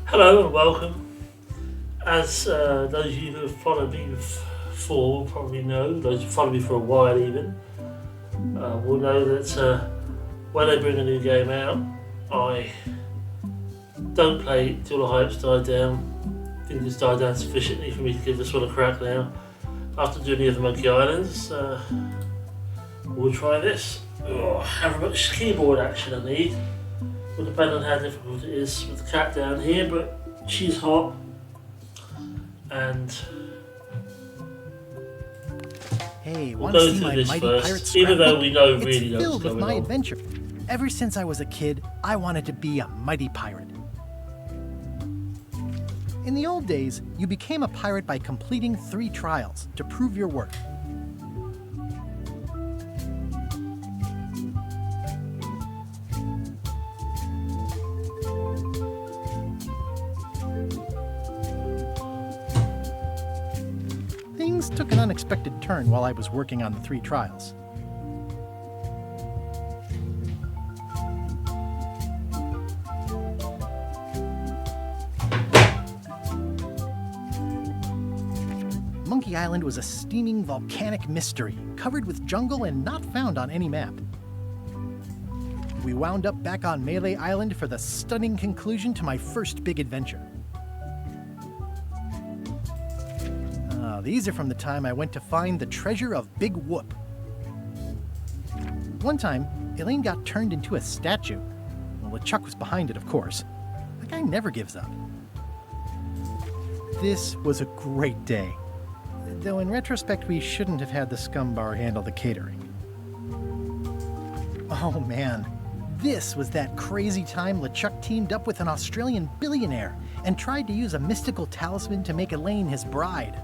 Hello and welcome. As those of you who have followed me before will probably know, those who followed me for a while even, will know that when they bring a new game out, I don't play it till the hype's died down. I think it's died down sufficiently for me to give this one a crack now. After doing the other Monkey Islands, we'll try this. However much keyboard action I need will depend on how difficult it is with the cat down here, but she's hot and Hey, we'll want to go see through my this mighty pirate first, even though scrapbook? we know It's really know what's filled with going my on. adventure. Ever since I was a kid, I wanted to be a mighty pirate. In the old days, you became a pirate by completing 3 trials to prove your worth. Things took an unexpected turn while I was working on the 3 trials. Monkey Island was a steaming volcanic mystery, covered with jungle and not found on any map. We wound up back on Melee Island for the stunning conclusion to my first big adventure. These are from the time I went to find the treasure of Big Whoop. One time, Elaine got turned into a statue. Well, LeChuck was behind it, of course. That guy never gives up. This was a great day. Though in retrospect, we shouldn't have had the Scumbar handle the catering. Oh man, this was that crazy time LeChuck teamed up with an Australian billionaire and tried to use a mystical talisman to make Elaine his bride.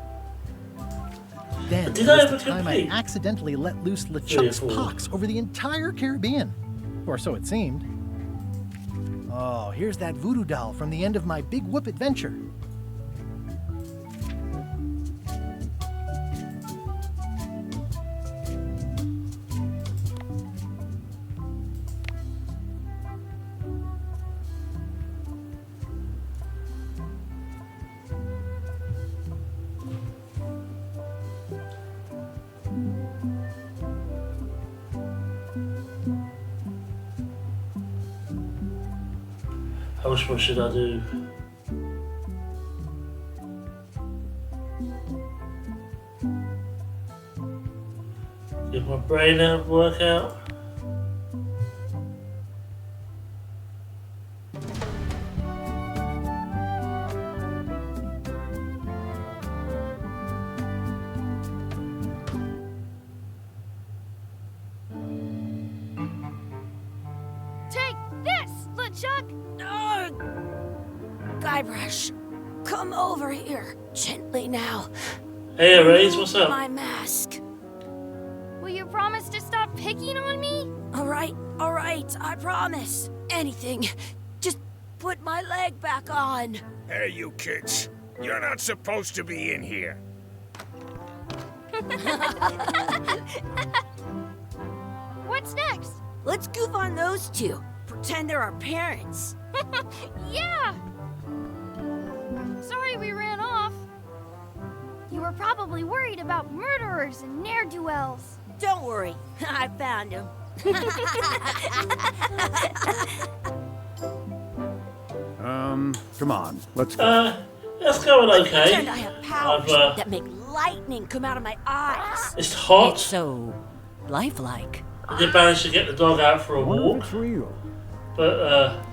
Then Did was I the ever time I complete accidentally let loose LeChuck's 3 or 4? pox over the entire Caribbean. Or so it seemed. Oh, here's that voodoo doll from the end of my Big Whoop adventure. How much more should I do? Give my brain a workout. Take this, LeChuck! Guybrush, come over here. Gently now. Hey, Raze, what's up? My mask. Will you promise to stop picking on me? All right, I promise. Anything. Just put my leg back on. Hey, you kids. You're not supposed to be in here. What's next? Let's goof on those two. Pretend they're our parents. Yeah! Sorry we ran off. You were probably worried about murderers and ne'er-do-wells. Don't worry, I found him. Come on, let's go. It's going okay. Pretend I have powers I've, that make lightning come out of my eyes. It's hot. It's so lifelike. I did manage to get the dog out for a I wonder walk, if it's real. but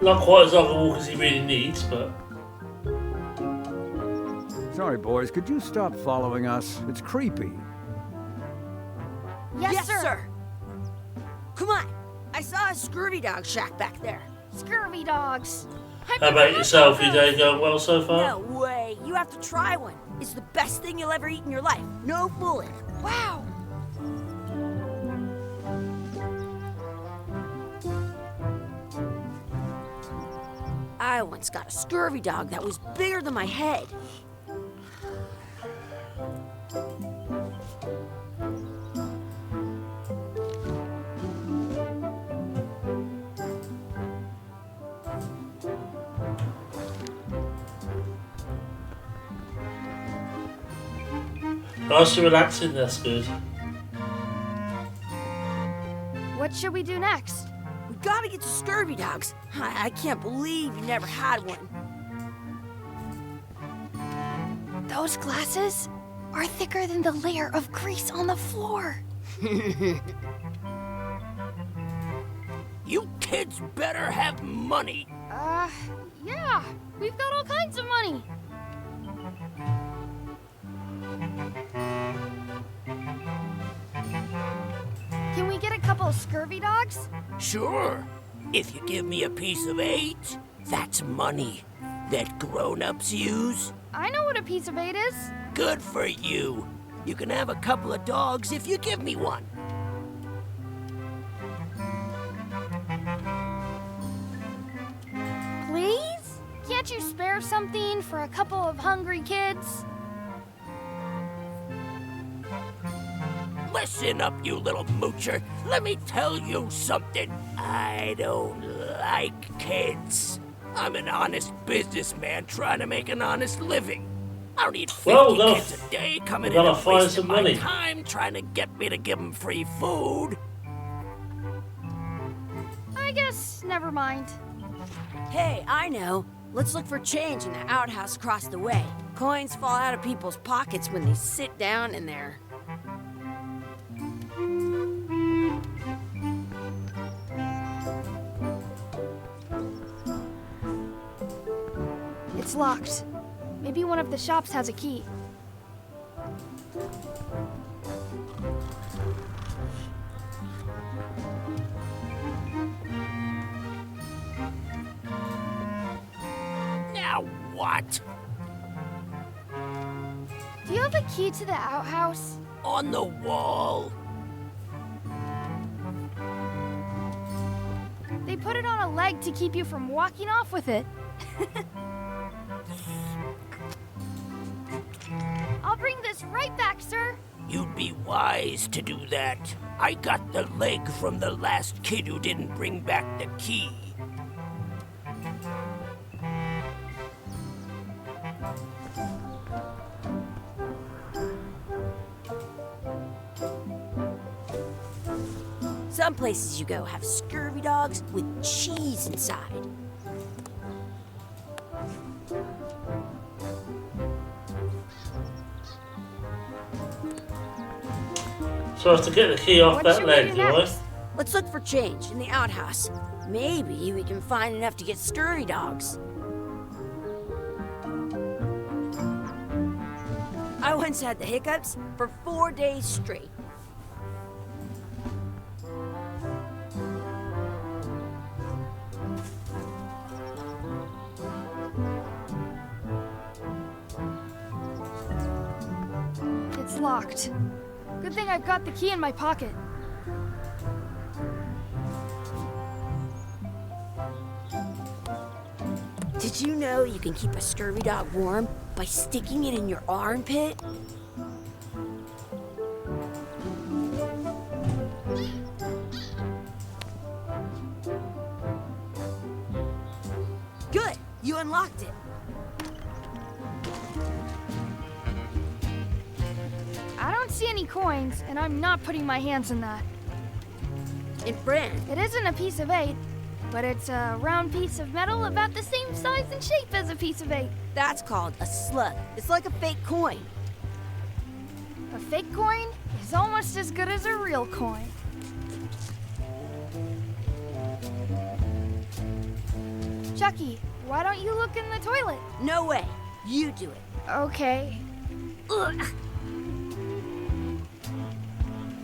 not quite as long a walk as he really needs, but Sorry, boys, could you stop following us? It's creepy. Yes, sir. Come on. I saw a scurvy dog shack back there. Scurvy dogs. I've how never about had yourself? Your one of day going well so far? No way. You have to try one. It's the best thing you'll ever eat in your life. No fooling. those. Wow. I once got a scurvy dog that was bigger than my head. Nice and relaxing, that's good. What should we do next? We gotta get to scurvy dogs. I can't believe you never had one. Those glasses are thicker than the layer of grease on the floor. You kids better have money. Yeah. We've got all kinds of money. Can we get a couple of scurvy dogs? Sure. If you give me a piece of 8, that's money that grown-ups use. I know what a piece of 8 is. Good for you. You can have a couple of dogs if you give me one. Please? Can't you spare something for a couple of hungry kids? Listen up, you little moocher. Let me tell you something. I don't like kids. I'm an honest businessman trying to make an honest living. I don't need 50 Well, no, kids a day coming we in gotta and find wasting some my money. time trying to get me to give them free food. I guess never mind. Hey, I know. Let's look for change in the outhouse across the way. Coins fall out of people's pockets when they sit down in there. It's locked. Maybe one of the shops has a key. Now what? Do you have a key to the outhouse? On the wall. They put it on a leg to keep you from walking off with it. I'll bring this right back, sir. You'd be wise to do that. I got the leg from the last kid who didn't bring back the key. Some places you go have scurvy dogs with cheese inside. So I have to get the key off What that should we leg, do do I? next? Let's look for change in the outhouse. Maybe we can find enough to get scurvy dogs. I once had the hiccups for 4 days straight. It's locked. Good thing I've got the key in my pocket. Did you know you can keep a scurvy dog warm by sticking it in your armpit? unlocked it. I don't see any coins, and I'm not putting my hands in that. In Brand, It isn't a piece of 8, but it's a round piece of metal about the same size and shape as a piece of 8. that's called a slug. It's like a fake coin. A fake coin is almost as good as a real coin. Chucky, why don't you look in the toilet? No way. You do it. Okay. Ugh.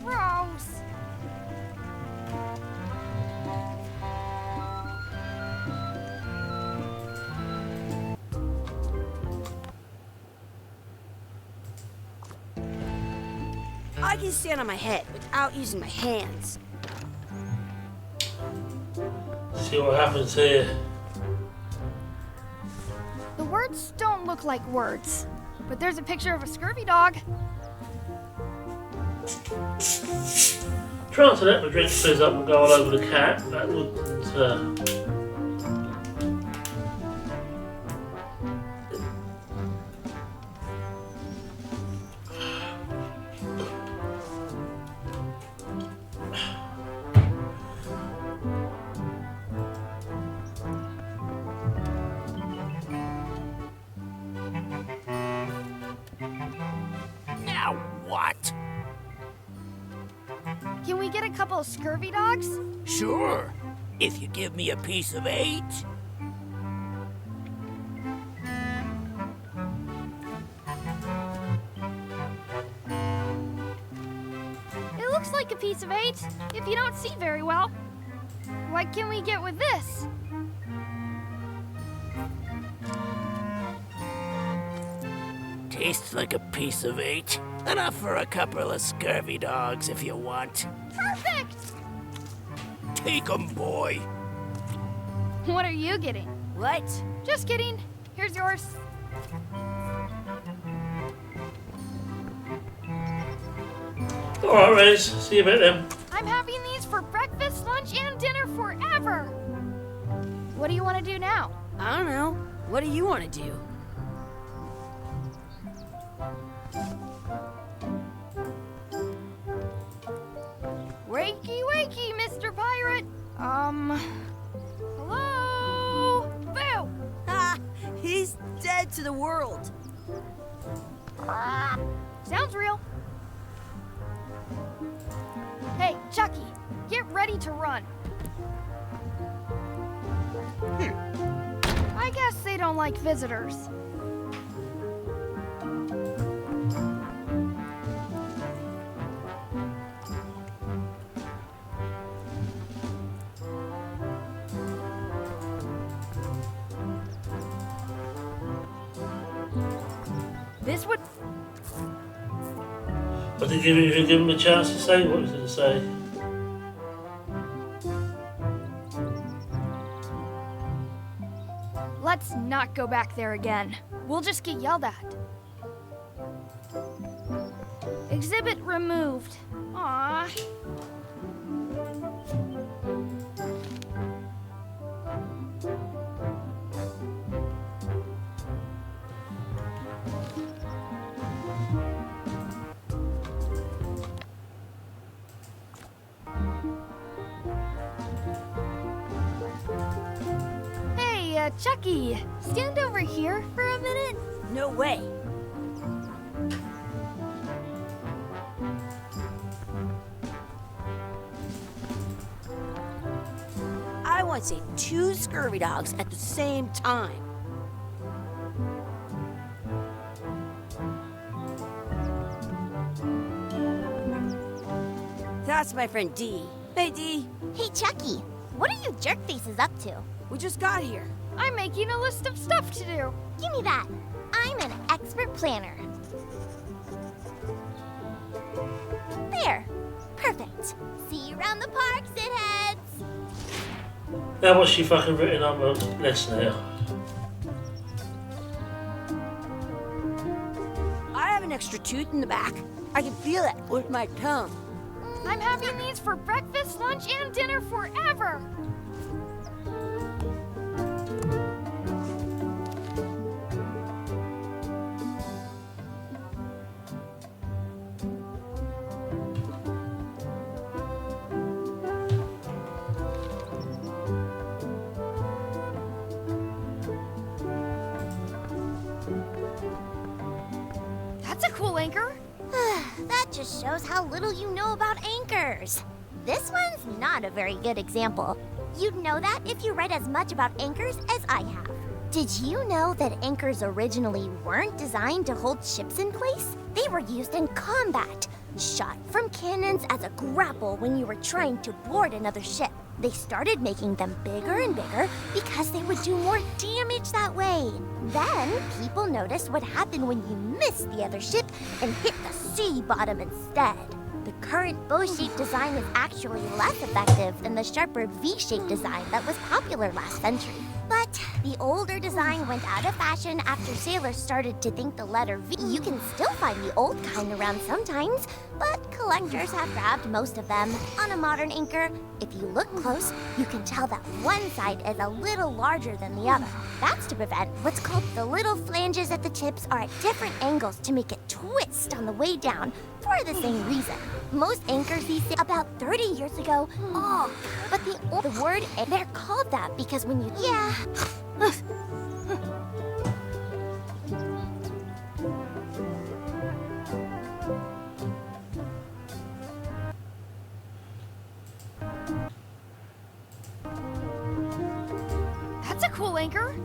Gross. I can stand on my head without using my hands. See what happens here. The words don't look like words, but there's a picture of a scurvy dog. Trying to let my drink fizz up and go all over the cat. That wouldn't. Now what? Can we get a couple of scurvy dogs? Sure. If you give me a piece of 8. It looks like a piece of 8, if you don't see very well. What can we get with this? Tastes like a piece of 8. Enough for a couple of scurvy dogs if you want. Perfect! Take 'em, boy. What are you getting? What? Just kidding. Here's yours. Alright, Rez. See you a bit then. I'm having these for breakfast, lunch, and dinner forever. What do you want to do now? I don't know. What do you want to do? Wakey, wakey, Mr. Pirate. Hello? Boo! Ha! He's dead to the world. Sounds real. Hey, Chucky, get ready to run. I guess they don't like visitors. This would... I think if you give him a chance to say what he's going to say. Let's not go back there again. We'll just get yelled at. Exhibit removed. Aww. Hey, Chucky, stand over here for a minute. No way. I want to say 2 scurvy dogs at the same time. That's my friend Dee. Hey, Dee. Hey, Chucky, what are you jerk faces up to? We just got here. I'm making a list of stuff to do. Give me that. I'm an expert planner. There. Perfect. See you around the park, shitheads. Now what's she fucking written on the list now? I have an extra tooth in the back. I can feel it with my tongue. I'm having these for breakfast, lunch, and dinner forever. just shows how little you know about anchors. This one's not a very good example. You'd know that if you read as much about anchors as I have. Did you know that anchors originally weren't designed to hold ships in place? They were used in combat, shot from cannons as a grapple when you were trying to board another ship. They started making them bigger and bigger because they would do more damage that way. Then, people noticed what happened when you missed the other ship and hit the sea bottom instead. The current bow-shaped design is actually less effective than the sharper V-shaped design that was popular last century. But the older design went out of fashion after sailors started to think the letter V. You can still find the old kind around sometimes, but collectors have grabbed most of them. On a modern anchor, if you look close, you can tell that one side is a little larger than the other. That's to prevent what's called the little flanges at the tips are at different angles to make it twist on the way down for the same reason. Most anchors these days, about 30 years ago, but the word, they're called that because when you, That's a cool anchor.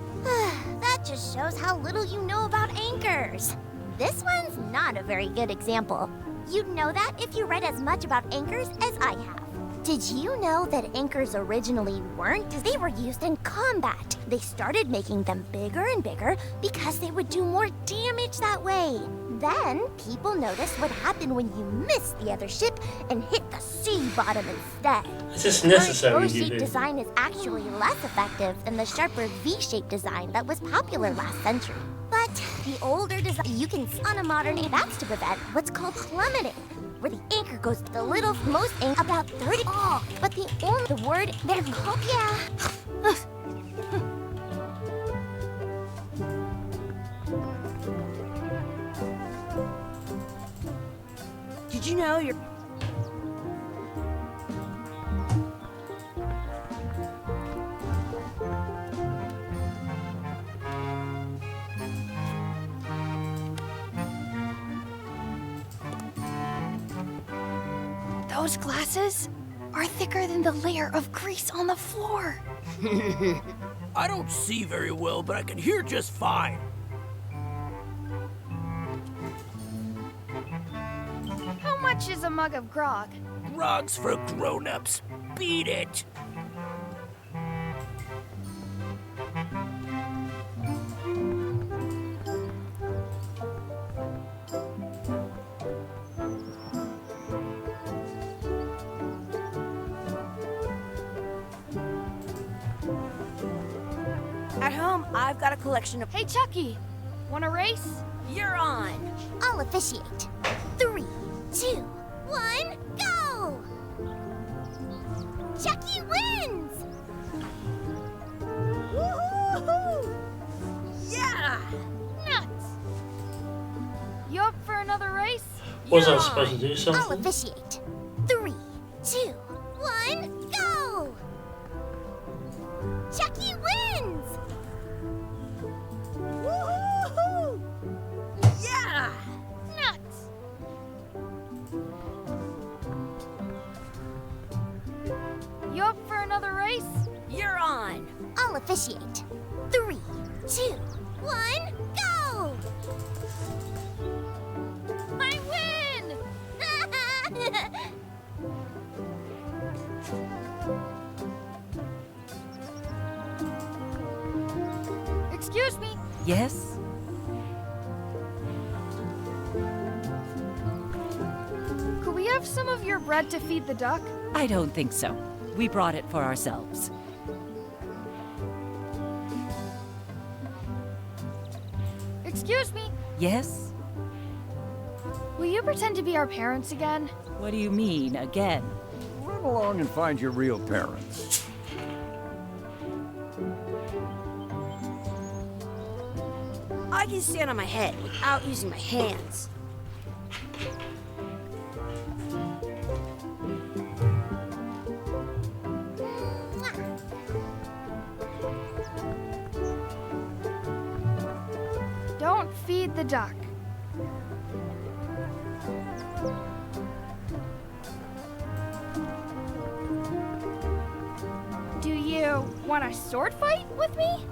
That just shows how little you know about anchors. This one's not a very good example. You'd know that if you read as much about anchors as I have. Did you know that anchors originally weren't? They were used in combat. They started making them bigger and bigger because they would do more damage that way. Then, people noticed what happened when you missed the other ship and hit the sea bottom instead. It's just The necessary current to do bow-shaped this. design is actually less effective than the sharper V-shaped design that was popular last century. But the older design you can see on a modern anchor, that's to prevent what's called plummeting, where the anchor goes to the little most anchor about 30. But the word they're called Did you know you're... Those glasses are thicker than the layer of grease on the floor. I don't see very well, but I can hear just fine. How much is a mug of grog? Grog's for grown-ups. Beat it. At home, I've got a collection of... Hey, Chucky, want a race? You're on! I'll officiate. 3, 2, 1, go! Chucky wins! Woohoo! Yeah! Nuts! You up for another race? Was I You're supposed to do I'll something? officiate. 3, 2, 1, go! Chucky wins! Woohoo! Yeah! Nuts! You up for another race? You're on! I'll officiate. 3, 2, 1, go! I win! Excuse me. Yes? Could we have some of your bread to feed the duck? I don't think so. We brought it for ourselves. Excuse me. Yes? Will you pretend to be our parents again? What do you mean, again? Run along and find your real parents. I can stand on my head without using my hands. Don't feed the duck. Want a sword fight with me?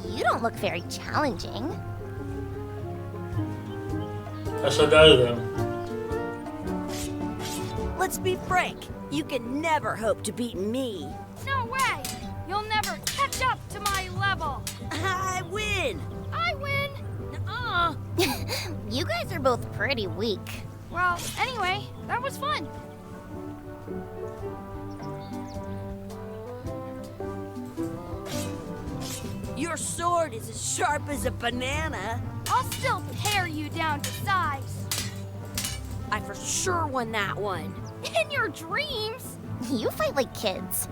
You don't look very challenging. That's a no then. Let's be frank. You can never hope to beat me. No way! You'll never catch up to my level. I win. I win! You guys are both pretty weak. Well, anyway, that was fun. Your sword is as sharp as a banana. I'll still pare you down to size. I for sure won that one. In your dreams? You fight like kids.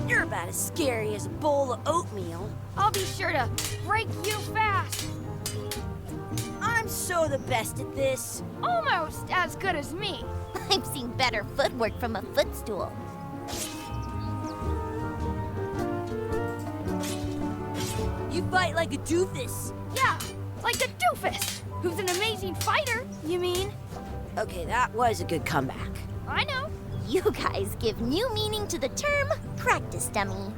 You're about as scary as a bowl of oatmeal. I'll be sure to break you fast. I'm so the best at this. Almost as good as me. I've seen better footwork from a footstool. You fight like a doofus. Yeah, like a doofus, who's an amazing fighter, you mean? Okay, that was a good comeback. I know. You guys give new meaning to the term practice dummy.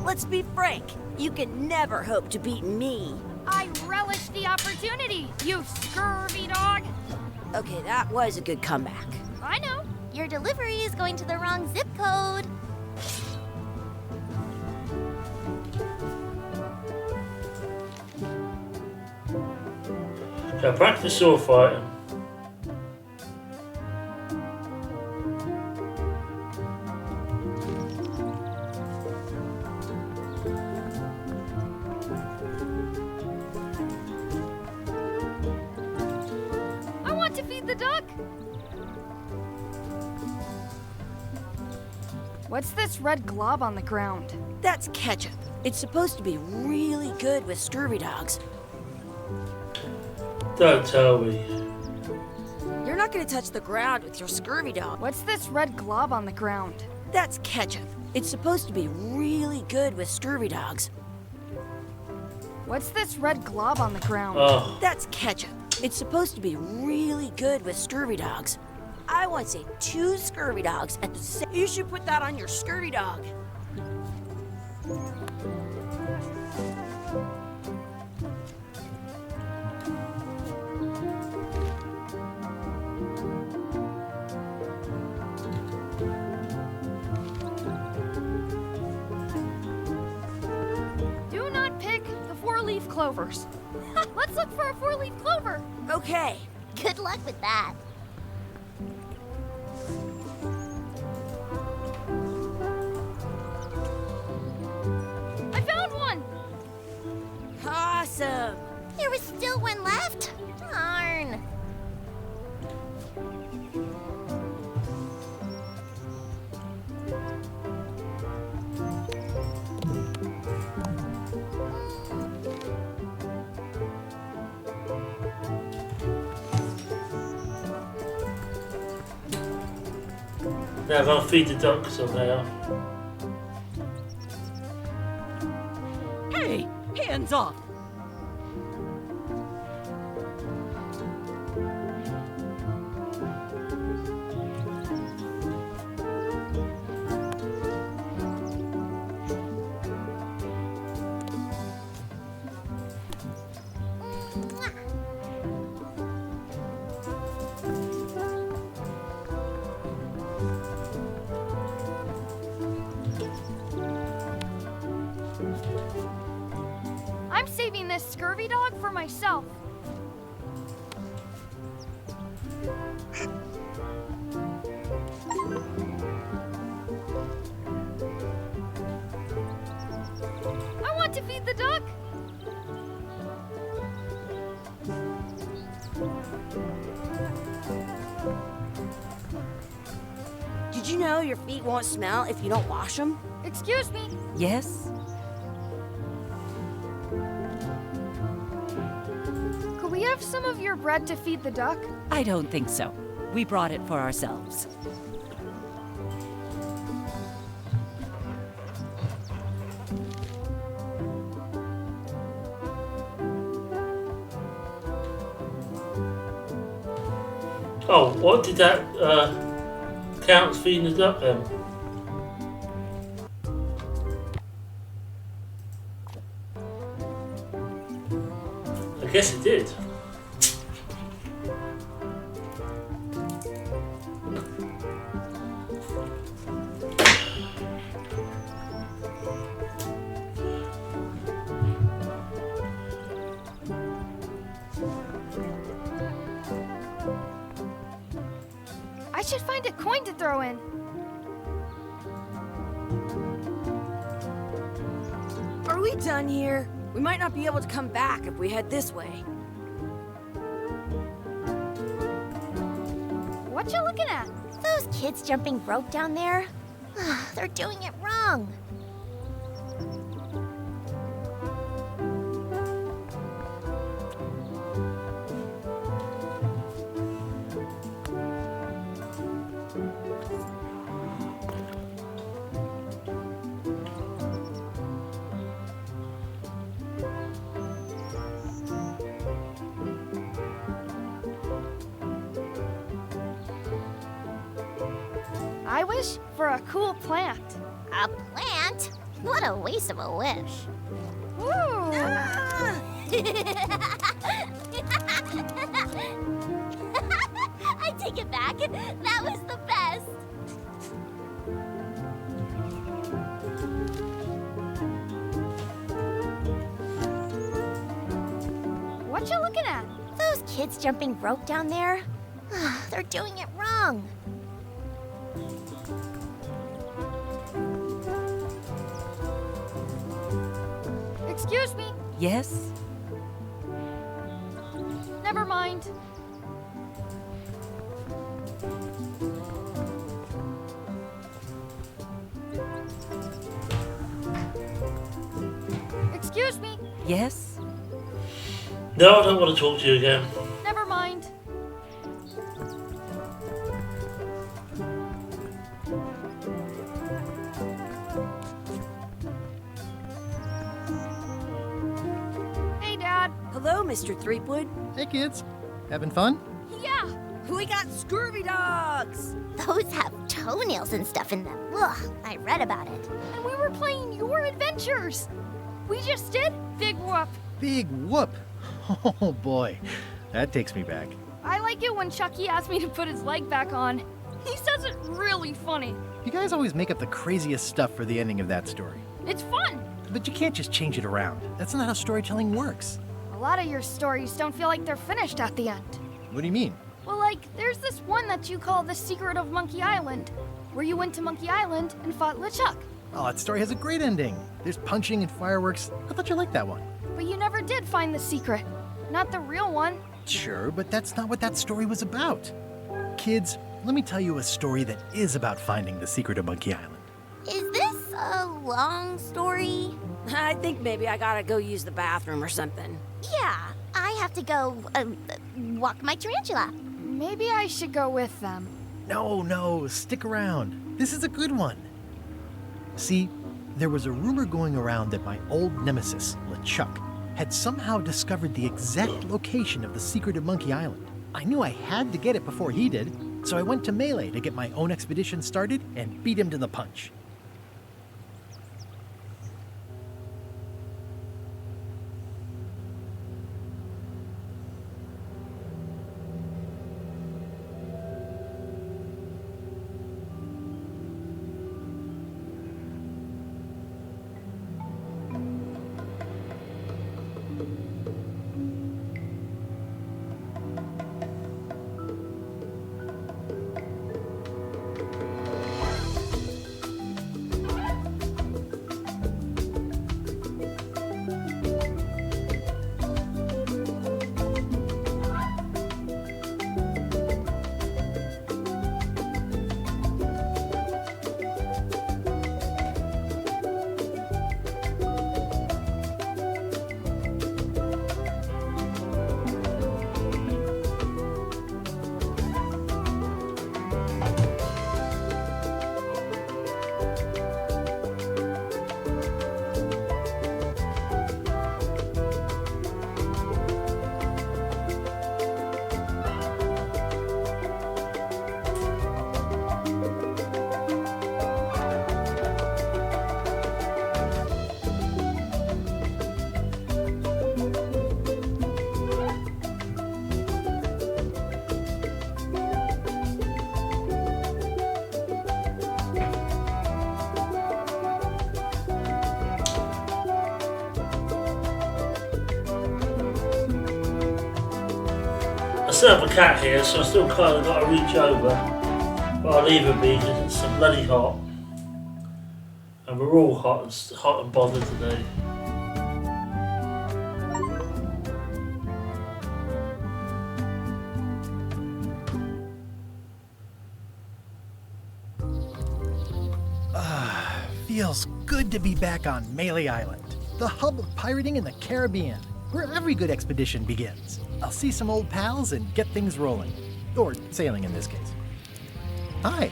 Let's be frank. You can never hope to beat me. I relish the opportunity, you scurvy dog. Okay, that was a good comeback. I know. Your delivery is going to the wrong zip code. Yeah, practice sword fighting. I want to feed the duck. What's this red glob on the ground? That's ketchup. It's supposed to be really good with scurvy dogs. Don't tell me. You're not gonna touch the ground with your scurvy dog. What's this red glob on the ground? That's ketchup. It's supposed to be really good with scurvy dogs. What's this red glob on the ground? Oh, That's ketchup. It's supposed to be really good with scurvy dogs. I once ate 2 scurvy dogs at the same. You should put that on your scurvy dog. Do not pick the 4-leaf clovers. Let's look for a 4-leaf clover. Okay. Good luck with that. I found one. Awesome. There was still one left. Darn. now I've got to feed the duck somehow. Hey, hands off! I'm saving this scurvy dog for myself. I want to feed the duck. Did you know your feet won't smell if you don't wash them? Excuse me. Yes? Could we have some of your bread to feed the duck? I don't think so. We brought it for ourselves. Oh, what did that count as feeding the duck then? I guess it did. I should find a coin to throw in. Are we done here? We might not be able to come back if we head this way. What you looking at? Those kids jumping rope down there? They're doing it wrong. I wish for a cool plant. A plant? What a waste of a wish. Ooh. I take it back. That was the best. What you looking at? Those kids jumping rope down there? They're doing it wrong. Excuse me. Yes? Never mind. Excuse me. Yes? No, I don't want to talk to you again. Never mind. Hey, Dad. Hello, Mr. Threepwood. Hey, kids. Having fun? Yeah. We got scurvy dogs! Those have toenails and stuff in them. Ugh, I read about it. And we were playing your adventures. We just did Big Whoop. Big whoop. Oh boy, that takes me back. I like it when Chucky asked me to put his leg back on. He says it really funny. You guys always make up the craziest stuff for the ending of that story. It's fun. But you can't just change it around. That's not how storytelling works. A lot of your stories don't feel like they're finished at the end. What do you mean? Well, like, there's this one that you call The Secret of Monkey Island, where you went to Monkey Island and fought LeChuck. Oh, that story has a great ending. There's punching and fireworks. I thought you liked that one. But you never did find the secret. Not the real one. Sure, but that's not what that story was about. Kids, let me tell you a story that is about finding the secret of Monkey Island. Is this a long story? I think maybe I gotta go use the bathroom or something. Yeah, I have to go walk my tarantula. Maybe I should go with them. No, stick around. This is a good one. See, there was a rumor going around that my old nemesis, LeChuck, had somehow discovered the exact location of the secret of Monkey Island. I knew I had to get it before he did, so I went to Melee to get my own expedition started and beat him to the punch. I still have a cat here, so I still kind of got to reach over. But I'll leave it be because it's so bloody hot. And we're all hot and bothered today. Feels good to be back on Melee Island, the hub of pirating in the Caribbean, where every good expedition begins. I'll see some old pals and get things rolling. Or sailing in this case. Hi,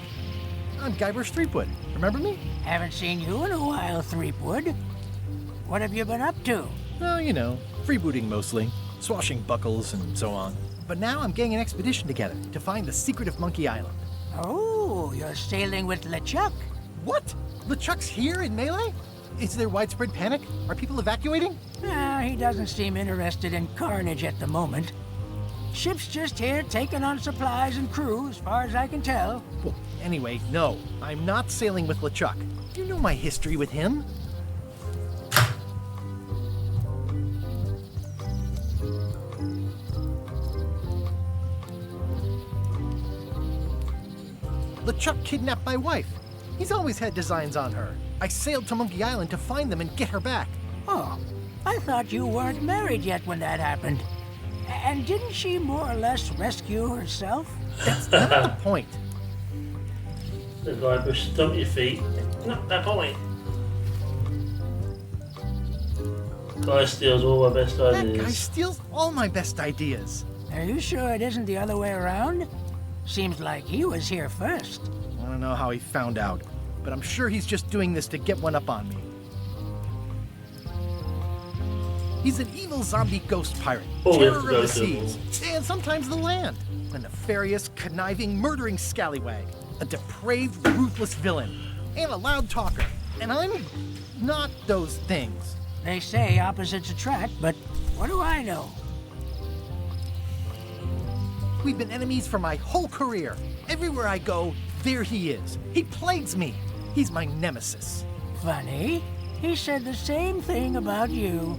I'm Guybrush Threepwood. Remember me? Haven't seen you in a while, Threepwood. What have you been up to? Oh, you know, freebooting mostly, swashbuckles and so on. But now I'm getting an expedition together to find the secret of Monkey Island. Oh, you're sailing with LeChuck. What? LeChuck's here in Melee? Is there widespread panic? Are people evacuating? He doesn't seem interested in carnage at the moment. Ship's just here taking on supplies and crew, as far as I can tell. Well, anyway, no, I'm not sailing with LeChuck. You know my history with him. LeChuck kidnapped my wife. He's always had designs on her. I sailed to Monkey Island to find them and get her back. Oh, I thought you weren't married yet when that happened. And didn't she more or less rescue herself? That's not the point. The Guybrush, stomp your feet. Not that point. Guy steals all my best That guy ideas. steals all my best ideas. Are you sure it isn't the other way around? Seems like he was here first. I don't know how he found out, but I'm sure he's just doing this to get one up on me. He's an evil zombie ghost pirate, Oh, we have terror to of go the to seas, and sometimes the land. A nefarious, conniving, murdering scallywag. A depraved, ruthless villain. And a loud talker. And I'm not those things. They say opposites attract, but what do I know? We've been enemies for my whole career. Everywhere I go, there he is. He plagues me. He's my nemesis. Funny. He said the same thing about you.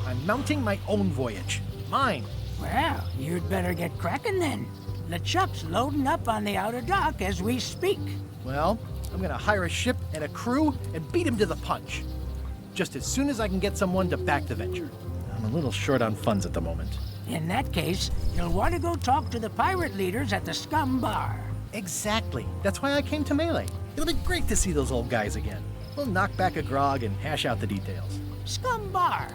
I'm mounting my own voyage. Mine. Well, you'd better get cracking then. LeChuck's loading up on the outer dock as we speak. Well, I'm gonna hire a ship and a crew and beat him to the punch. Just as soon as I can get someone to back the venture. I'm a little short on funds at the moment. In that case, you'll want to go talk to the pirate leaders at the Scum Bar. Exactly. That's why I came to Melee. It'll be great to see those old guys again. We'll knock back a grog and hash out the details. Scum Bar,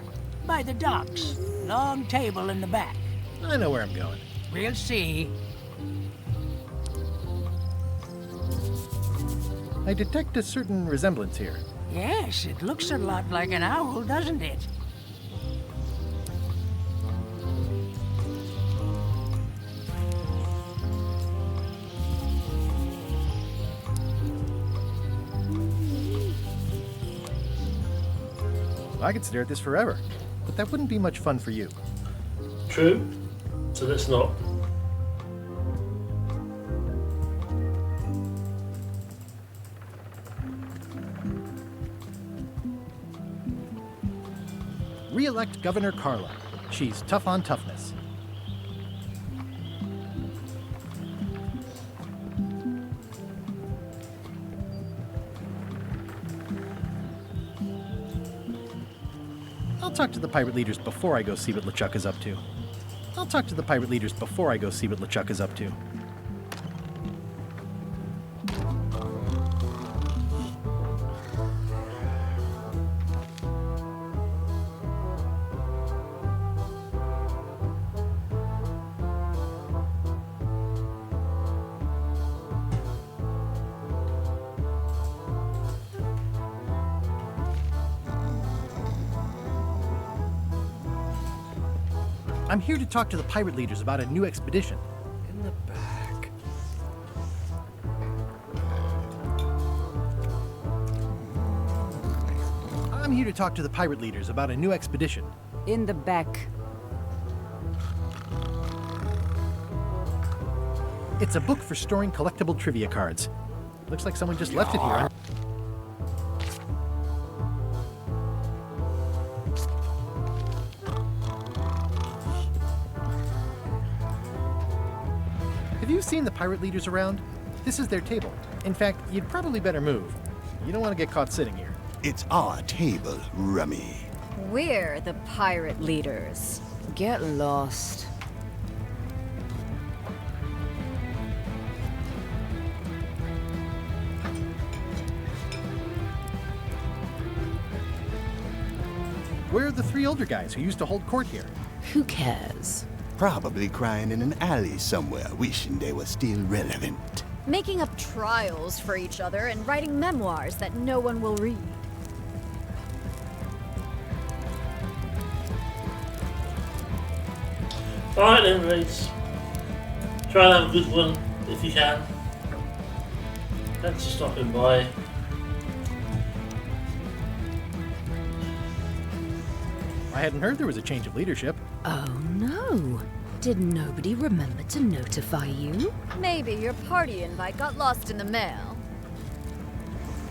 by the docks. Long table in the back. I know where I'm going. We'll see. I detect a certain resemblance here. Yes, it looks a lot like an owl, doesn't it? I could stare at this forever, but that wouldn't be much fun for you. True. So let's not. Re-elect Governor Carla. She's tough on toughness. I'll talk to the pirate leaders before I go see what LeChuck is up to. I'm here to talk to the pirate leaders about a new expedition. In the back. I'm here to talk to the pirate leaders about a new expedition. In the back. It's a book for storing collectible trivia cards. Looks like someone just left it here. Have you seen the pirate leaders around? This is their table. In fact, you'd probably better move. You don't want to get caught sitting here. It's our table, Rummy. We're the pirate leaders. Get lost. Where are the three older guys who used to hold court here? Who cares? Probably crying in an alley somewhere, wishing they were still relevant. Making up trials for each other and writing memoirs that no one will read. Alright then, Race. Try and have a good one if you can. Thanks for stopping by. I hadn't heard there was a change of leadership. Oh no. Did nobody remember to notify you? Maybe your party invite got lost in the mail.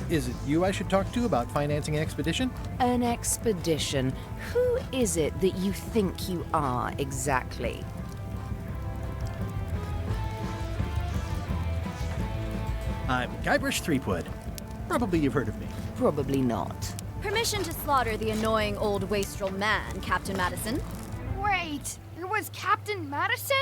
Is it you I should talk to about financing an expedition? An expedition? Who is it that you think you are exactly? I'm Guybrush Threepwood. Probably you've heard of me. Probably not. Permission to slaughter the annoying old wastrel man, Captain Madison. Wait, it was Captain Madison?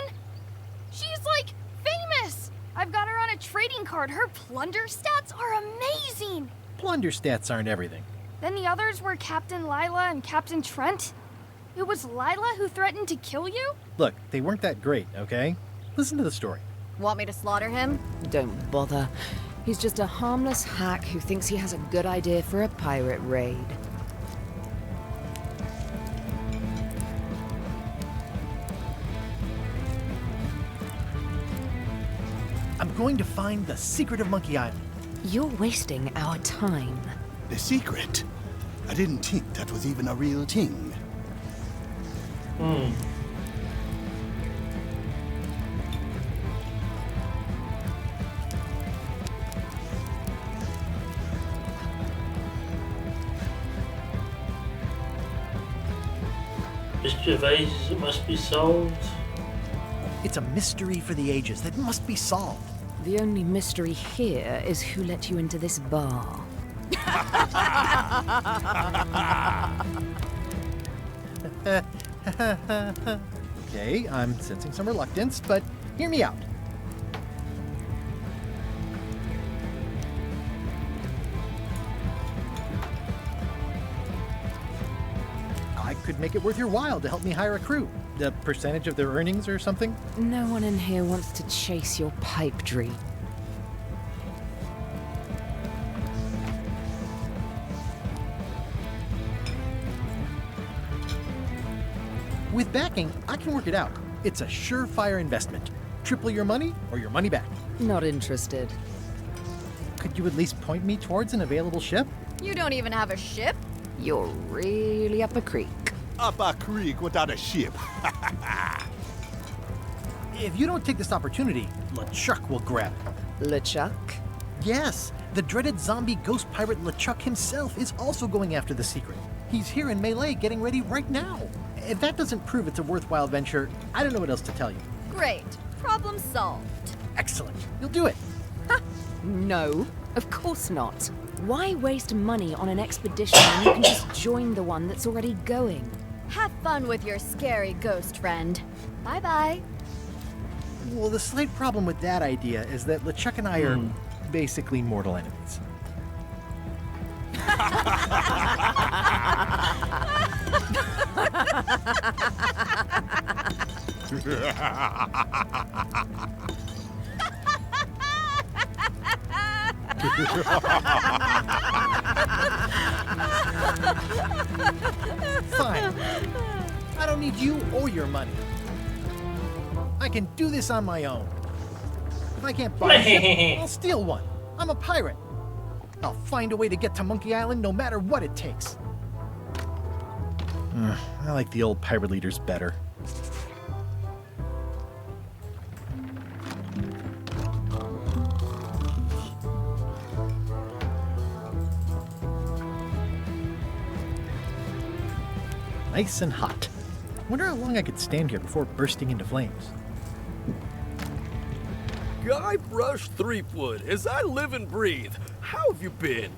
She's like famous! I've got her on a trading card. Her plunder stats are amazing! Plunder stats aren't everything. Then the others were Captain Lila and Captain Trent? It was Lila who threatened to kill you? Look, they weren't that great, okay? Listen to the story. Want me to slaughter him? Don't bother. He's just a harmless hack who thinks he has a good idea for a pirate raid. I'm going to find the secret of Monkey Island. You're wasting our time. The secret? I didn't think that was even a real thing. Mystery of Ages, it must be solved. It's a mystery for the ages that must be solved. The only mystery here is who let you into this bar. Okay, I'm sensing some reluctance, but hear me out. I could make it worth your while to help me hire a crew. A percentage of their earnings or something? No one in here wants to chase your pipe dream. With backing, I can work it out. It's a surefire investment. Triple your money or your money back. Not interested. Could you at least point me towards an available ship? You don't even have a ship? You're really up a creek. Up a creek without a ship. If you don't take this opportunity, LeChuck will grab it. LeChuck? Yes, the dreaded zombie ghost pirate LeChuck himself is also going after the secret. He's here in Melee getting ready right now. If that doesn't prove it's a worthwhile venture, I don't know what else to tell you. Great. Problem solved. Excellent. You'll do it. No, of course not. Why waste money on an expedition when you can just join the one that's already going? Have fun with your scary ghost friend. Bye-bye. Well, the slight problem with that idea is that LeChuck and I are basically mortal enemies. Fine. I don't need you or your money. I can do this on my own. If I can't buy a ship, I'll steal one. I'm a pirate. I'll find a way to get to Monkey Island no matter what it takes. I like the old pirate leaders better. Nice and hot. Wonder how long I could stand here before bursting into flames. Guybrush Threepwood, as I live and breathe. How have you been?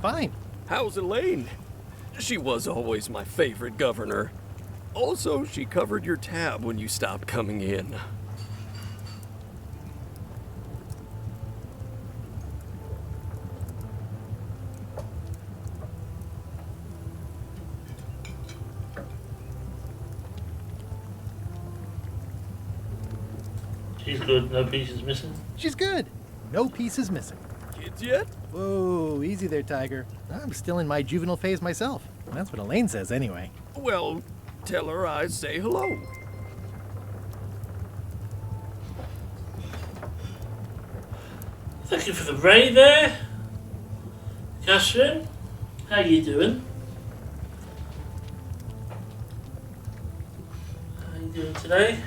Fine. How's Elaine? She was always my favorite governor. Also, she covered your tab when you stopped coming in. She's good, no pieces missing. She's good. No pieces missing. Kids yet? Whoa, easy there, Tiger. I'm still in my juvenile phase myself. That's what Elaine says, anyway. Well, tell her I say hello. Thank you for the raid there. Catherine, how you doing? How you doing today?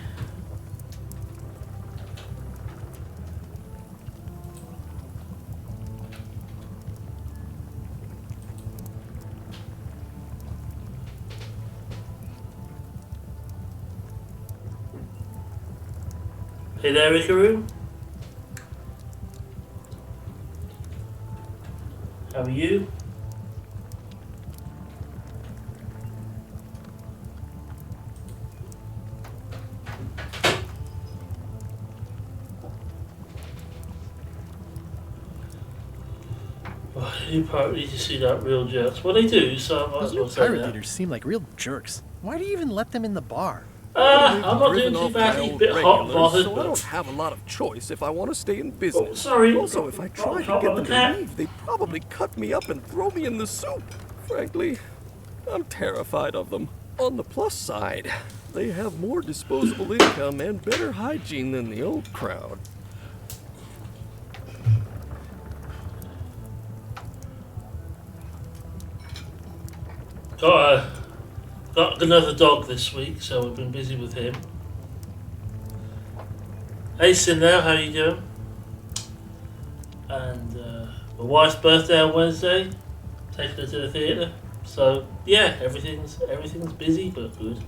Hey there, Ikaru. How are you? Oh, you probably need to see that real jets. Well, they do, so I might Those as well new say pirate that. leaders seem like real jerks. Why do you even let them in the bar? I'm not doing Driven too off bad. my He's a old bit hot regulars, bothered, so I but don't have a lot of choice if I want to stay in business. Oh, sorry. Also, if I try to Got get a them cat. to leave, they'd probably cut me up and throw me in the soup. Frankly, I'm terrified of them. On the plus side, they have more disposable income and better hygiene than the old crowd. got another dog this week, so we've been busy with him. Hey Cindy, how you doing? And my wife's birthday on Wednesday, taking her to the theatre. So yeah, everything's busy but good.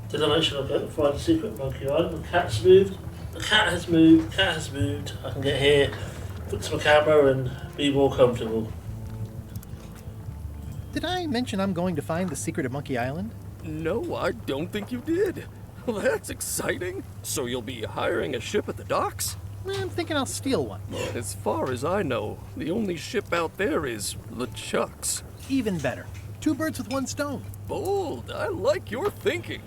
Did I mention I'll go to find the secret monkey island? The cat's moved. The cat has moved. The cat has moved. I can get here, fix my camera, and be more comfortable. Did I mention I'm going to find the secret of Monkey Island? No, I don't think you did. Well, that's exciting. So you'll be hiring a ship at the docks? I'm thinking I'll steal one. As far as I know, the only ship out there is LeChuck's. Even better. 2 birds with 1 stone. Bold. I like your thinking.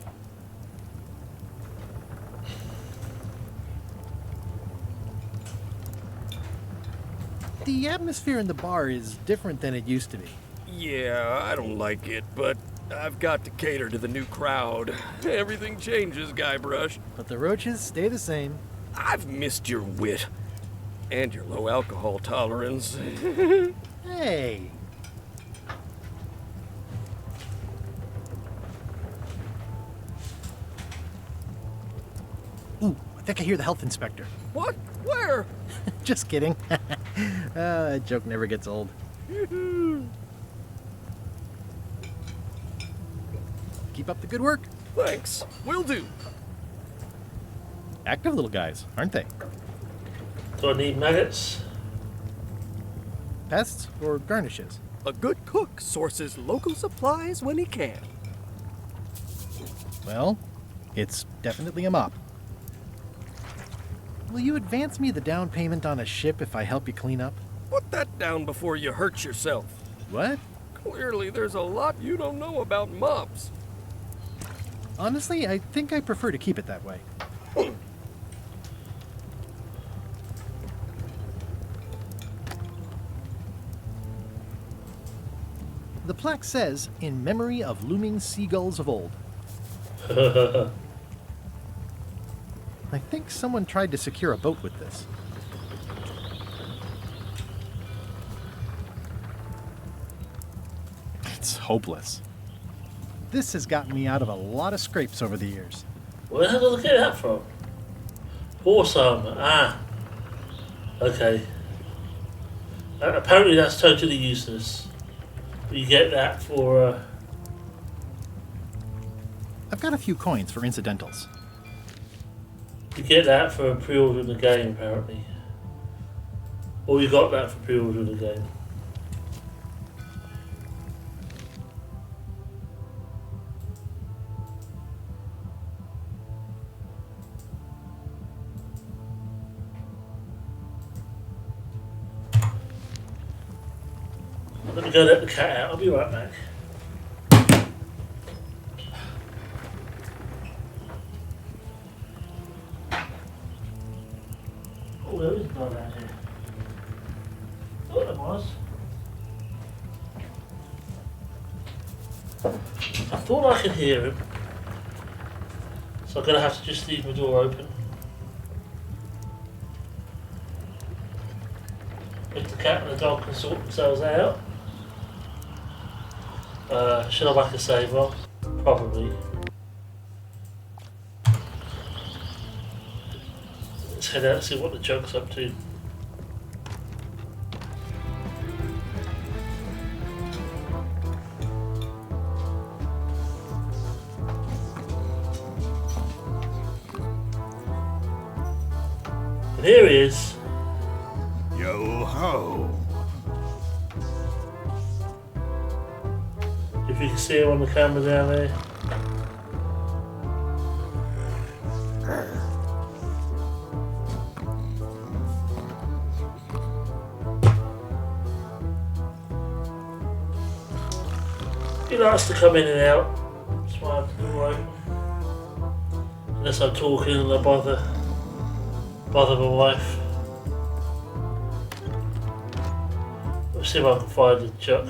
The atmosphere in the bar is different than it used to be. Yeah, I don't like it, but I've got to cater to the new crowd. Everything changes, Guybrush. But the roaches stay the same. I've missed your wit. And your low alcohol tolerance. Hey. Ooh, I think I hear the health inspector. What? Where? Just kidding. That joke never gets old. Keep up the good work. Thanks. Will do. Active little guys, aren't they? Do I need maggots? Pests or garnishes? A good cook sources local supplies when he can. Well, it's definitely a mop. Will you advance me the down payment on a ship if I help you clean up? Put that down before you hurt yourself. What? Clearly, there's a lot you don't know about mops. Honestly, I think I prefer to keep it that way. The plaque says, in memory of looming seagulls of old. I think someone tried to secure a boat with this. It's hopeless. This has gotten me out of a lot of scrapes over the years. Where the hell did I get that from? Horse armor. Ah. Okay. Apparently that's totally useless. But you get that for... I've got a few coins for incidentals. You get that for pre-ordering the game, apparently. Or you got that for pre-ordering the game. Let me go let the cat out. I'll be right back. Oh, there is a guy down here. Oh, there was. I thought I could hear him. So I'm going to have to just leave my door open. If the cat and the dog can sort themselves out. Should I whack a save on? Probably. Let's head out and see what the jug's up to. And here he is. Yo ho! If you can see him on the camera down there. He likes to come in and out. That's why I have to do right. Unless I'm talking and I bother my wife. Let's see if I can find the chuck.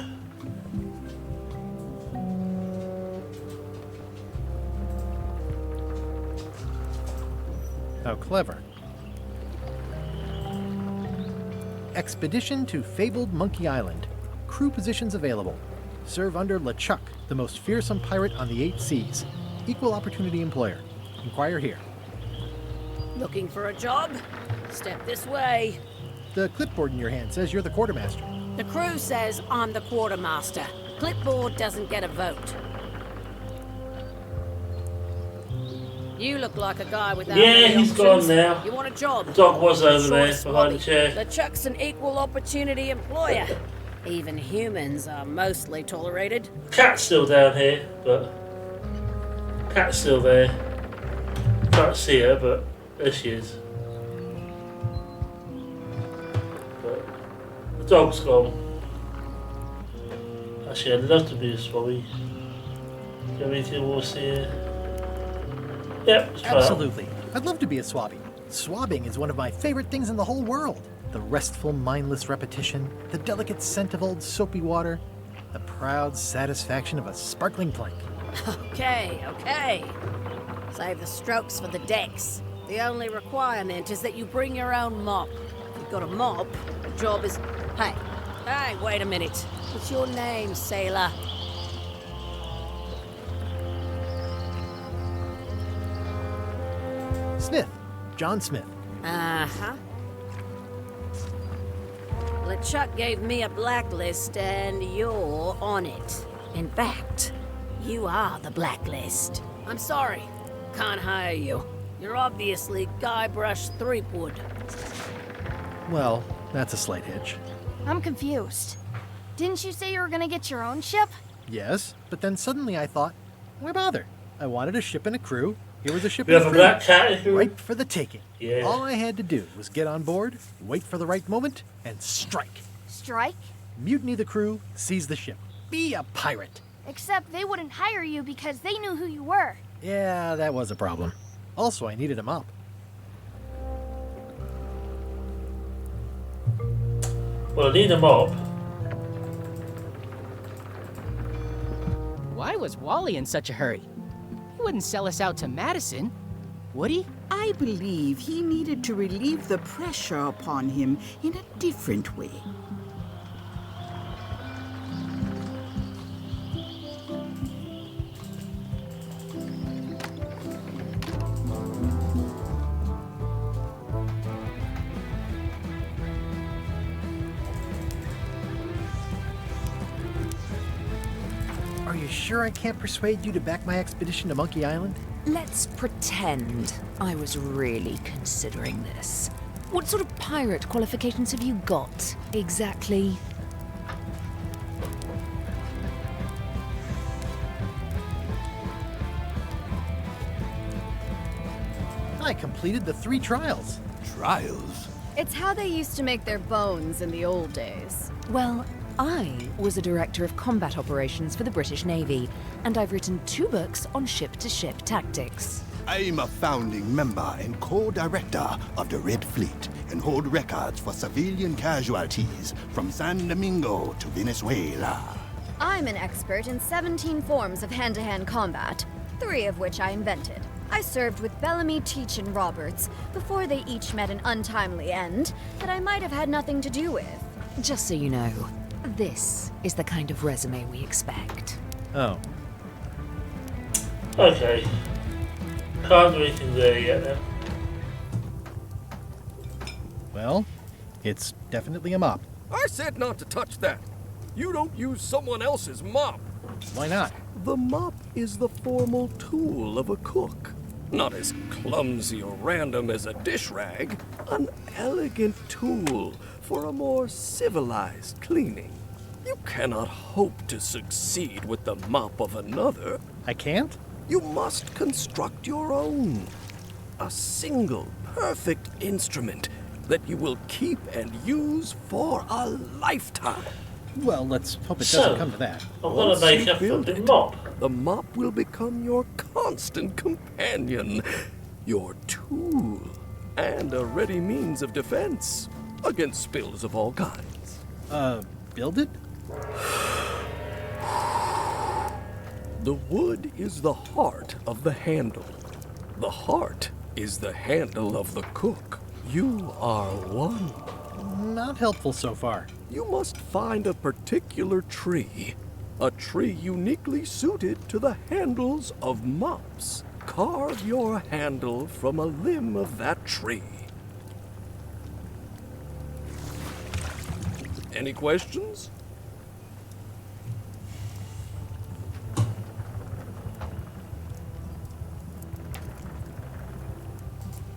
How clever. Expedition to fabled Monkey Island. Crew positions available. Serve under LeChuck, the most fearsome pirate on the 8 seas. Equal opportunity employer. Inquire here. Looking for a job? Step this way. The clipboard in your hand says you're the quartermaster. The crew says I'm the quartermaster. Clipboard doesn't get a vote. You look like a guy without Yeah, any he's options. gone now. You want a job? The dog was over there Choice, behind the Bobby. chair. LeChuck's an equal opportunity employer. Even humans are mostly tolerated. Cat's still down here, but Cat's still there. Can't see her, but there she is. But the dog's gone. Actually, I'd love to be a swabby. Do you have anything more to see here? Yep, let's try it. Absolutely. I'd love to be a swabby. Swabbing is one of my favorite things in the whole world. The restful, mindless repetition, the delicate scent of old soapy water, the proud satisfaction of a sparkling plank. Okay. Save the strokes for the decks. The only requirement is that you bring your own mop. If you've got a mop, the job is... Hey, wait a minute. What's your name, sailor? Smith. John Smith. Uh-huh. LeChuck gave me a blacklist, and you're on it. In fact, you are the blacklist. I'm sorry. Can't hire you. You're obviously Guybrush Threepwood. Well, that's a slight hitch. I'm confused. Didn't you say you were gonna get your own ship? Yes, but then suddenly I thought, why bother? I wanted a ship and a crew. Here was a ship We and have a a crew. black cat who... Ripe for the taking. Yeah. All I had to do was get on board, wait for the right moment, and strike. Strike? Mutiny the crew, seize the ship. Be a pirate. Except they wouldn't hire you because they knew who you were. Yeah, that was a problem. Also, I needed a mop. Well, I need a mop. Why was Wally in such a hurry? He wouldn't sell us out to Madison, would he? I believe he needed to relieve the pressure upon him in a different way. sure I can't persuade you to back my expedition to Monkey Island? Let's pretend I was really considering this. What sort of pirate qualifications have you got, exactly? I completed the 3 trials. Trials? It's how they used to make their bones in the old days. Well, I was a director of combat operations for the British Navy, and I've written 2 books on ship-to-ship tactics. I'm a founding member and co-director of the Red Fleet and hold records for civilian casualties from San Domingo to Venezuela. I'm an expert in 17 forms of hand-to-hand combat, 3 of which I invented. I served with Bellamy, Teach, and Roberts before they each met an untimely end that I might have had nothing to do with. Just so you know, this is the kind of resume we expect. Oh. Okay. Can't do anything there yet then. Well, it's definitely a mop. I said not to touch that. You don't use someone else's mop. Why not? The mop is the formal tool of a cook. Not as clumsy or random as a dish rag. An elegant tool for a more civilized cleaning. You cannot hope to succeed with the mop of another. I can't? You must construct your own. A single, perfect instrument that you will keep and use for a lifetime. Well, let's hope it doesn't come to that. I'm gonna make a flipping mop. The mop will become your constant companion, your tool, and a ready means of defense against spills of all kinds. Build it? The wood is the heart of the handle. The heart is the handle of the cook. You are one. Not helpful so far. You must find a particular tree. A tree uniquely suited to the handles of mops. Carve your handle from a limb of that tree. Any questions?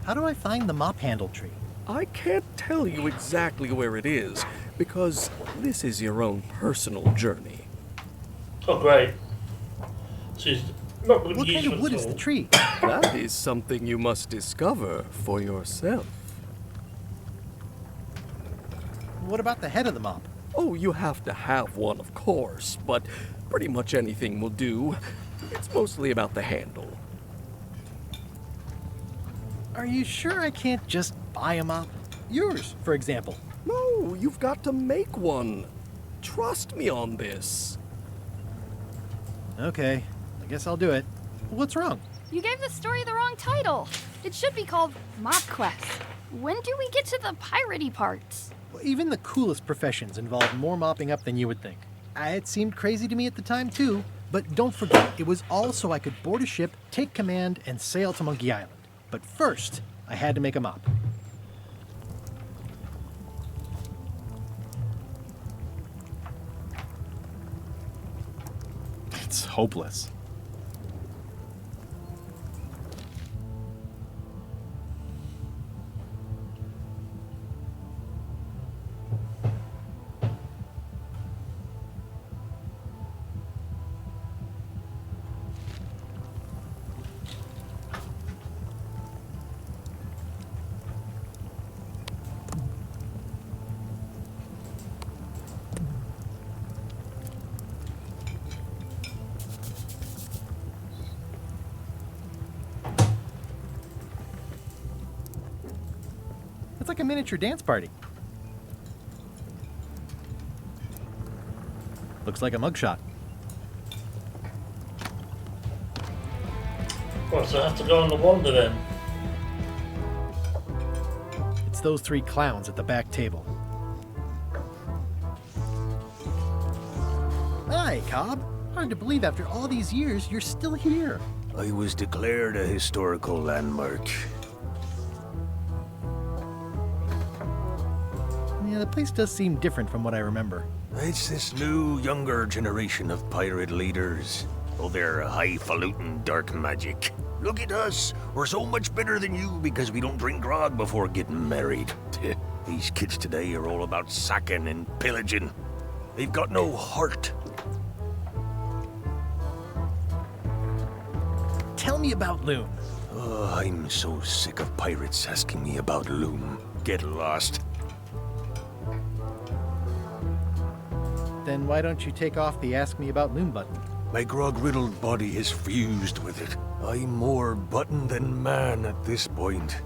How do I find the mop handle tree? I can't tell you exactly where it is, because this is your own personal journey. Oh, great. So it's not going to What be kind useful of wood at is the all. tree? That is something you must discover for yourself. What about the head of the mop? Oh, you have to have one, of course, but pretty much anything will do. It's mostly about the handle. Are you sure I can't just buy a mop? Yours, for example. No, you've got to make one. Trust me on this. Okay, I guess I'll do it. What's wrong? You gave the story the wrong title. It should be called Mop Quest. When do we get to the piratey parts? Well, even the coolest professions involve more mopping up than you would think. It seemed crazy to me at the time, too. But don't forget, it was all so I could board a ship, take command, and sail to Monkey Island. But first, I had to make a mop. It's hopeless. It's like a miniature dance party. Looks like a mugshot. Well, so I have to go on the wander then. It's those 3 clowns at the back table. Hi, Cobb. Hard to believe after all these years you're still here. I was declared a historical landmark. Yeah, the place does seem different from what I remember. It's this new, younger generation of pirate leaders. Oh, they're highfalutin dark magic. Look at us. We're so much better than you because we don't drink grog before getting married. These kids today are all about sacking and pillaging. They've got no heart. Tell me about Loom. Oh, I'm so sick of pirates asking me about Loom. Get lost. Then why don't you take off the Ask Me About Loom button? My grog-riddled body is fused with it. I'm more button than man at this point.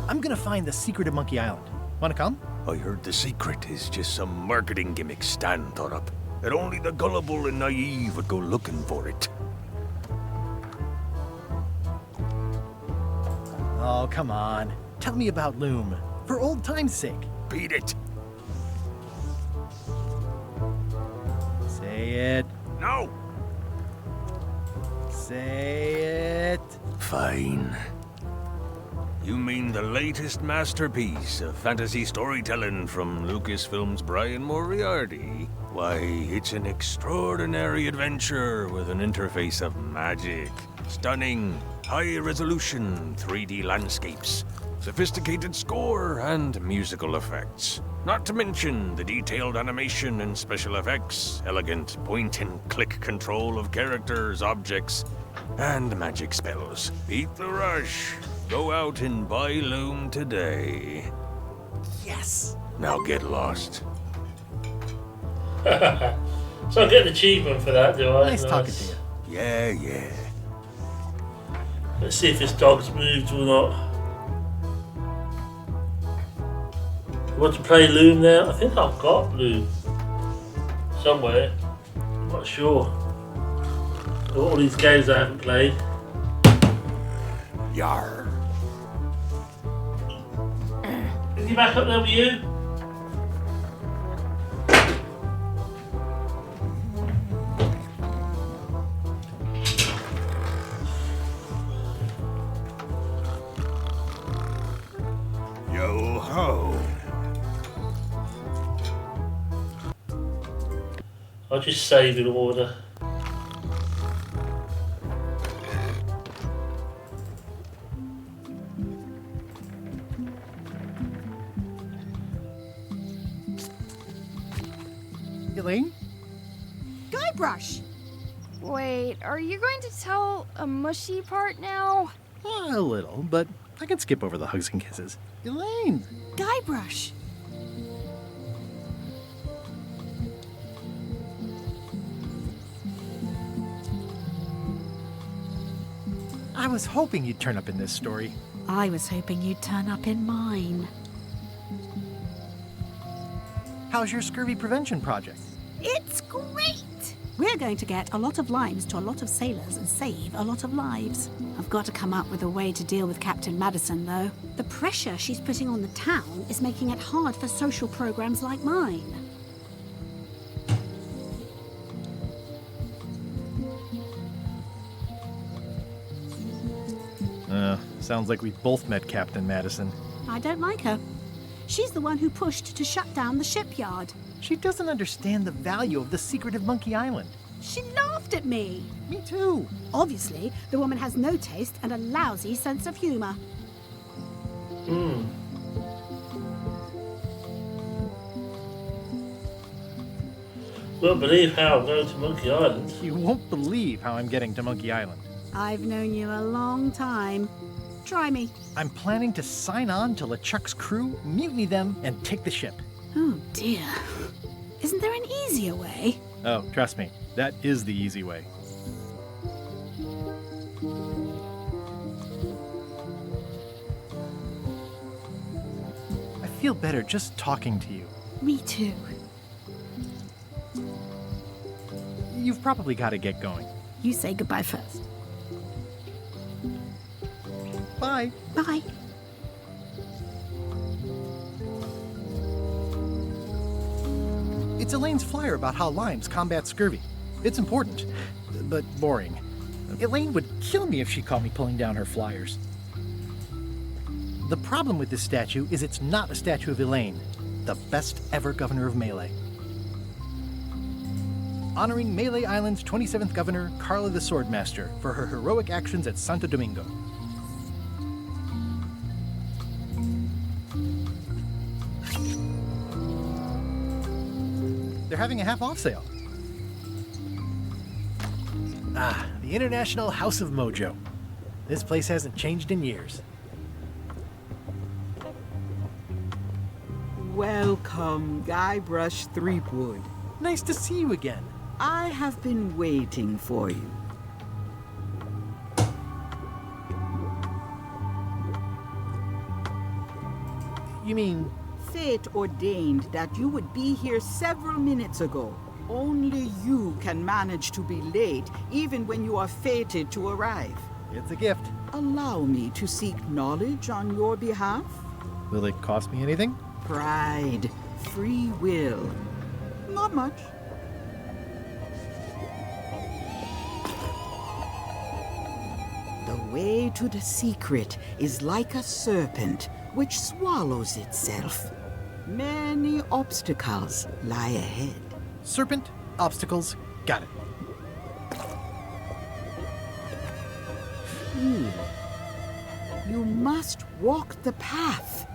I'm gonna find the secret of Monkey Island. Wanna come? I heard the secret is just some marketing gimmick Stan thought up. That only the gullible and naive would go looking for it. Oh, come on. Tell me about Loom. For old time's sake. Beat it. Say it. No. Say it. Fine. You mean the latest masterpiece of fantasy storytelling from Lucasfilm's Brian Moriarty? Why, it's an extraordinary adventure with an interface of magic, stunning, high-resolution 3D landscapes, sophisticated score, and musical effects. Not to mention the detailed animation and special effects, elegant point-and-click control of characters, objects, and magic spells. Beat the rush. Go out and buy Loom today. Yes! Now get lost. So I get an achievement for that, do I? Nice talking to you. Yeah. Let's see if his dog's moved or not. You want to play Loom now? I think I've got Loom somewhere. I'm not sure. All these games I haven't played. Yarr. Is he back up there with you? Yo ho! I'll just save in order. Elaine? Guybrush! Wait, are you going to tell a mushy part now? A little, but I can skip over the hugs and kisses. Elaine! Guybrush! I was hoping you'd turn up in this story. I was hoping you'd turn up in mine. How's your scurvy prevention project? It's great! We're going to get a lot of limes to a lot of sailors and save a lot of lives. I've got to come up with a way to deal with Captain Madison, though. The pressure she's putting on the town is making it hard for social programs like mine. Sounds like we both met Captain Madison. I don't like her. She's the one who pushed to shut down the shipyard. She doesn't understand the value of the secret of Monkey Island. She laughed at me. Me too. Obviously, the woman has no taste and a lousy sense of humor. Won't believe how I'm going to Monkey Island. You won't believe how I'm getting to Monkey Island. I've known you a long time. Try me. I'm planning to sign on to LeChuck's crew, mutiny them, and take the ship. Oh dear. Isn't there an easier way? Oh, trust me, that is the easy way. I feel better just talking to you. Me too. You've probably got to get going. You say goodbye first. Bye. Bye. It's Elaine's flyer about how limes combat scurvy. It's important, but boring. Elaine would kill me if she caught me pulling down her flyers. The problem with this statue is it's not a statue of Elaine, the best ever governor of Melee. honoring Melee Island's 27th governor, Carla the Swordmaster, for her heroic actions at Santo Domingo. They're having a half-off sale. Ah, the International House of Mojo. This place hasn't changed in years. Welcome, Guybrush Threepwood. Nice to see you again. I have been waiting for you. You mean... Fate ordained that you would be here several minutes ago. Only you can manage to be late, even when you are fated to arrive. It's a gift. Allow me to seek knowledge on your behalf. Will it cost me anything? Pride, free will. Not much. The way to the secret is like a serpent which swallows itself. Many obstacles lie ahead. Serpent, obstacles, got it. You must walk the path.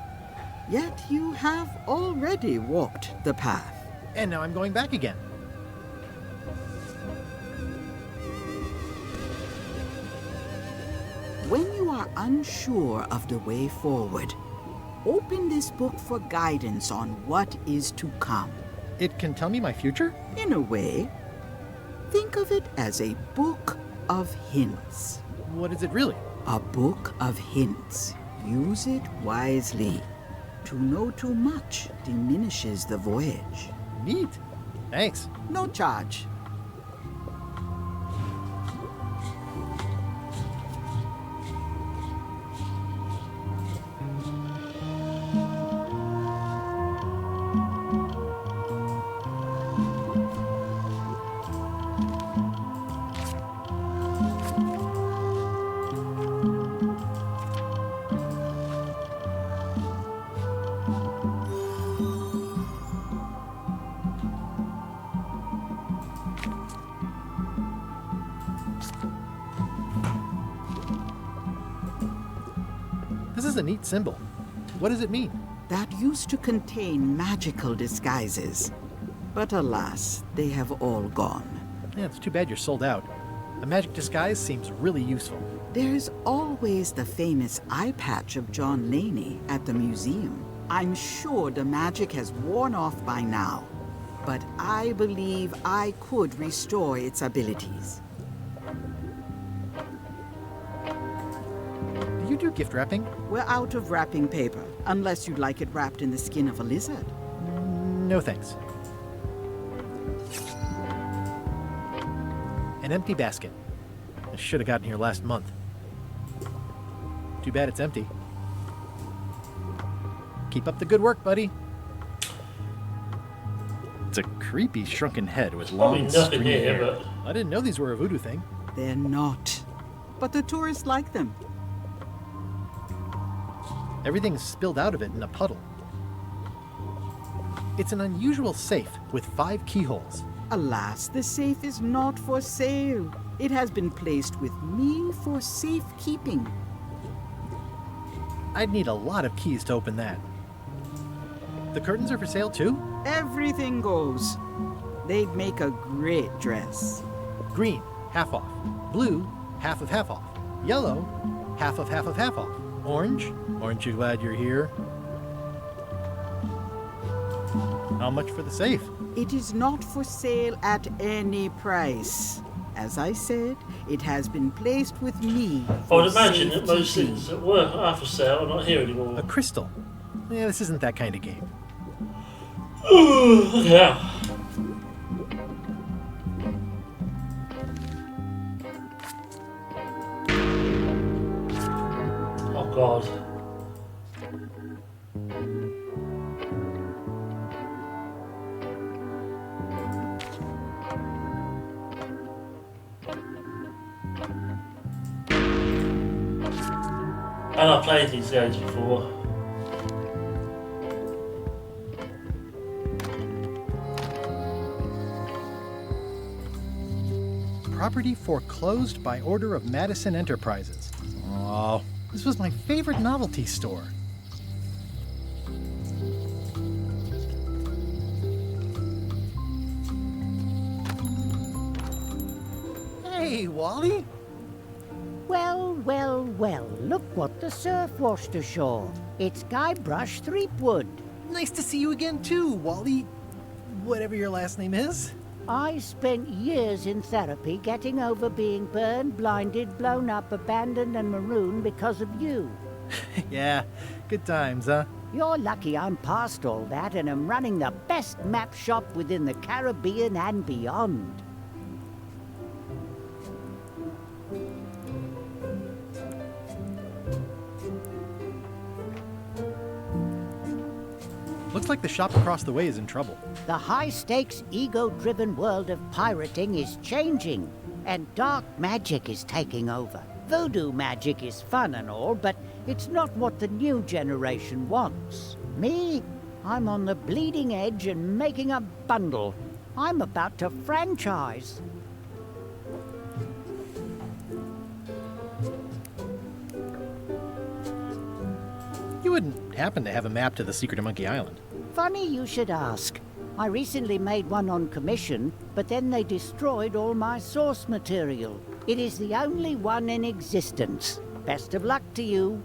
Yet you have already walked the path. And now I'm going back again. When you are unsure of the way forward, open this book for guidance on what is to come. It can tell me my future? In a way. Think of it as a book of hints. What is it really? A book of hints. Use it wisely. To know too much diminishes the voyage. Neat. Thanks. No charge. This is a neat symbol. What does it mean? That used to contain magical disguises. But alas, they have all gone. Yeah, it's too bad you're sold out. A magic disguise seems really useful. There's always the famous eye patch of John Laney at the museum. I'm sure the magic has worn off by now, but I believe I could restore its abilities. Do you do gift wrapping? We're out of wrapping paper, unless you'd like it wrapped in the skin of a lizard. No thanks. An empty basket. I should have gotten here last month. Too bad it's empty. Keep up the good work, buddy. It's a creepy shrunken head with long stringy hair. I didn't know these were a voodoo thing. They're not. But the tourists like them. Everything's spilled out of it in a puddle. It's an unusual safe with 5 keyholes. Alas, the safe is not for sale. It has been placed with me for safekeeping. I'd need a lot of keys to open that. The curtains are for sale too? Everything goes. They'd make a great dress. Green, half off. Blue, half off. Yellow, half of half off. Orange, aren't you glad you're here? How much for the safe? It is not for sale at any price. As I said, it has been placed with me. I would imagine that most things that were for sale are not here anymore. A crystal. Yeah, this isn't that kind of game. Yeah. Oh God. And I've played these games before. Property foreclosed by order of Madison Enterprises. Oh, this was my favorite novelty store. Hey, Wally. Well, well, well, look what the surf washed ashore. It's Guybrush Threepwood. Nice to see you again too, Wally. Whatever your last name is. I spent years in therapy getting over being burned, blinded, blown up, abandoned, and marooned because of you. Yeah, good times, huh? You're lucky I'm past all that and am running the best map shop within the Caribbean and beyond. Looks like the shop across the way is in trouble. The high-stakes, ego-driven world of pirating is changing, and dark magic is taking over. Voodoo magic is fun and all, but it's not what the new generation wants. Me? I'm on the bleeding edge and making a bundle. I'm about to franchise. You wouldn't happen to have a map to the secret of Monkey Island? Funny you should ask. I recently made one on commission, but then they destroyed all my source material. It is the only one in existence. Best of luck to you.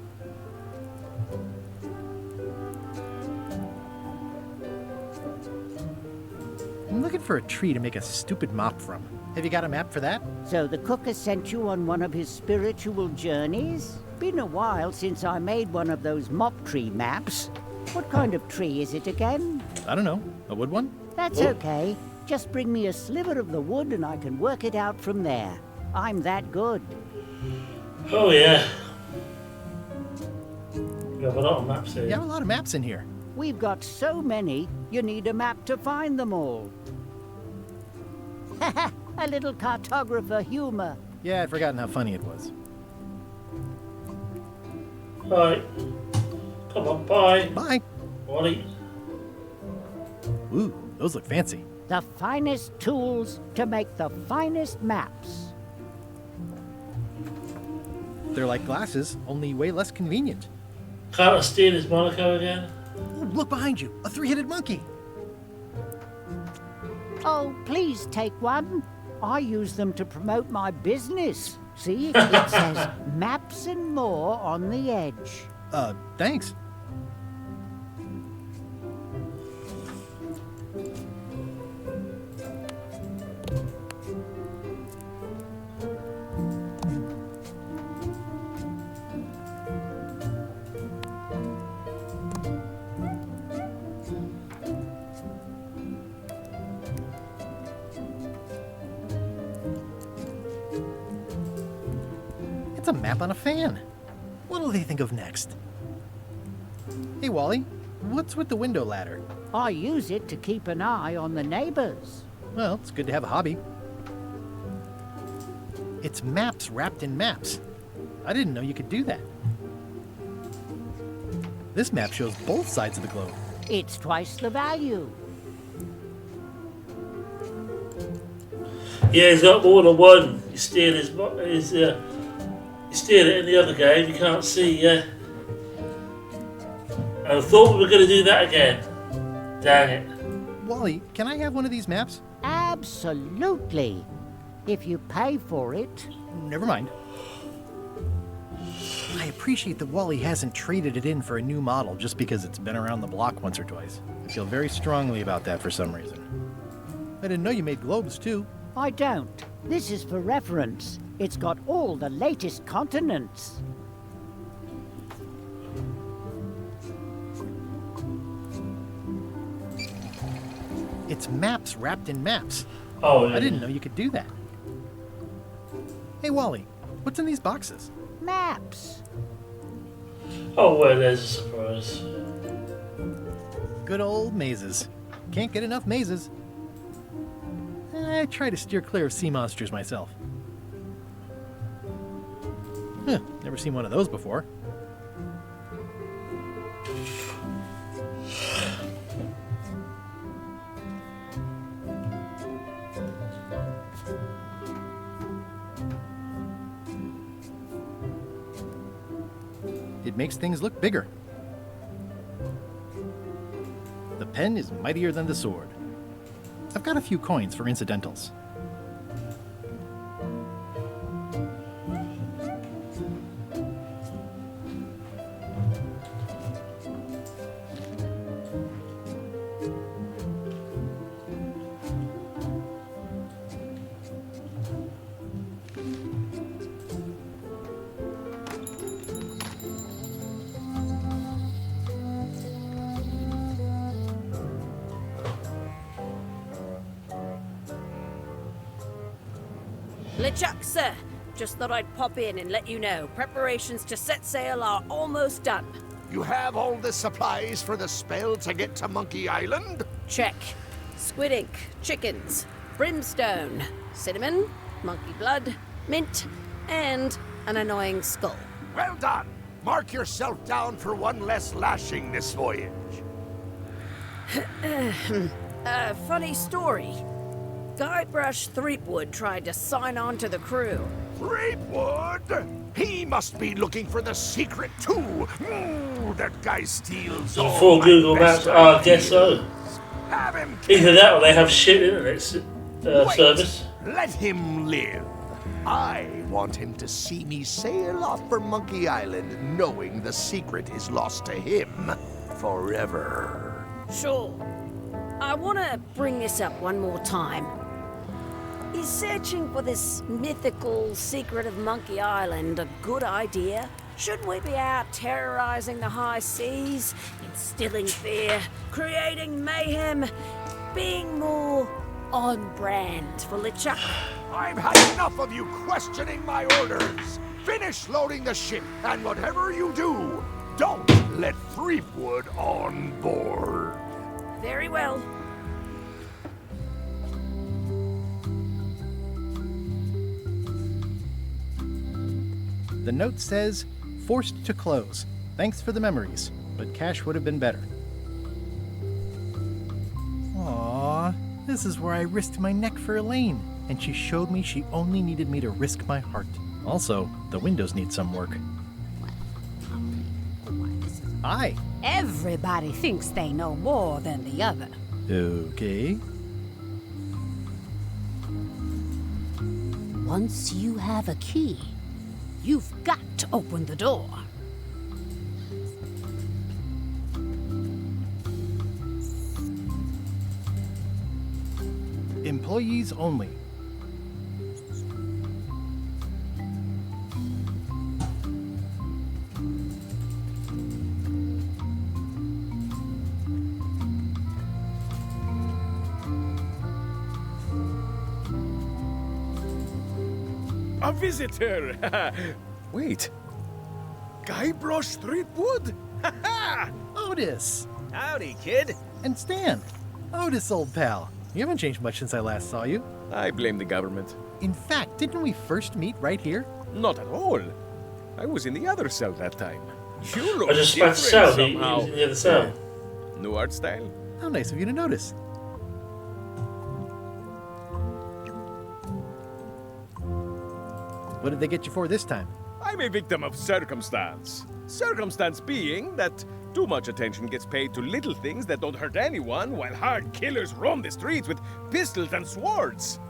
I'm looking for a tree to make a stupid mop from. Have you got a map for that? So the cook has sent you on one of his spiritual journeys? Been a while since I made one of those mop tree maps. What kind of tree is it again? I don't know. A wood one? That's okay. Just bring me a sliver of the wood and I can work it out from there. I'm that good. Oh, yeah. We have a lot of maps here. You have a lot of maps in here. We've got so many, you need a map to find them all. A little cartographer humor. Yeah, I'd forgotten how funny it was. Right. Come on, bye. Bye. Wally. Ooh, those look fancy. The finest tools to make the finest maps. They're like glasses, only way less convenient. Can't I steal his Monaco again? Ooh, look behind you, a three-headed monkey. Oh, please take one. I use them to promote my business. See, it says maps and more on the edge. Thanks. It's a map on a fan. What'll they think of next? Hey, Wally, what's with the window ladder? I use it to keep an eye on the neighbors. Well, it's good to have a hobby. It's maps wrapped in maps. I didn't know you could do that. This map shows both sides of the globe. It's twice the value. Yeah, he's got more than one. You steal you steal it in the other game, you can't see, yeah. I thought we were going to do that again. Dang it. Wally, can I have one of these maps? Absolutely. If you pay for it. Never mind. I appreciate that Wally hasn't traded it in for a new model just because it's been around the block once or twice. I feel very strongly about that for some reason. I didn't know you made globes, too. I don't. This is for reference. It's got all the latest continents. It's maps wrapped in maps. Oh, yeah. I didn't know you could do that. Hey, Wally, what's in these boxes? Maps. Oh, well, there's a surprise. Good old mazes. Can't get enough mazes. I try to steer clear of sea monsters myself. Huh, never seen one of those before. makes things look bigger. The pen is mightier than the sword. I've got a few coins for incidentals. LeChuck, sir. Just thought I'd pop in and let you know. Preparations to set sail are almost done. You have all the supplies for the spell to get to Monkey Island? Check. Squid ink, chickens, brimstone, cinnamon, monkey blood, mint, and an annoying skull. Well done! Mark yourself down for one less lashing this voyage. Funny story. Guybrush Threepwood tried to sign on to the crew. Threepwood? He must be looking for the secret too. That guy steals all Before my Google best Maps, I guess so. Have him Either that or they have shit internet service. Let him live. I want him to see me sail off for Monkey Island knowing the secret is lost to him forever. Sure. I want to bring this up one more time. Is searching for this mythical secret of Monkey Island a good idea? Shouldn't we be out terrorizing the high seas, instilling fear, creating mayhem, being more on brand for LeChuck? I've had enough of you questioning my orders. Finish loading the ship, and whatever you do, don't let Threepwood on board. Very well. The note says, forced to close. Thanks for the memories, but cash would have been better. Aww, this is where I risked my neck for Elaine, and she showed me she only needed me to risk my heart. Also, the windows need some work. Hi. Everybody thinks they know more than the other. Okay. Once you have a key, you've got to open the door. Employees only. A visitor! Wait. Guybrush Threepwood? Otis! Howdy, kid. And Stan. Otis, old pal. You haven't changed much since I last saw you. I blame the government. In fact, didn't we first meet right here? Not at all. I was in the other cell that time. You look I just different spat cell. He somehow. was in the other cell. New art style. How nice of you to notice. What did they get you for this time? I'm a victim of circumstance. Circumstance being that too much attention gets paid to little things that don't hurt anyone, while hard killers roam the streets with pistols and swords.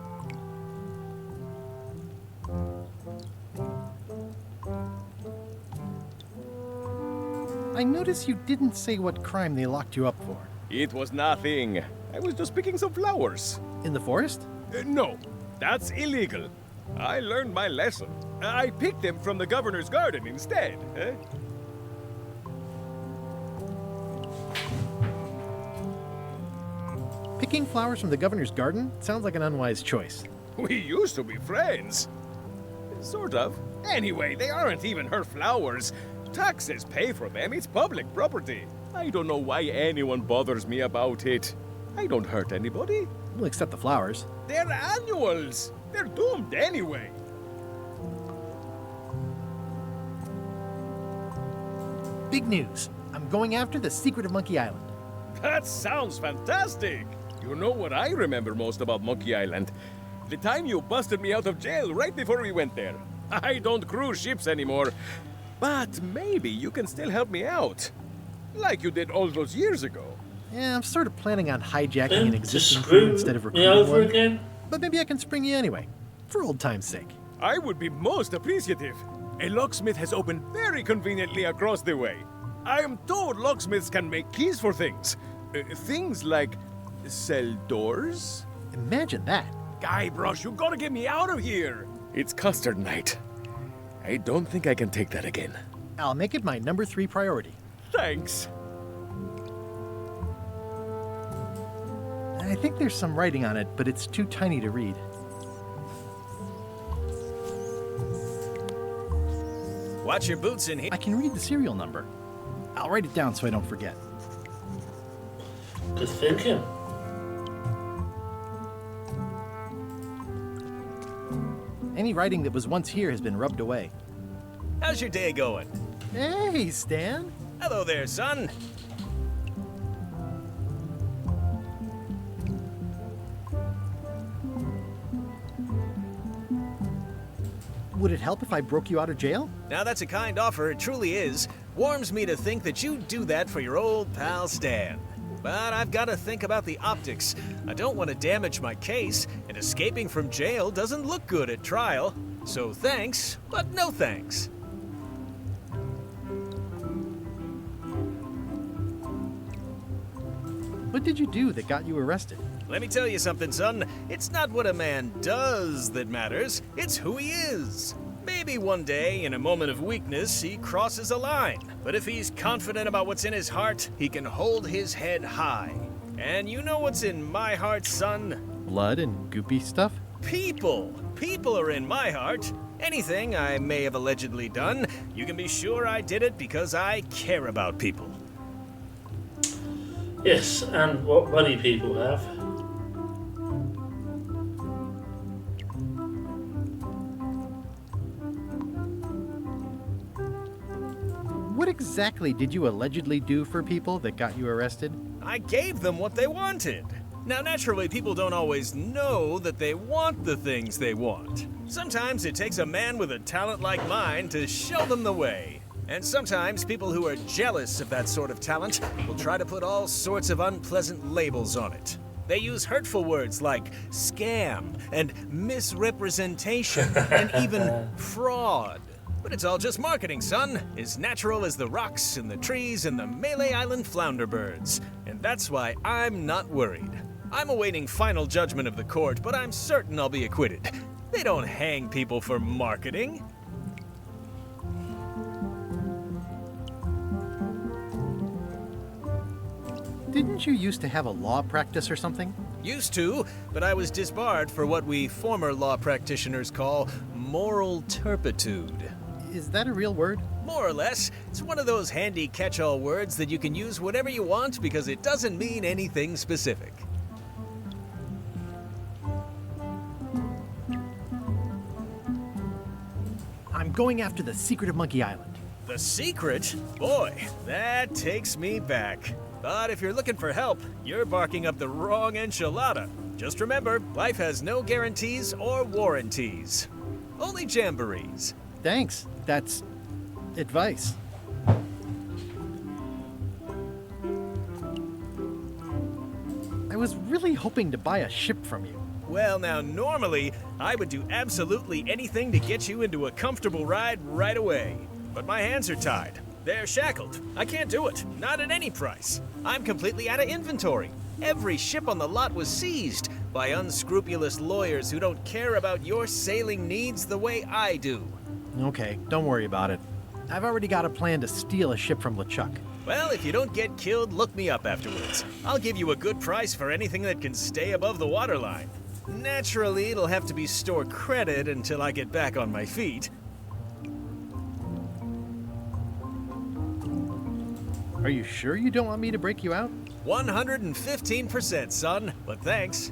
I notice you didn't say what crime they locked you up for. It was nothing. I was just picking some flowers. In the forest? No, that's illegal. I learned my lesson. I picked them from the governor's garden instead. Picking flowers from the governor's garden sounds like an unwise choice. We used to be friends. Sort of. Anyway, they aren't even her flowers. Taxes pay for them. It's public property. I don't know why anyone bothers me about it. I don't hurt anybody. We'll accept the flowers. They're annuals. They're doomed anyway. Big news. I'm going after the secret of Monkey Island. That sounds fantastic. You know what I remember most about Monkey Island? The time you busted me out of jail right before we went there. I don't cruise ships anymore. But maybe you can still help me out. Like you did all those years ago. Yeah, I'm sort of planning on hijacking an existing screw crew instead of me recruiting over one. again? But maybe I can spring you anyway, for old time's sake. I would be most appreciative. A locksmith has opened very conveniently across the way. I am told locksmiths can make keys for things. Things like cell doors? Imagine that. Guybrush, you gotta get me out of here! It's custard night. I don't think I can take that again. I'll make it my number 3 priority. Thanks. I think there's some writing on it, but it's too tiny to read. Watch your boots in here. I can read the serial number. I'll write it down so I don't forget. Good thinking. Any writing that was once here has been rubbed away. How's your day going? Hey, Stan. Hello there, son. Would it help if I broke you out of jail? Now that's a kind offer, it truly is. Warms me to think that you'd do that for your old pal Stan. But I've got to think about the optics. I don't want to damage my case, and escaping from jail doesn't look good at trial. So thanks, but no thanks. What did you do that got you arrested? Let me tell you something, son. It's not what a man does that matters, it's who he is. Maybe one day, in a moment of weakness, he crosses a line. But if he's confident about what's in his heart, he can hold his head high. And you know what's in my heart, son? Blood and goopy stuff? People. People are in my heart. Anything I may have allegedly done, you can be sure I did it because I care about people. Yes, and what money people have. What exactly did you allegedly do for people that got you arrested? I gave them what they wanted. Now, naturally, people don't always know that they want the things they want. Sometimes it takes a man with a talent like mine to show them the way. And sometimes people who are jealous of that sort of talent will try to put all sorts of unpleasant labels on it. They use hurtful words like scam and misrepresentation and even fraud. But it's all just marketing, son. As natural as the rocks and the trees and the Melee Island flounder birds. And that's why I'm not worried. I'm awaiting final judgment of the court, but I'm certain I'll be acquitted. They don't hang people for marketing. Didn't you used to have a law practice or something? Used to, but I was disbarred for what we former law practitioners call moral turpitude. Is that a real word? More or less. It's one of those handy catch-all words that you can use whenever you want because it doesn't mean anything specific. I'm going after the secret of Monkey Island. The secret? Boy, that takes me back. But if you're looking for help, you're barking up the wrong enchilada. Just remember, life has no guarantees or warranties. Only jamborees. Thanks. That's advice. I was really hoping to buy a ship from you. Well, now, normally, I would do absolutely anything to get you into a comfortable ride right away. But my hands are tied. They're shackled. I can't do it. Not at any price. I'm completely out of inventory. Every ship on the lot was seized by unscrupulous lawyers who don't care about your sailing needs the way I do. Okay, don't worry about it. I've already got a plan to steal a ship from LeChuck. Well, if you don't get killed, look me up afterwards. I'll give you a good price for anything that can stay above the waterline. Naturally, it'll have to be store credit until I get back on my feet. Are you sure you don't want me to break you out? 115%, son, but thanks.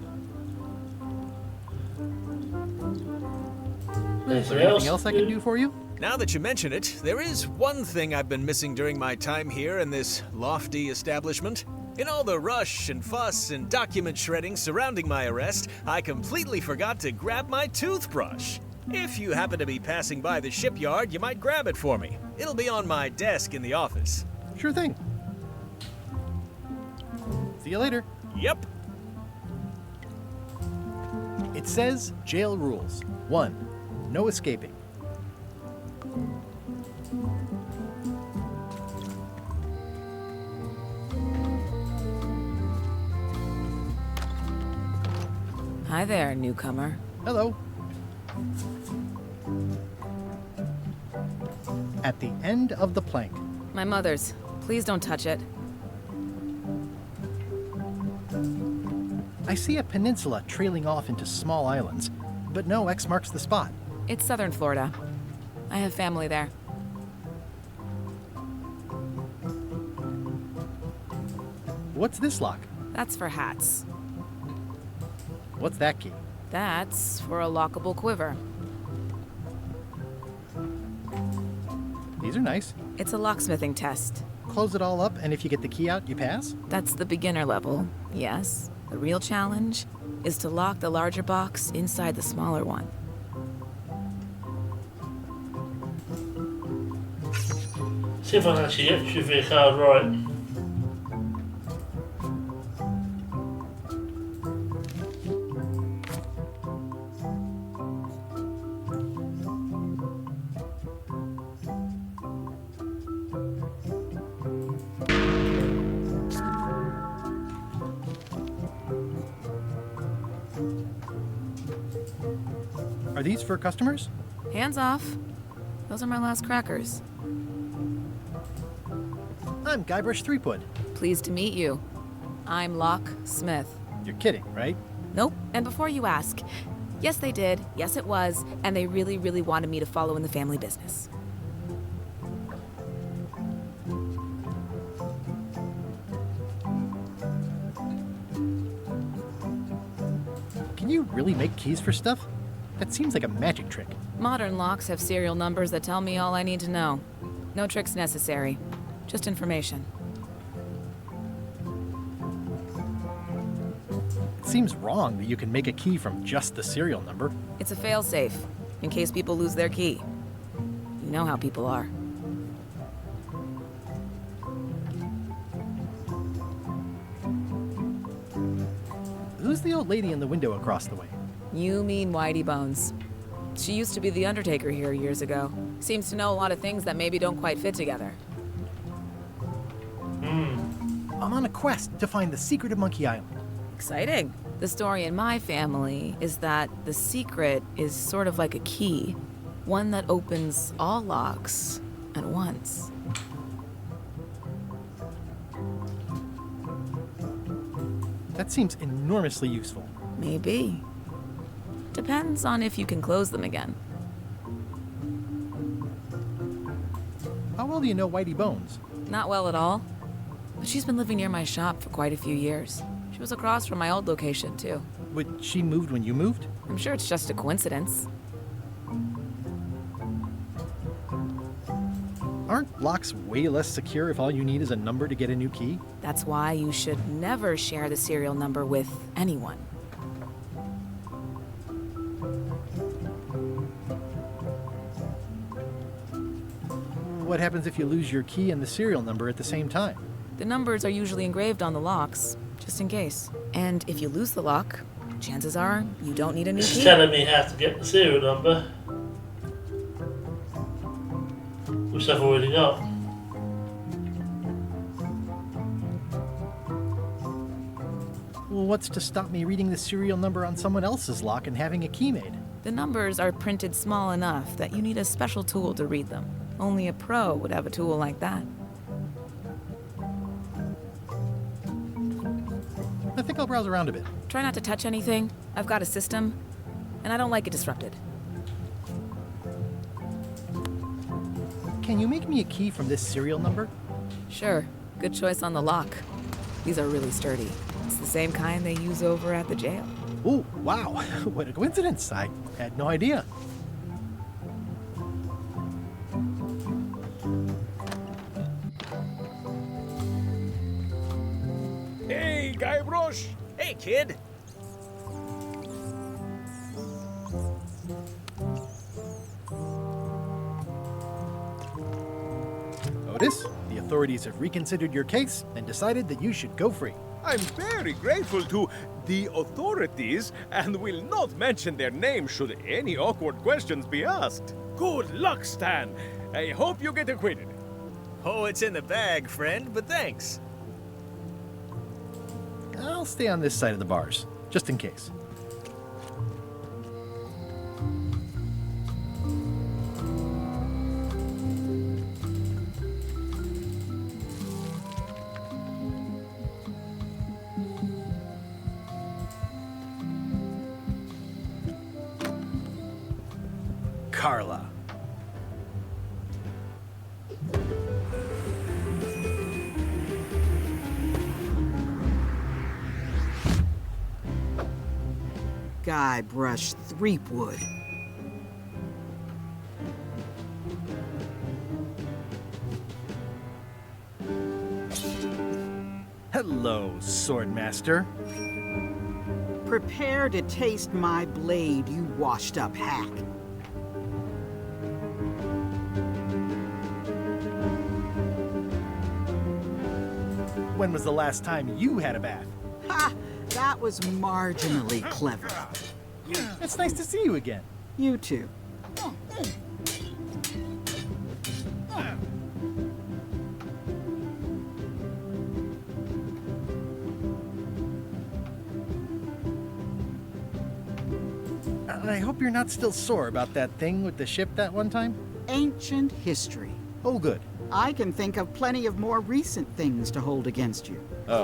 Is there anything else I can do for you? Now that you mention it, there is one thing I've been missing during my time here in this lofty establishment. In all the rush and fuss and document shredding surrounding my arrest, I completely forgot to grab my toothbrush. If you happen to be passing by the shipyard, you might grab it for me. It'll be on my desk in the office. Sure thing. See you later. Yep. It says jail rules. 1. No escaping. Hi there, newcomer. Hello. At the end of the plank. My mother's. Please don't touch it. I see a peninsula trailing off into small islands, but no X marks the spot. It's southern Florida. I have family there. What's this lock? That's for hats. What's that key? That's for a lockable quiver. These are nice. It's a locksmithing test. Close it all up, and if you get the key out, you pass? That's the beginner level, yes. The real challenge is to lock the larger box inside the smaller one. See if I can actually get trivia card right. Are these for customers? Hands off. Those are my last crackers. I'm Guybrush Threepwood. Pleased to meet you. I'm Locke Smith. You're kidding, right? Nope. And before you ask, yes they did, yes it was, and they really, really wanted me to follow in the family business. Can you really make keys for stuff? That seems like a magic trick. Modern locks have serial numbers that tell me all I need to know. No tricks necessary. Just information. It seems wrong that you can make a key from just the serial number. It's a failsafe, in case people lose their key. You know how people are. Who's the old lady in the window across the way? You mean Whitey Bones. She used to be the Undertaker here years ago. Seems to know a lot of things that maybe don't quite fit together. I'm on a quest to find the secret of Monkey Island. Exciting. The story in my family is that the secret is sort of like a key. One that opens all locks at once. That seems enormously useful. Maybe. Depends on if you can close them again. How well do you know Whitey Bones? Not well at all. But she's been living near my shop for quite a few years. She was across from my old location, too. But she moved when you moved? I'm sure it's just a coincidence. Aren't locks way less secure if all you need is a number to get a new key? That's why you should never share the serial number with anyone. What happens if you lose your key and the serial number at the same time? The numbers are usually engraved on the locks, just in case. And if you lose the lock, chances are you don't need a new It's key. telling me how to get the serial number, which I've already got. Well, what's to stop me reading the serial number on someone else's lock and having a key made? The numbers are printed small enough that you need a special tool to read them. Only a pro would have a tool like that. I think I'll browse around a bit. Try not to touch anything. I've got a system, and I don't like it disrupted. Can you make me a key from this serial number? Sure. Good choice on the lock. These are really sturdy. It's the same kind they use over at the jail. Ooh, wow. What a coincidence. I had no idea. Hey, Guybrush! Hey, kid! notice, the authorities have reconsidered your case and decided that you should go free. I'm very grateful to the authorities and will not mention their name should any awkward questions be asked. Good luck, Stan. I hope you get acquitted. Oh, it's in the bag, friend, but thanks. I'll stay on this side of the bars, just in case. Carla. Guybrush Threepwood. Hello, Swordmaster. Prepare to taste my blade, you washed-up hack. When was the last time you had a bath? Ha! That was marginally clever. It's nice to see you again. You too. I hope you're not still sore about that thing with the ship that one time? Ancient history. Oh, good. I can think of plenty of more recent things to hold against you. Oh.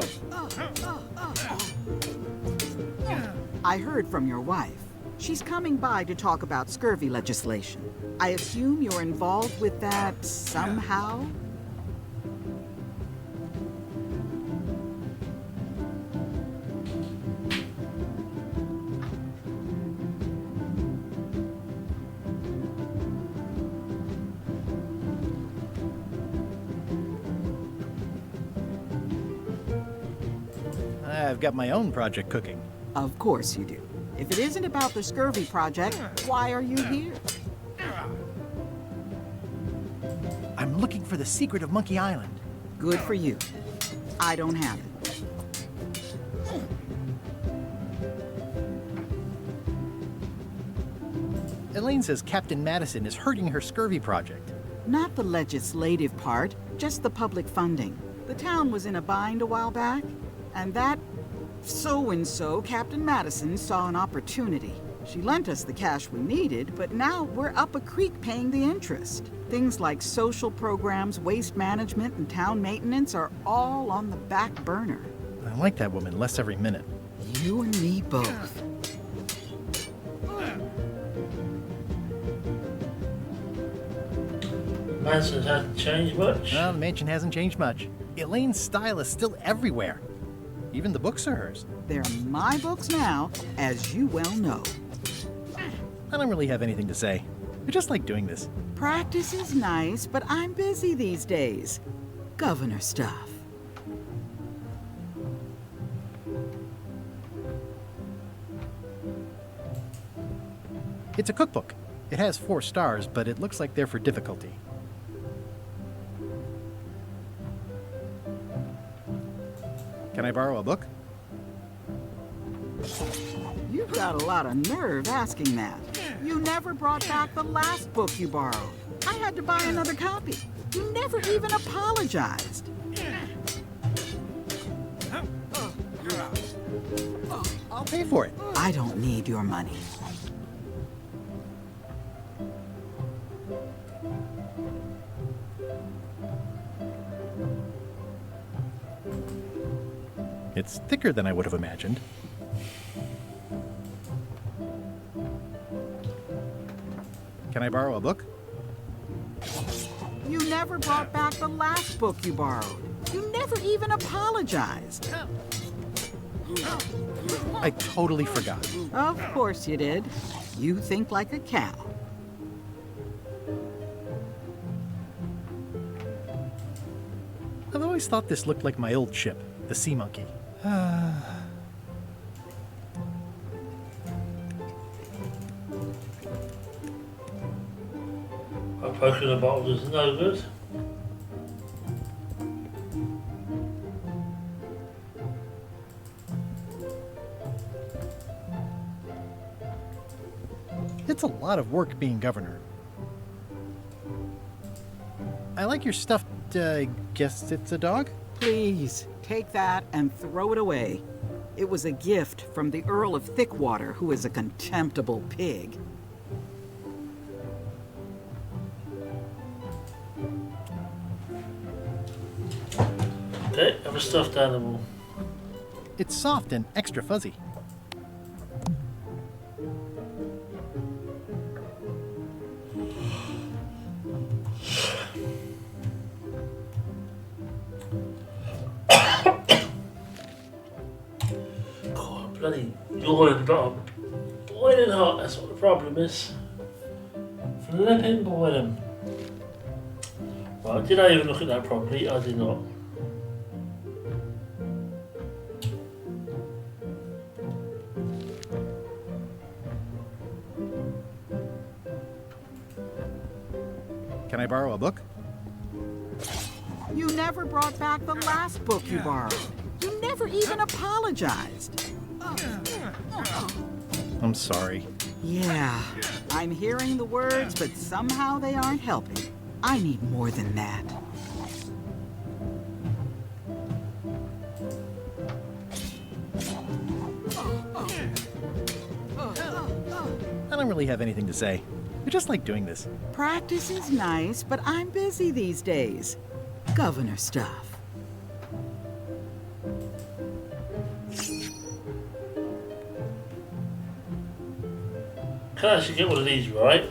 I heard from your wife. She's coming by to talk about scurvy legislation. I assume you're involved with that somehow? I've got my own project cooking. Of course you do. If it isn't about the scurvy project, why are you here? I'm looking for the secret of Monkey Island. Good for you. I don't have it. Elaine says Captain Madison is hurting her scurvy project. Not the legislative part, just the public funding. The town was in a bind a while back, and that so-and-so, Captain Madison, saw an opportunity. She lent us the cash we needed, but now we're up a creek paying the interest. Things like social programs, waste management, and town maintenance are all on the back burner. I like that woman less every minute. You and me both. Mansion hasn't changed much. Well, the mansion hasn't changed much. Elaine's style is still everywhere. Even the books are hers. They're my books now, as you well know. I don't really have anything to say. I just like doing this. Practice is nice, but I'm busy these days. Governor stuff. It's a cookbook. It has 4 stars, but it looks like they're for difficulty. Can I borrow a book? You've got a lot of nerve asking that. You never brought back the last book you borrowed. I had to buy another copy. You never even apologized. I'll pay for it. I don't need your money. It's thicker than I would have imagined. Can I borrow a book? You never brought back the last book you borrowed. You never even apologized. I totally forgot. Of course you did. You think like a cow. I've always thought this looked like my old ship, the Sea Monkey. A potion of bottle is no good. lot of work being governor. I like your stuffed, guess it's a dog? Please, take that and throw it away. It was a gift from the Earl of Thickwater, who is a contemptible pig. Okay, have a stuffed animal. It's soft and extra fuzzy. God, bloody yawning, but boiling hot, that's what the problem is. Flipping boiling. Right, did I even look at that properly? I did not. Can I borrow a book? You never brought back the last book you borrowed. You never even apologized. I'm sorry. Yeah, I'm hearing the words, but somehow they aren't helping. I need more than that. I don't really have anything to say. I just like doing this. Practice is nice, but I'm busy these days. Governor stuff. Can I actually get one of these right?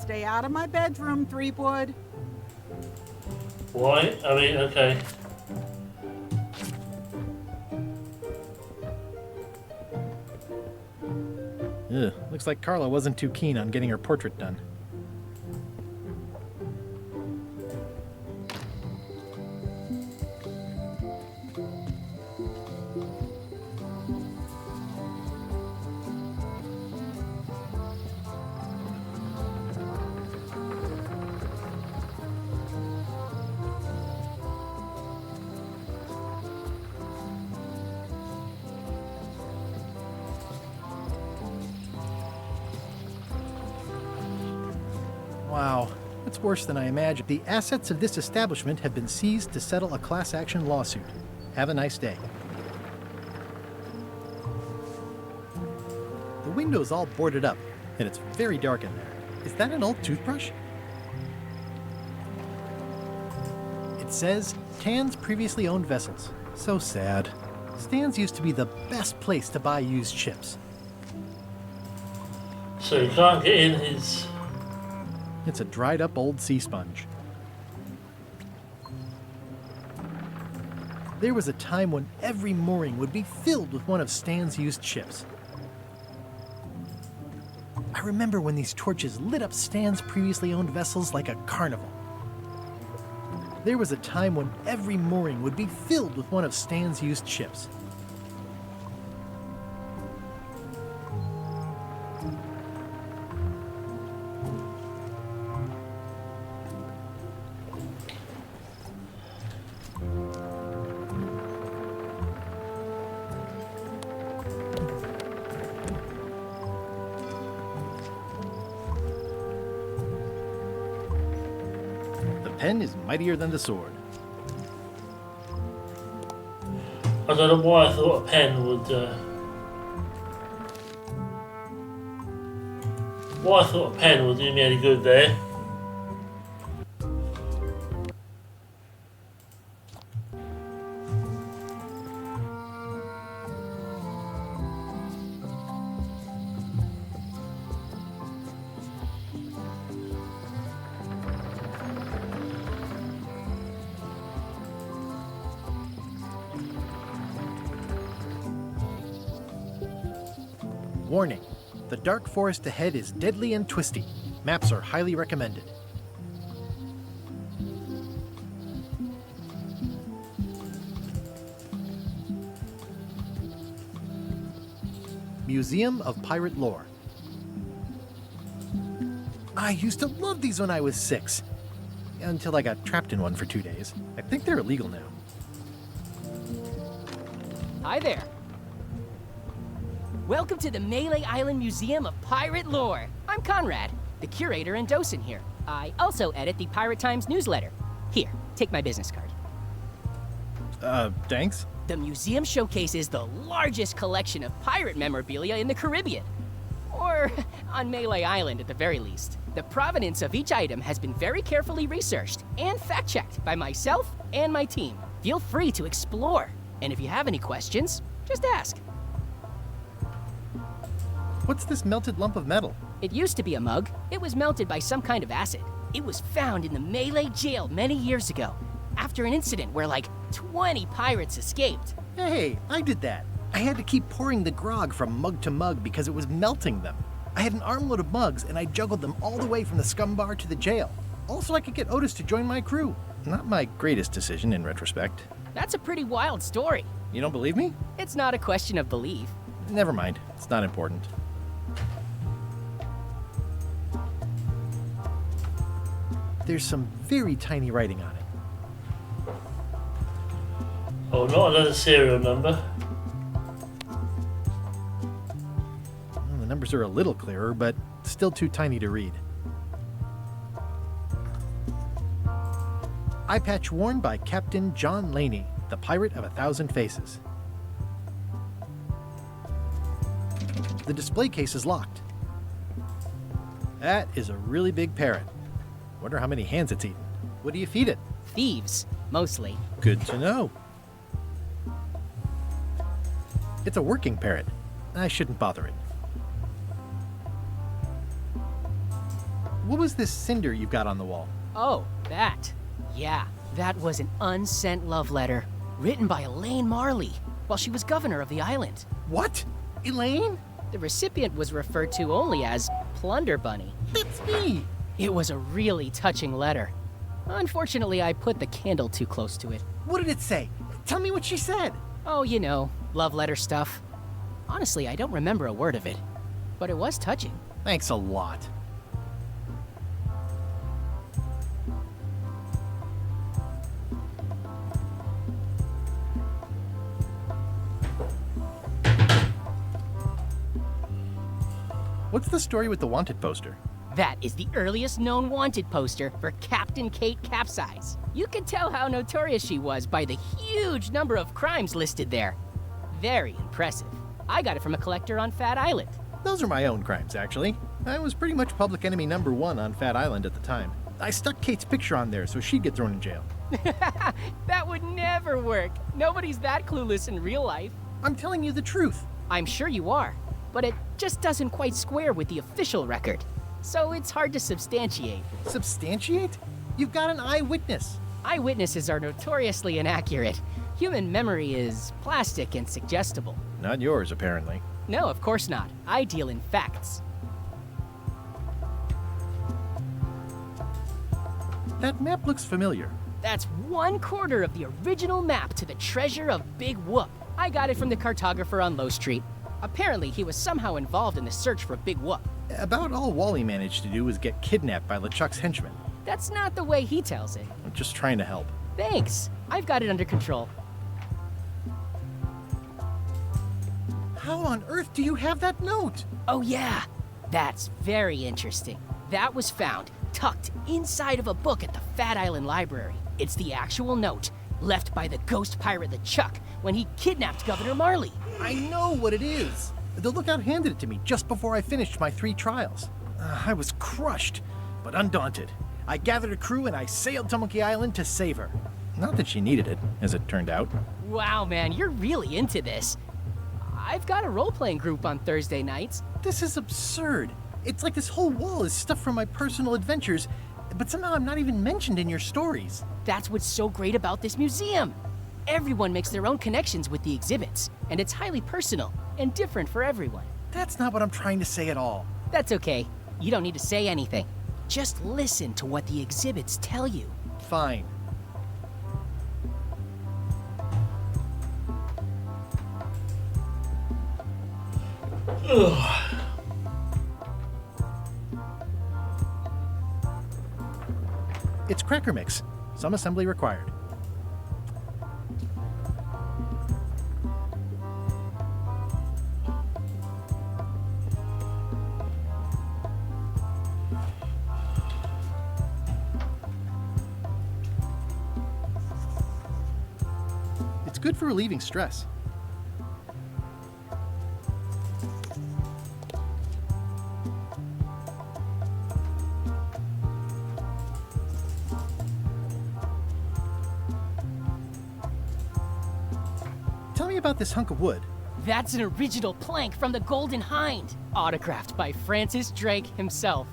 Stay out of my bedroom, Threepwood. Why? I mean, okay. Ugh, looks like Carla wasn't too keen on getting her portrait done. Wow, that's worse than I imagined. The assets of this establishment have been seized to settle a class action lawsuit. Have a nice day. The window's all boarded up, and it's very dark in there. Is that an old toothbrush? It says, Tan's previously owned vessels. So sad. Stan's used to be the best place to buy used ships. So you can't get in his... It's a dried up old sea sponge. There was a time when every mooring would be filled with one of Stan's used ships. I remember when these torches lit up Stan's previously owned vessels like a carnival. There was a time when every mooring would be filled with one of Stan's used ships. The pen is mightier than the sword. I don't know why I thought a pen would... Why I thought a pen would do me any good there. Warning, the dark forest ahead is deadly and twisty. Maps are highly recommended. Museum of Pirate Lore. I used to love these when I was 6. Until I got trapped in one for 2 days. I think they're illegal now. Hi there. Welcome to the Melee Island Museum of Pirate Lore. I'm Conrad, the curator and docent here. I also edit the Pirate Times newsletter. Here, take my business card. Thanks? The museum showcases the largest collection of pirate memorabilia in the Caribbean. Or on Melee Island at the very least. The provenance of each item has been very carefully researched and fact-checked by myself and my team. Feel free to explore. And if you have any questions, just ask. What's this melted lump of metal? It used to be a mug. It was melted by some kind of acid. It was found in the Melee jail many years ago, after an incident where like 20 pirates escaped. Hey, I did that. I had to keep pouring the grog from mug to mug because it was melting them. I had an armload of mugs and I juggled them all the way from the scum bar to the jail. Also, I could get Otis to join my crew. Not my greatest decision in retrospect. That's a pretty wild story. You don't believe me? It's not a question of belief. Never mind. It's not important. There's some very tiny writing on it. Oh, not another serial number. Well, the numbers are a little clearer, but still too tiny to read. Eye patch worn by Captain John Laney, the Pirate of 1,000 Faces. The display case is locked. That is a really big parrot. Wonder how many hands it's eaten. What do you feed it? Thieves, mostly. Good to know. It's a working parrot. I shouldn't bother it. What was this cinder you've got on the wall? Oh, that. Yeah, that was an unsent love letter written by Elaine Marley while she was governor of the island. What? Elaine? The recipient was referred to only as Plunder Bunny. That's me! It was a really touching letter. Unfortunately, I put the candle too close to it. What did it say? Tell me what she said. Oh, you know, love letter stuff. Honestly, I don't remember a word of it, but it was touching. Thanks a lot. What's the story with the wanted poster? That is the earliest known wanted poster for Captain Kate Capsize. You can tell how notorious she was by the huge number of crimes listed there. Very impressive. I got it from a collector on Fat Island. Those are my own crimes, actually. I was pretty much public enemy #1 on Fat Island at the time. I stuck Kate's picture on there so she'd get thrown in jail. That would never work. Nobody's that clueless in real life. I'm telling you the truth. I'm sure you are, but it just doesn't quite square with the official record. So it's hard to substantiate. Substantiate? You've got an eyewitness. Eyewitnesses are notoriously inaccurate. Human memory is plastic and suggestible. Not yours, apparently. No, of course not. I deal in facts. That map looks familiar. That's 1/4 of the original map to the treasure of Big Whoop. I got it from the cartographer on Low Street. Apparently, he was somehow involved in the search for Big Whoop. About all Wally managed to do was get kidnapped by LeChuck's henchmen. That's not the way he tells it. I'm just trying to help. Thanks. I've got it under control. How on earth do you have that note? Oh yeah, that's very interesting. That was found tucked inside of a book at the Fat Island Library. It's the actual note left by the ghost pirate LeChuck when he kidnapped Governor Marley. I know what it is. The lookout handed it to me just before I finished my 3 trials. I was crushed, but undaunted. I gathered a crew and I sailed to Monkey Island to save her. Not that she needed it, as it turned out. Wow, man, you're really into this. I've got a role-playing group on Thursday nights. This is absurd. It's like this whole wall is stuff from my personal adventures, but somehow I'm not even mentioned in your stories. That's what's so great about this museum. Everyone makes their own connections with the exhibits, and it's highly personal and different for everyone. That's not what I'm trying to say at all. That's okay. You don't need to say anything. Just listen to what the exhibits tell you. Fine. Ugh. It's cracker mix. Some assembly required. It's good for relieving stress. Tell me about this hunk of wood. That's an original plank from the Golden Hind, autographed by Francis Drake himself.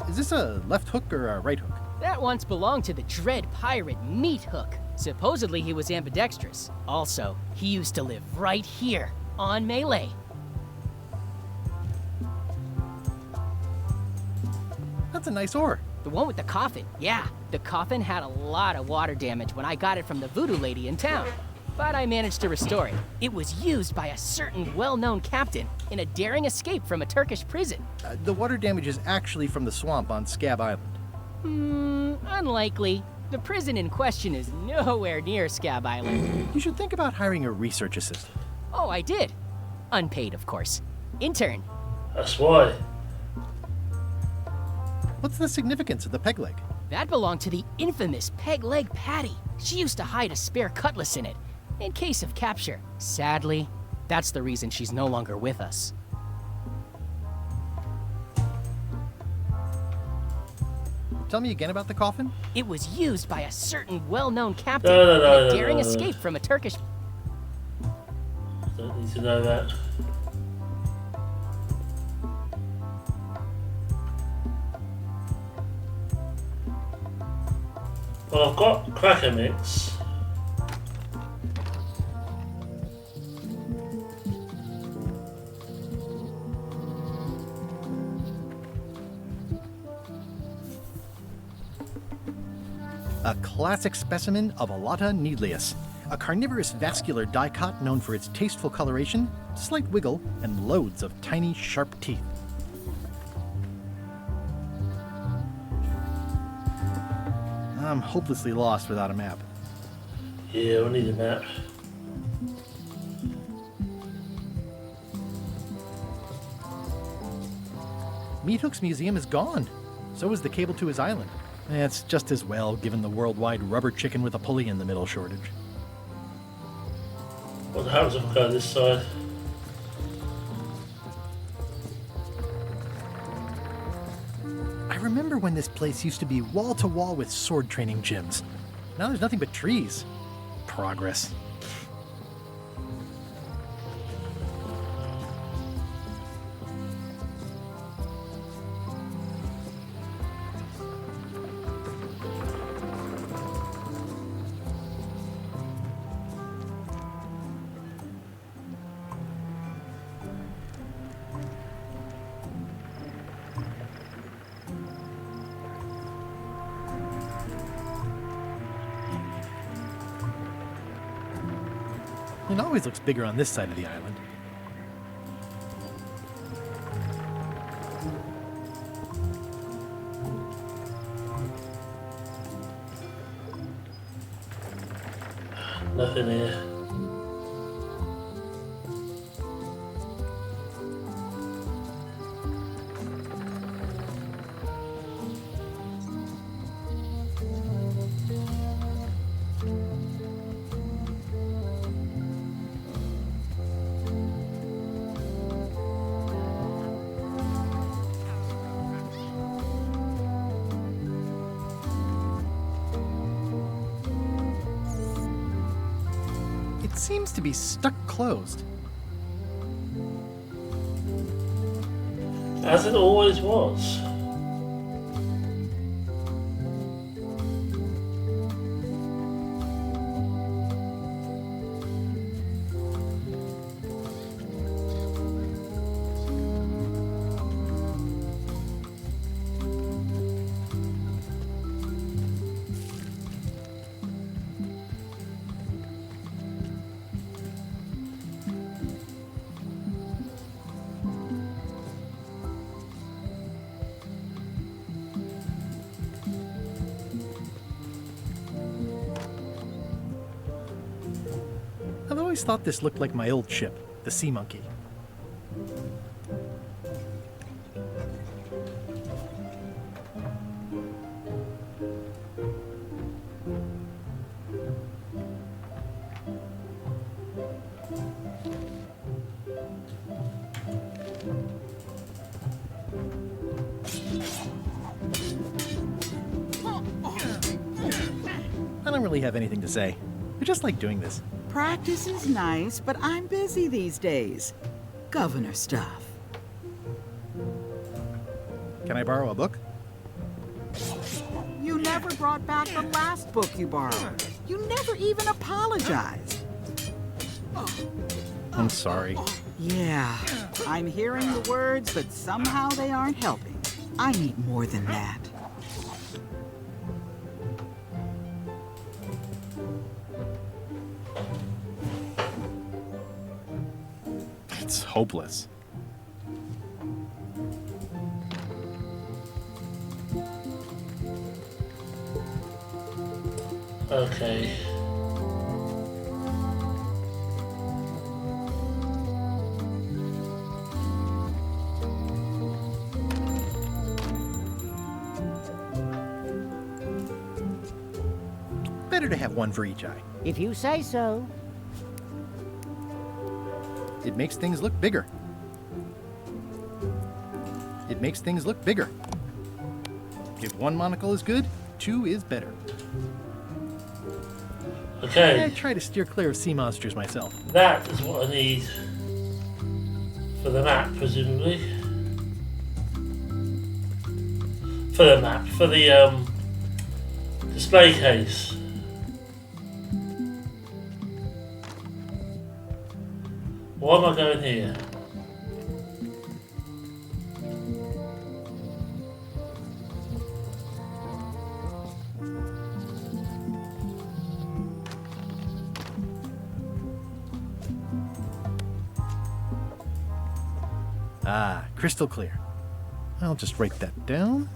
Is this a left hook or a right hook? That once belonged to the Dread pirate Meat Hook. Supposedly he was ambidextrous. Also, he used to live right here, on Melee. That's a nice ore. The one with the coffin, yeah. The coffin had a lot of water damage when I got it from the voodoo lady in town. But I managed to restore it. It was used by a certain well-known captain in a daring escape from a Turkish prison. The water damage is actually from the swamp on Scab Island. Unlikely. The prison in question is nowhere near Scab Island. You should think about hiring a research assistant. Oh, I did. Unpaid, of course. Intern. That's why. What's the significance of the peg leg? That belonged to the infamous Peg Leg Patty. She used to hide a spare cutlass in it, in case of capture. Sadly, that's the reason she's no longer with us. Tell me again about the coffin? It was used by a certain well-known captain No, in a daring escape from a Turkish... Don't need to know that. Well, I've got cracker mix. A classic specimen of Alata needleus, a carnivorous vascular dicot known for its tasteful coloration, slight wiggle, and loads of tiny, sharp teeth. I'm hopelessly lost without a map. Yeah, we need a map. Meat Hook's museum is gone. So is the cable to his island. It's just as well, given the worldwide rubber chicken with a pulley in the middle shortage. What happens if I go this side? I remember when this place used to be wall to wall with sword training gyms. Now there's nothing but trees. Progress. It always looks bigger on this side of the island. Nothing here. It seems to be stuck closed. As it always was. I've always thought this looked like my old ship, the Sea Monkey. I don't really have anything to say. I just like doing this. Practice is nice, but I'm busy these days. Governor stuff. Can I borrow a book? You never brought back the last book you borrowed. You never even apologized. I'm sorry. Yeah, I'm hearing the words, but somehow they aren't helping. I need more than that. It's hopeless. Okay. Better to have one for each eye. If you say so. It makes things look bigger. It makes things look bigger. If one monocle is good, two is better. Okay. I try to steer clear of sea monsters myself. That is what I need for the map, presumably. For the map, for the display case. Why am I going here? Ah, crystal clear. I'll just write that down.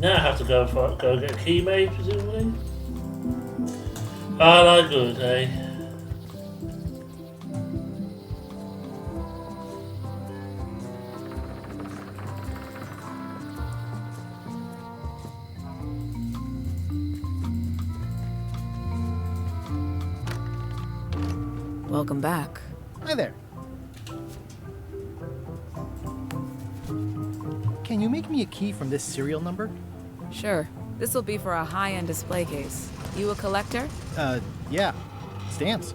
Now I have to go get a key made, presumably. Ah, no good, eh? Welcome back. Hi there. Can you make me a key from this serial number? Sure. This will be for a high-end display case. You a collector? Yeah. Stamps.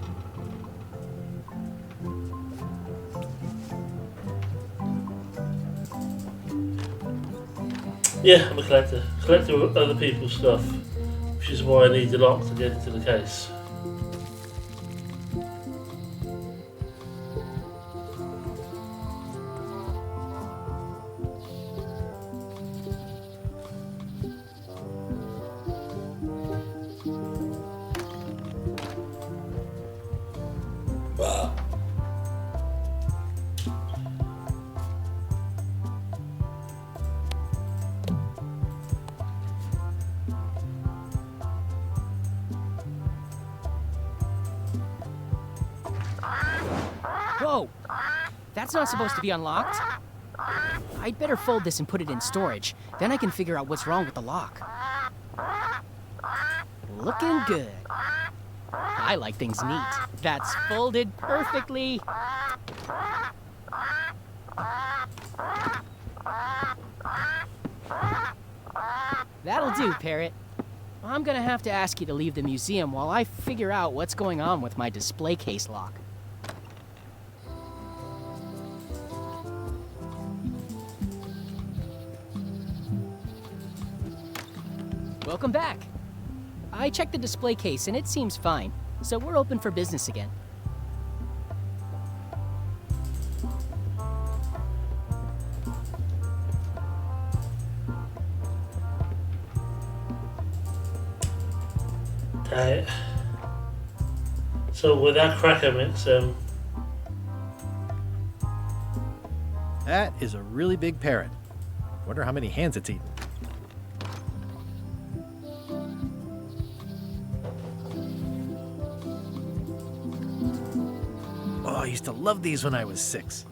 Yeah, I'm a collector. Collector of other people's stuff, which is why I need the lock to get into the case. Whoa! That's not supposed to be unlocked. I'd better fold this and put it in storage. Then I can figure out what's wrong with the lock. Looking good. I like things neat. That's folded perfectly. That'll do, Parrot. I'm gonna have to ask you to leave the museum while I figure out what's going on with my display case lock. Welcome back. I checked the display case and it seems fine, so we're open for business again. Okay. So with that cracker mix, That is a really big parrot. Wonder how many hands it's eaten. I used to love these when I was 6.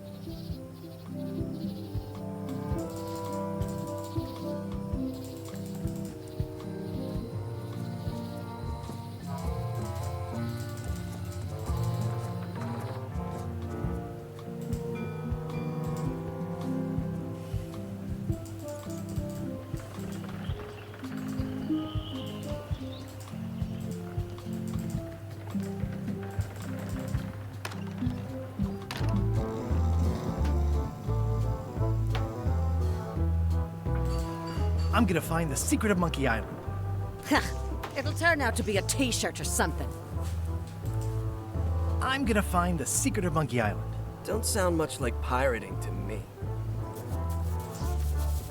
I'm gonna find the secret of Monkey Island. It'll turn out to be a t-shirt or something. I'm gonna find the secret of Monkey Island. Don't sound much like pirating to me.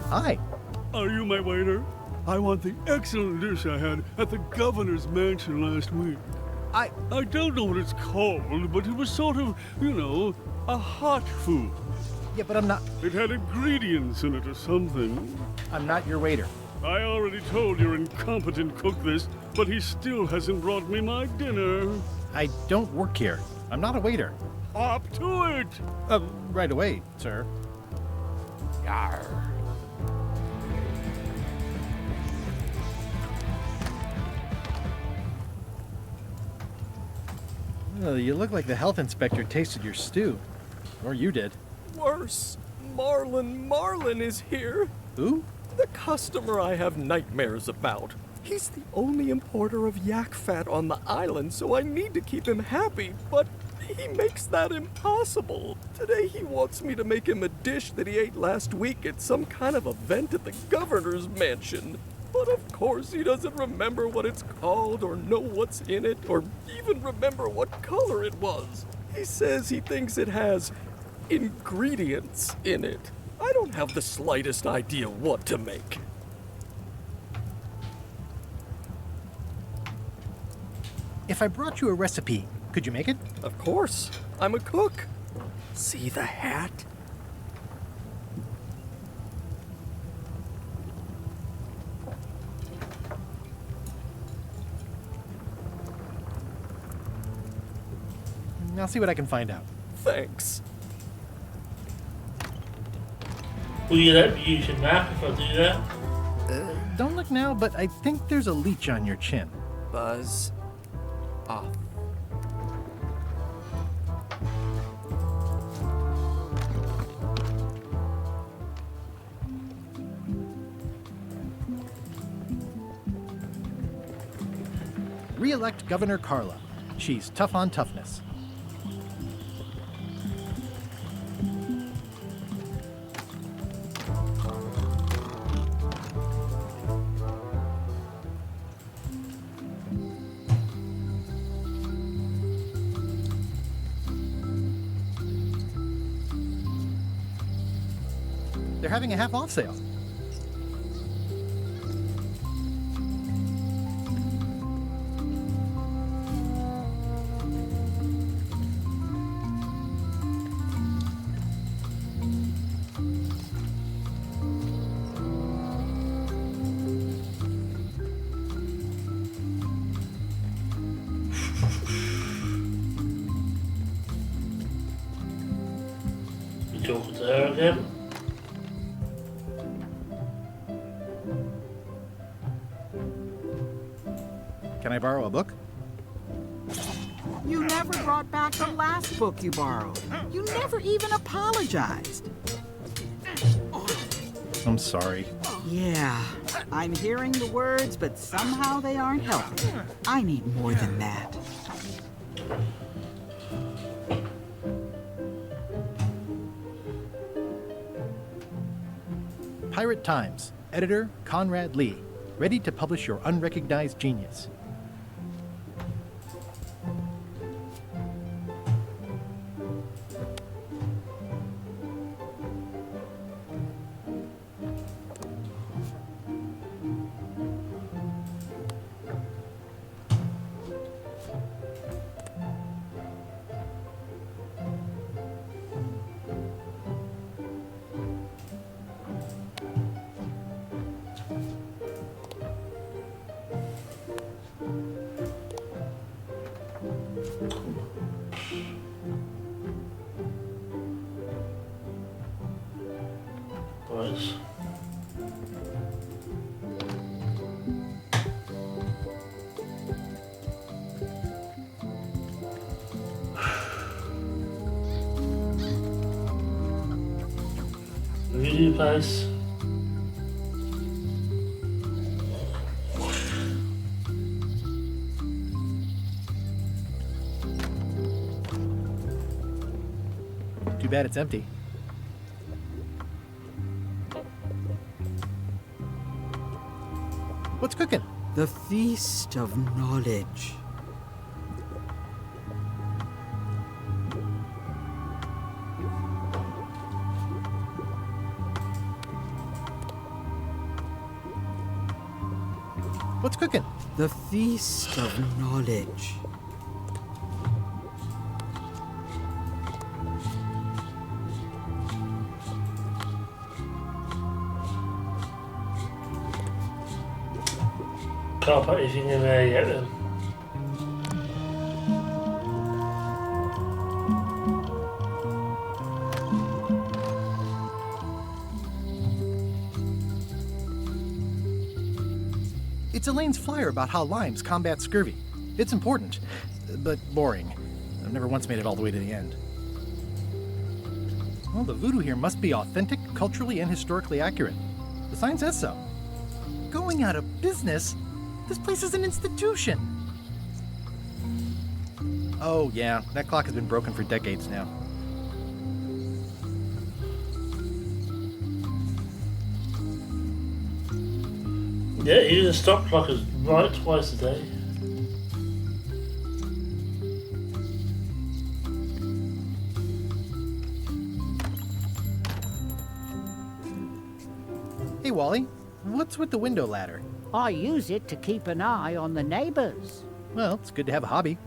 Hi. Are you my waiter? I want the excellent dish I had at the governor's mansion last week. I don't know what it's called, but it was sort of, you know, a hot food. Yeah, but I'm not... It had ingredients in it or something. I'm not your waiter. I already told your incompetent cook this, but he still hasn't brought me my dinner. I don't work here. I'm not a waiter. Hop to it! Right away, sir. Yarr. Well, you look like the health inspector tasted your stew. Or you did. Worse. Marlin is here. Who? The customer I have nightmares about. He's the only importer of yak fat on the island, so I need to keep him happy, but he makes that impossible. Today he wants me to make him a dish that he ate last week at some kind of event at the governor's mansion. But of course he doesn't remember what it's called or know what's in it or even remember what color it was. He says he thinks it has ingredients in it. I don't have the slightest idea what to make. If I brought you a recipe, could you make it? Of course. I'm a cook. See the hat? I'll see what I can find out. Thanks. Will you let me use your map if I do that? Don't look now, but I think there's a leech on your chin. Buzz off. Re-elect Governor Carla. She's tough on toughness. They're having a half-off sale. You talking to her again? Can I borrow a book? You never brought back the last book you borrowed. You never even apologized. I'm sorry. Yeah, I'm hearing the words, but somehow they aren't helping. I need more than that. Pirate Times, editor Conrad Lee, ready to publish your unrecognized genius. voodoo place. Too bad it's empty. What's cooking? The Feast of Knowledge. What's cooking? The Feast of Knowledge. Can't put anything in there yet then. It's Elaine's flyer about how limes combat scurvy. It's important, but boring. I've never once made it all the way to the end. Well, the voodoo here must be authentic, culturally and historically accurate. The sign says so. Going out of business? This place is an institution. Oh yeah, that clock has been broken for decades now. Yeah, even the stop clock is right twice a day. Hey Wally, what's with the window ladder? I use it to keep an eye on the neighbors. Well, it's good to have a hobby.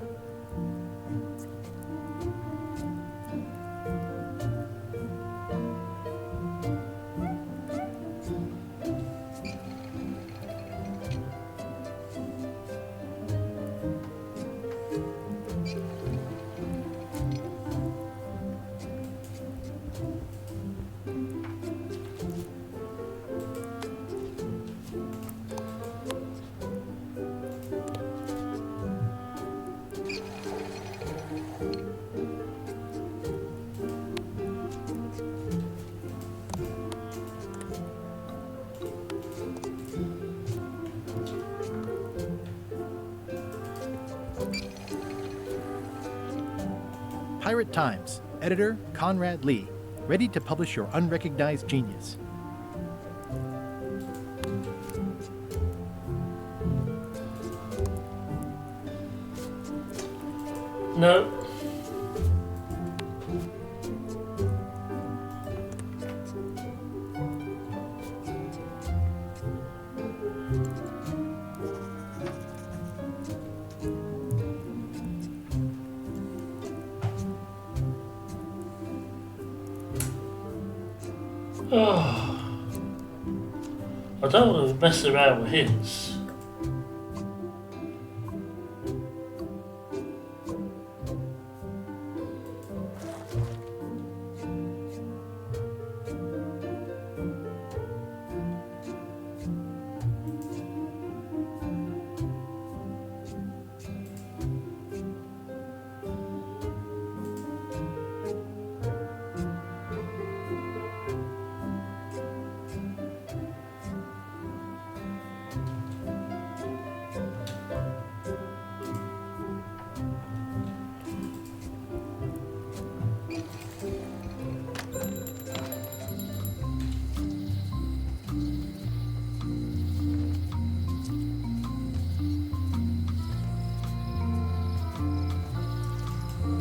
Pirate Times, editor Conrad Lee, ready to publish your unrecognized genius. No. Oh. I don't want to mess around with hints.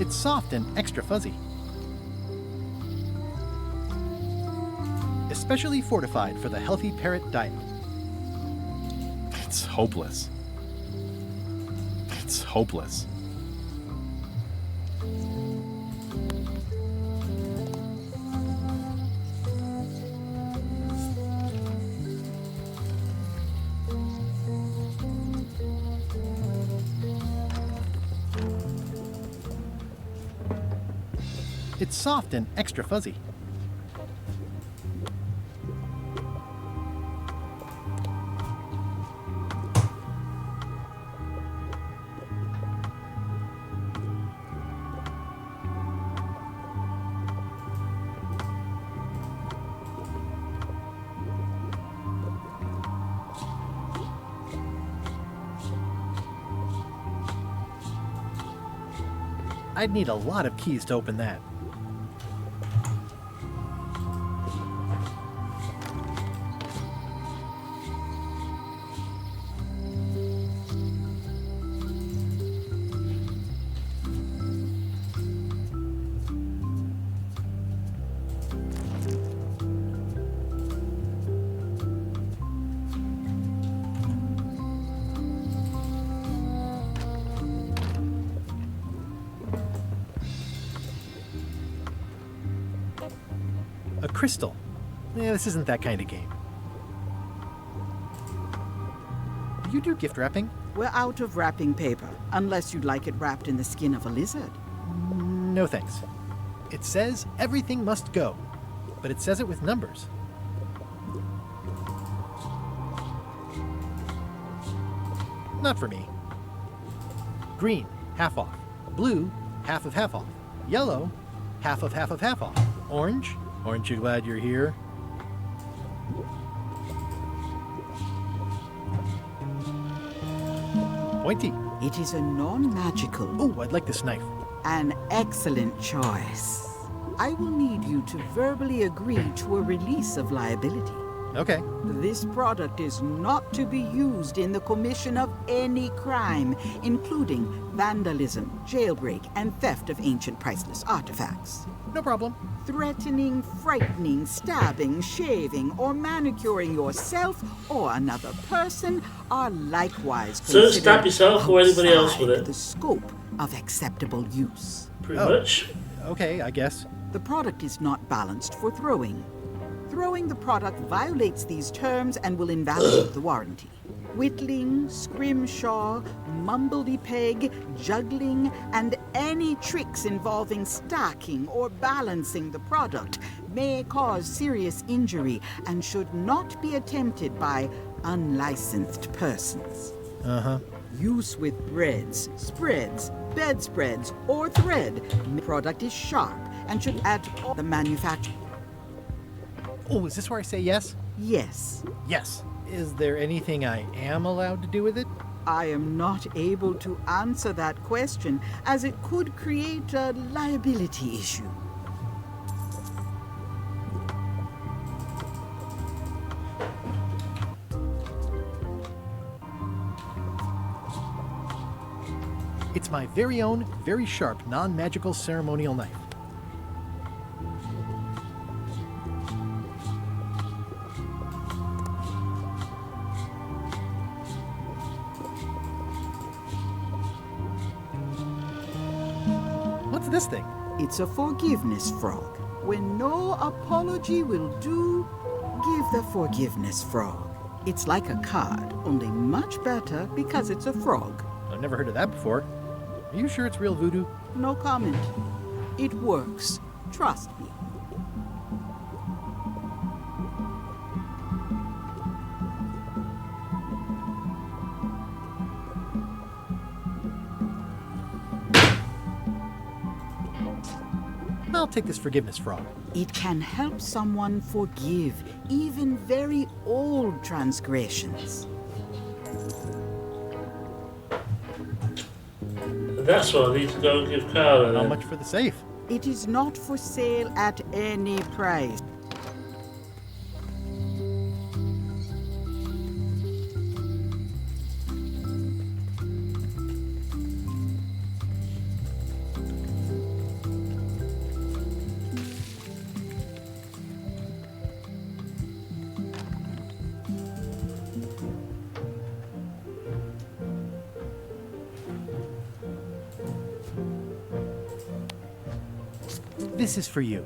It's soft and extra fuzzy. Especially fortified for the healthy parrot diet. It's hopeless. It's hopeless. It's soft and extra fuzzy. I'd need a lot of keys to open that. A crystal. Yeah, this isn't that kind of game. Do you do gift wrapping? We're out of wrapping paper, unless you'd like it wrapped in the skin of a lizard. No thanks. It says everything must go, but it says it with numbers. Not for me. Green, half off. Blue, half of half off. Yellow, half of half of half off. Orange, aren't you glad you're here? Pointy. It is a non-magical. Oh, I'd like this knife. An excellent choice. I will need you to verbally agree to a release of liability. Okay. This product is not to be used in the commission of any crime, including vandalism, jailbreak, and theft of ancient priceless artifacts. No problem. Threatening, frightening, stabbing, shaving, or manicuring yourself or another person are likewise So stab yourself or anybody else with it. the scope of acceptable use. Pretty much. Okay, I guess. The product is not balanced for throwing. Throwing the product violates these terms and will invalidate the warranty. Whittling, scrimshaw, mumbledy-peg, juggling, and any tricks involving stacking or balancing the product may cause serious injury and should not be attempted by unlicensed persons. Uh-huh. Use with breads, spreads, bedspreads, or thread. The product is sharp and should add all the manufacturer. Oh, is this where I say yes? Yes. Yes. Is there anything I am allowed to do with it? I am not able to answer that question, as it could create a liability issue. It's my very own, very sharp, non-magical ceremonial knife. What's this thing? It's a forgiveness frog. When no apology will do, give the forgiveness frog. It's like a card, only much better because it's a frog. I've never heard of that before. Are you sure it's real voodoo? No comment. It works. Trust me. I'll take this forgiveness frog. It can help someone forgive even very old transgressions. That's what I need to go and give Carla. How much for the safe? It is not for sale at any price. This is for you.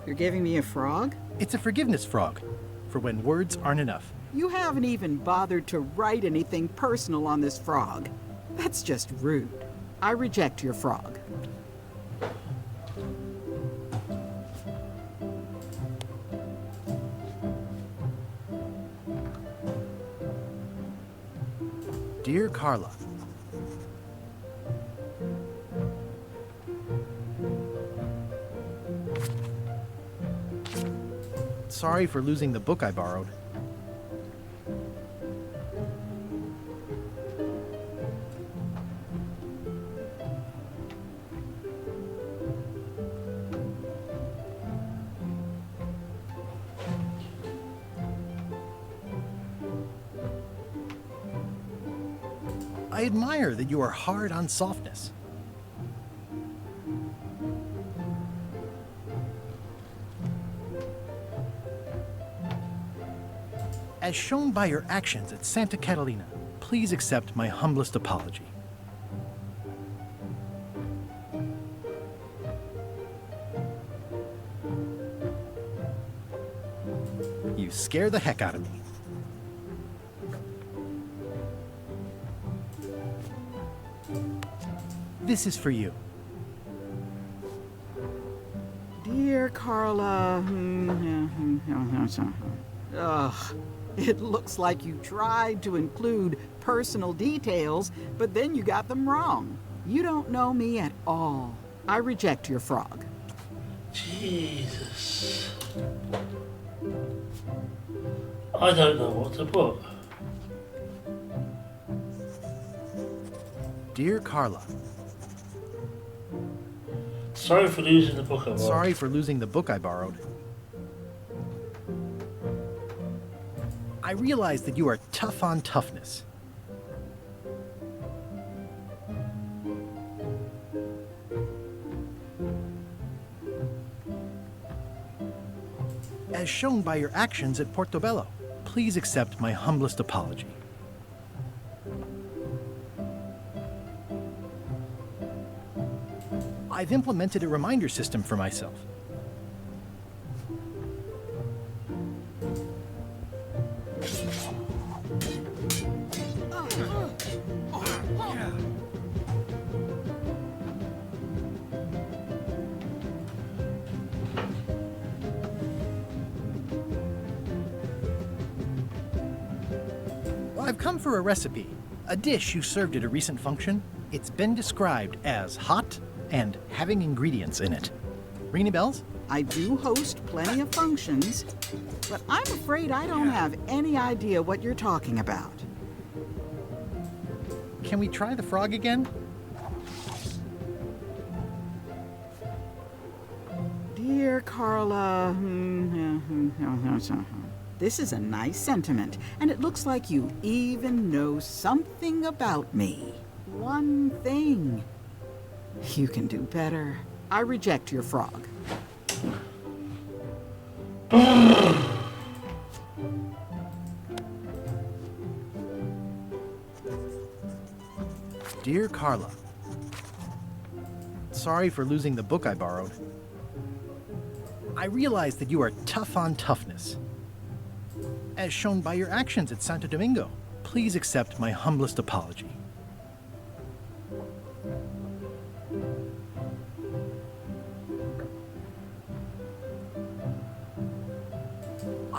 You're giving me a frog? It's a forgiveness frog, for when words aren't enough. You haven't even bothered to write anything personal on this frog. That's just rude. I reject your frog. Dear Carla, sorry for losing the book I borrowed. I admire that you are hard on softness. As shown by your actions at Santa Catalina, please accept my humblest apology. You scare the heck out of me. This is for you. Dear Carla, ugh, it looks like you tried to include personal details, but then you got them wrong. You don't know me at all. I reject your frog. Jesus. I don't know what to put. Dear Carla. Sorry for losing the book I borrowed. Sorry for losing the book I borrowed. I realize that you are tough on toughness. As shown by your actions at Portobello, please accept my humblest apology. I've implemented a reminder system for myself. I've come for a recipe, a dish you served at a recent function. It's been described as hot and having ingredients in it. Ring any bells? I do host plenty of functions, but I'm afraid I don't have any idea what you're talking about. Can we try the frog again? Dear Carla, this is a nice sentiment, and it looks like you even know something about me. One thing. You can do better. I reject your frog. Dear Carla, sorry for losing the book I borrowed. I realize that you are tough on toughness. As shown by your actions at Santo Domingo, please accept my humblest apology.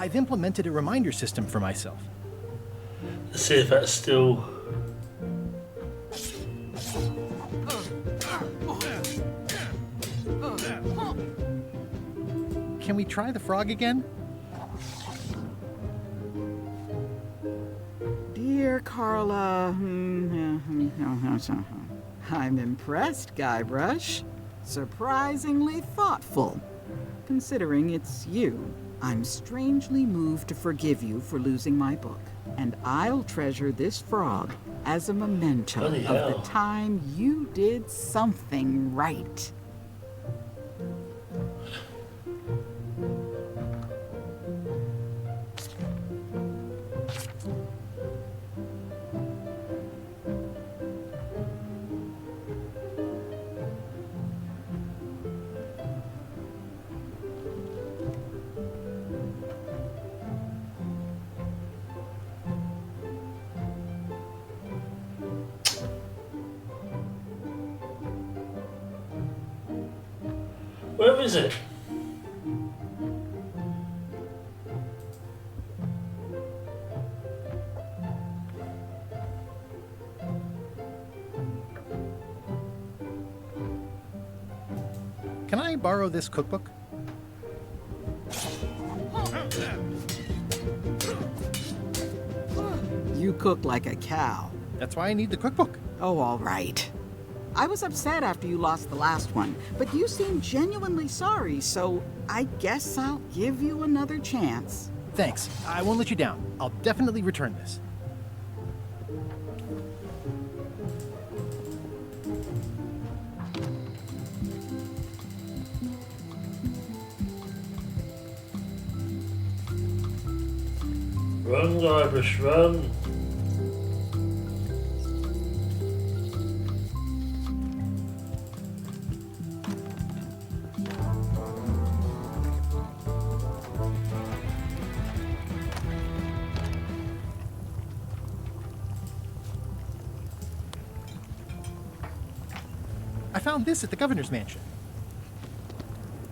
I've implemented a reminder system for myself. Let's see if that's still... Can we try the frog again? Dear Carla, I'm impressed, Guybrush. Surprisingly thoughtful. Considering it's you, I'm strangely moved to forgive you for losing my book. And I'll treasure this frog as a memento Bloody of hell. the time you did something right. Where is it? Can I borrow this cookbook? You cook like a cow. That's why I need the cookbook. Oh, all right. I was upset after you lost the last one, but you seemed genuinely sorry, so I guess I'll give you another chance. Thanks. I won't let you down. I'll definitely return this. Run, Guybrush, run. I found this at the governor's mansion.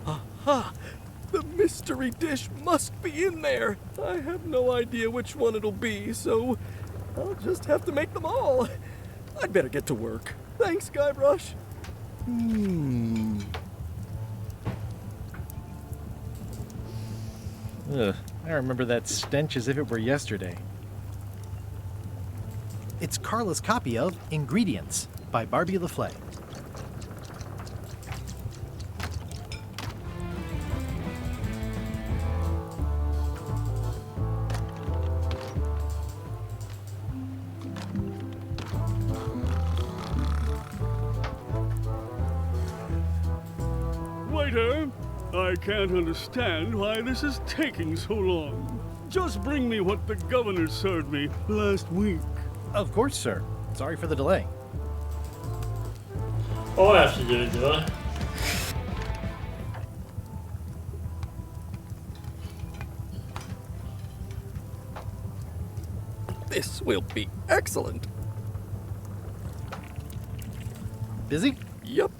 Aha! The mystery dish must be in there. I have no idea which one it'll be, so I'll just have to make them all. I'd better get to work. Thanks, Guybrush. Ugh, I remember that stench as if it were yesterday. It's Carla's copy of Ingredients by Barbie LaFlay. Waiter, I can't understand why this is taking so long. Just bring me what the governor served me last week. Of course, sir. Sorry for the delay. Oh, I have to do it, do I? This will be excellent. Busy? Yep.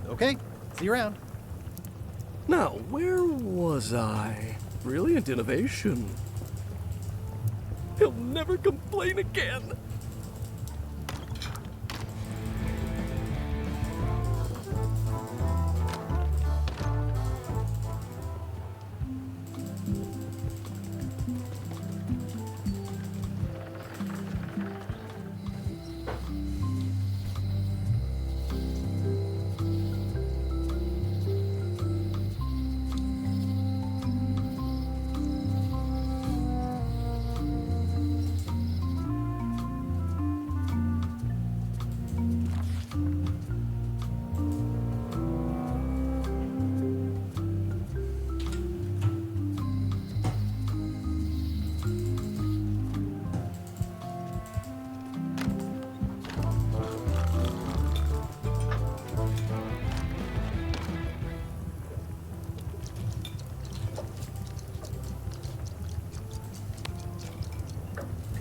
Okay, see you around. Now, where was I? Brilliant innovation. He'll never complain again.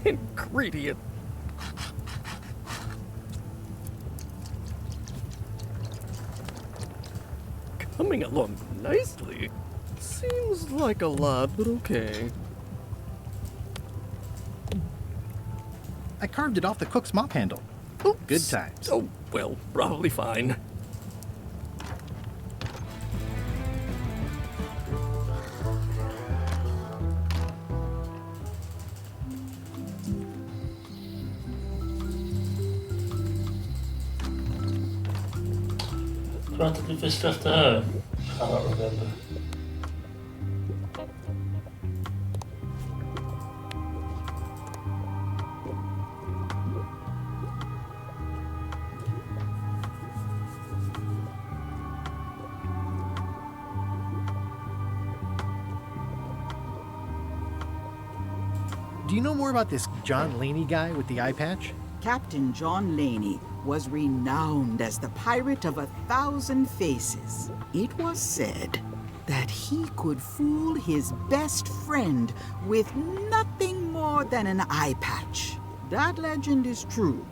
Ingredient. Coming along nicely. Seems like a lot, but okay. I carved it off the cook's mop handle. Oops. Good times. Oh, well, probably fine. Do I have to give this stuff to her? I can't remember. Do you know more about this John Laney guy with the eye patch? Captain John Laney was renowned as the pirate of 1,000 faces. It was said that he could fool his best friend with nothing more than an eye patch. That legend is true,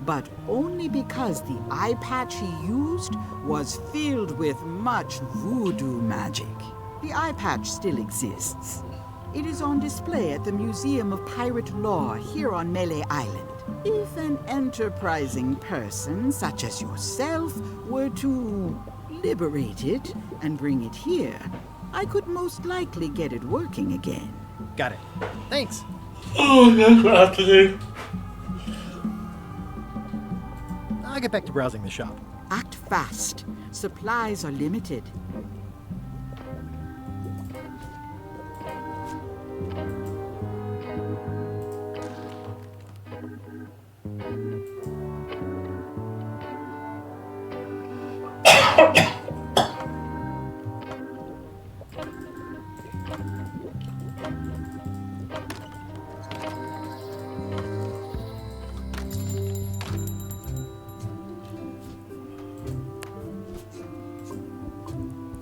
but only because the eye patch he used was filled with much voodoo magic. The eye patch still exists. It is on display at the Museum of Pirate Lore here on Melee Island. If an enterprising person such as yourself were to liberate it and bring it here, I could most likely get it working again. Got it. Thanks. Oh, that's what I have to do. I'll get back to browsing the shop. Act fast. Supplies are limited.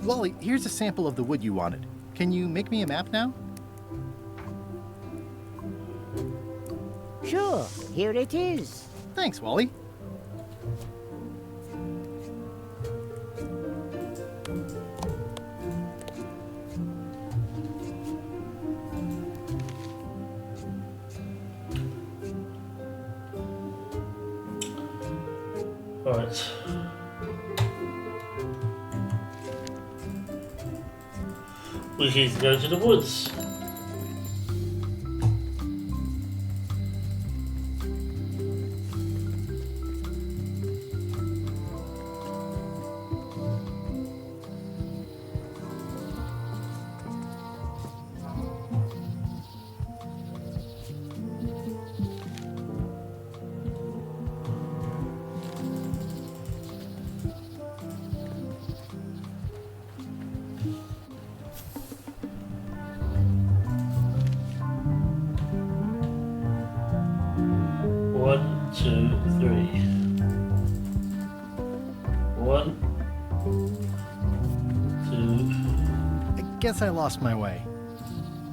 Wally, here's a sample of the wood you wanted. Can you make me a map now? Sure, here it is. Thanks, Wally. Right. We need to go to the woods. One, two, three. One, two. I guess I lost my way.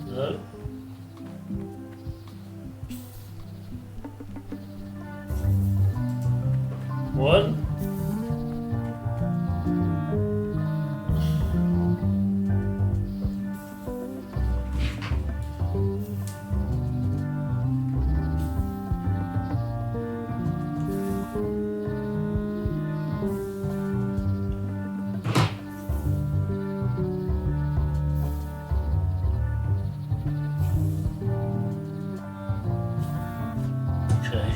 No. One. Okay.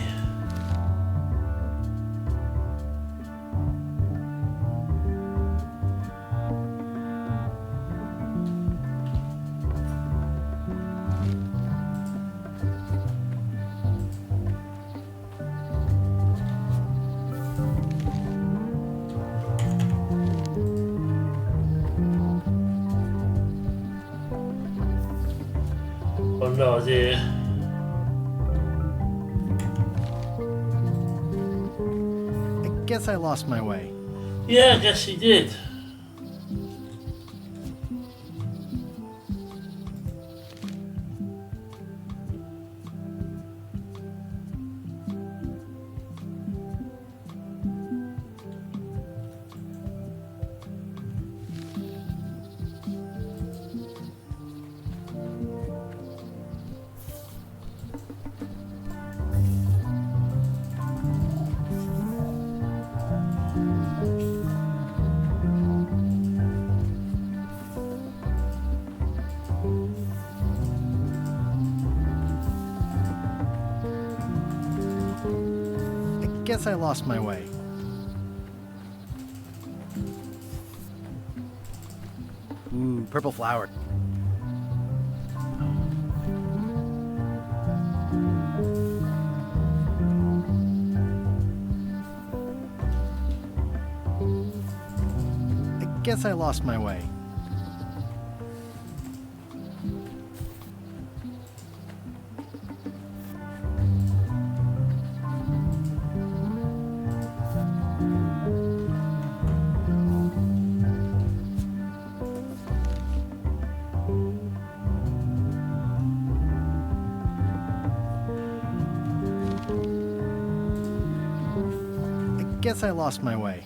Oh no, dear. I guess I lost my way. Yeah, I guess he did. I guess I lost my way. Ooh, purple flower. I guess I lost my way. I guess I lost my way.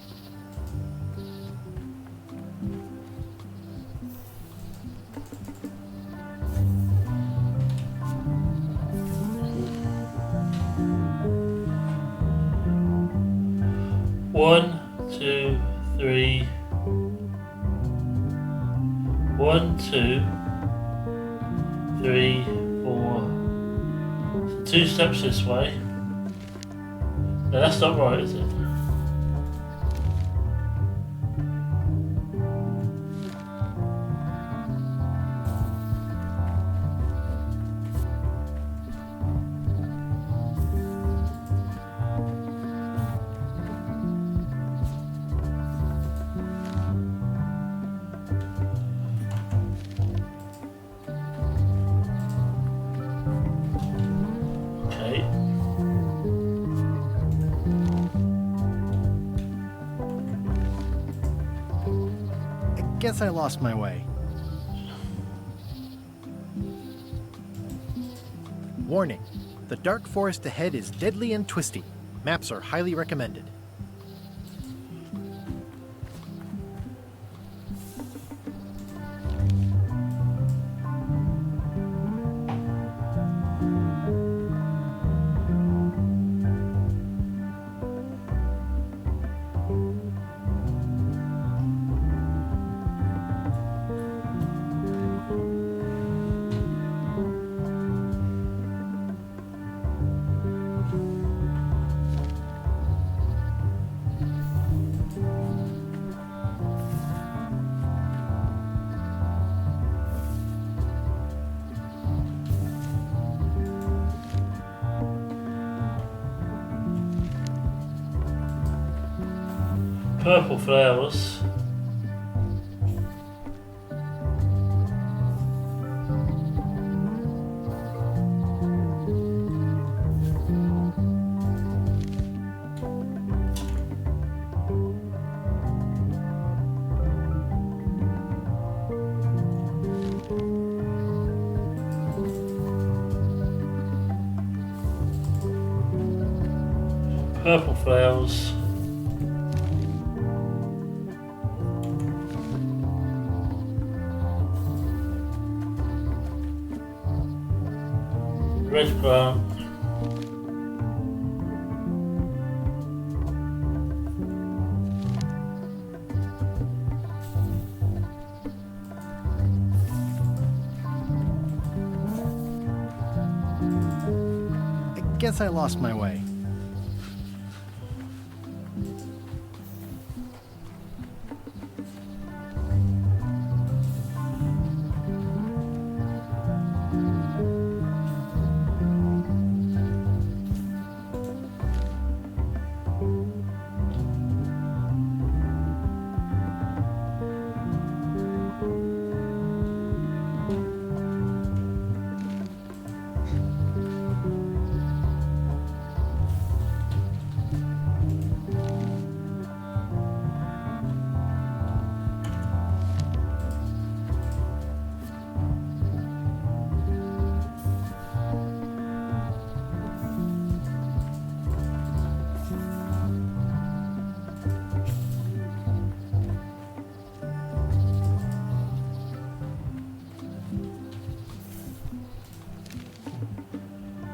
One, two, three. 1, 2, 3, 4. So 2 steps this way. No, that's not right, is it? Okay. guess I lost my way. Warning. The dark forest ahead is deadly and twisty. Maps are highly recommended. Purple flowers. Purple flowers. Red plant. I guess I lost my way.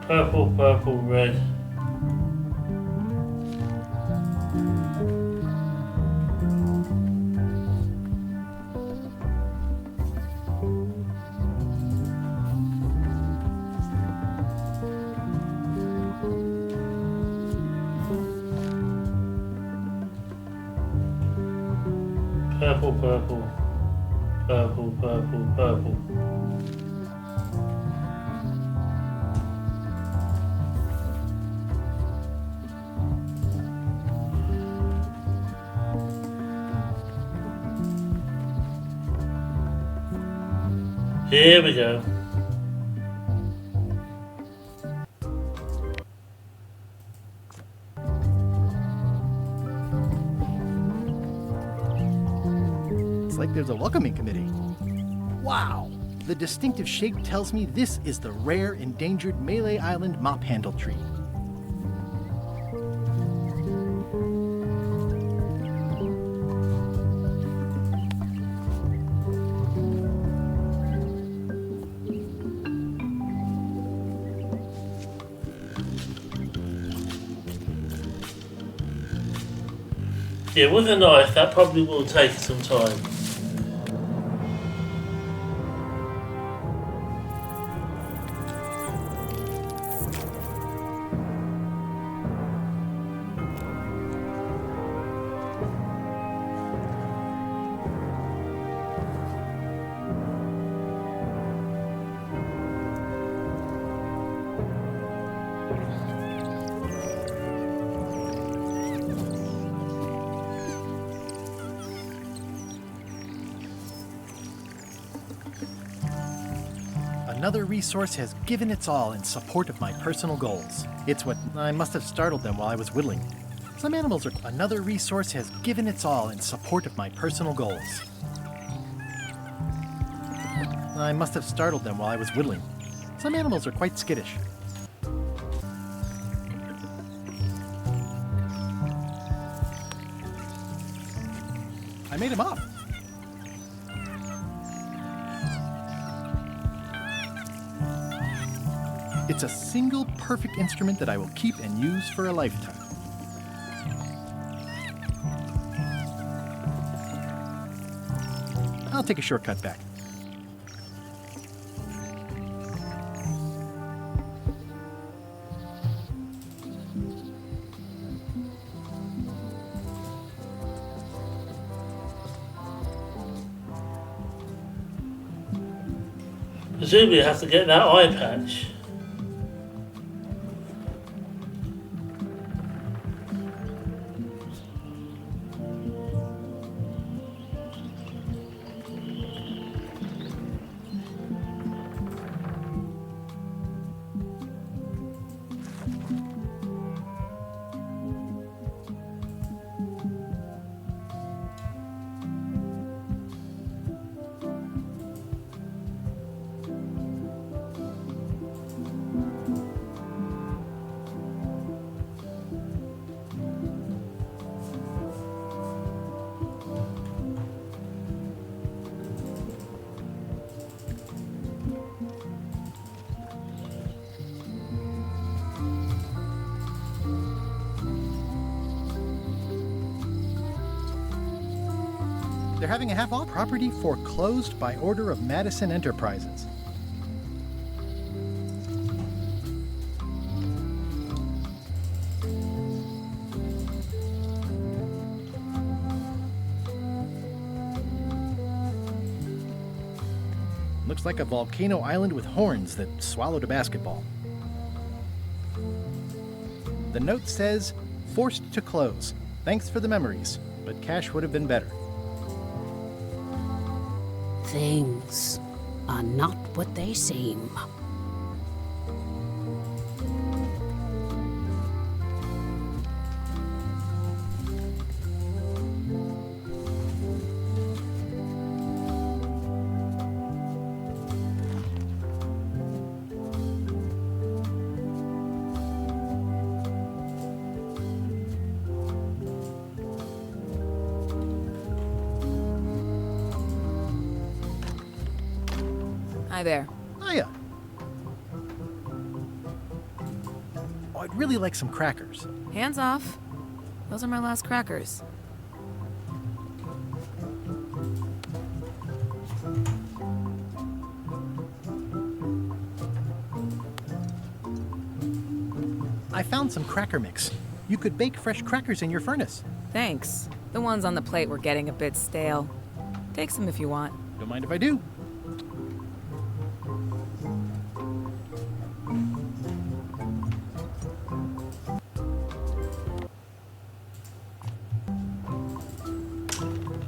Purple, purple, red. Purple, purple, purple, purple, purple. Here we go. It's like there's a welcoming committee. Wow! The distinctive shape tells me this is the rare endangered Melee Island mop handle tree. Yeah, with a knife, that probably will take some time. Another resource has given its all in support of my personal goals. It's what I must have startled them while I was whittling. Some animals are... Another resource has given its all in support of my personal goals. I must have startled them while I was whittling. Some animals are quite skittish. I made him up. It's a single perfect instrument that I will keep and use for a lifetime. I'll take a shortcut back. Presumably you have to get that eye patch. They're having a half-off property foreclosed by order of Madison Enterprises. Looks like a volcano island with horns that swallowed a basketball. The note says, "Forced to close. Thanks for the memories, but cash would have been better." Things are not what they seem. Hi there. Hiya. Oh, I'd really like some crackers. Hands off. Those are my last crackers. I found some cracker mix. You could bake fresh crackers in your furnace. Thanks. The ones on the plate were getting a bit stale. Take some if you want. Don't mind if I do.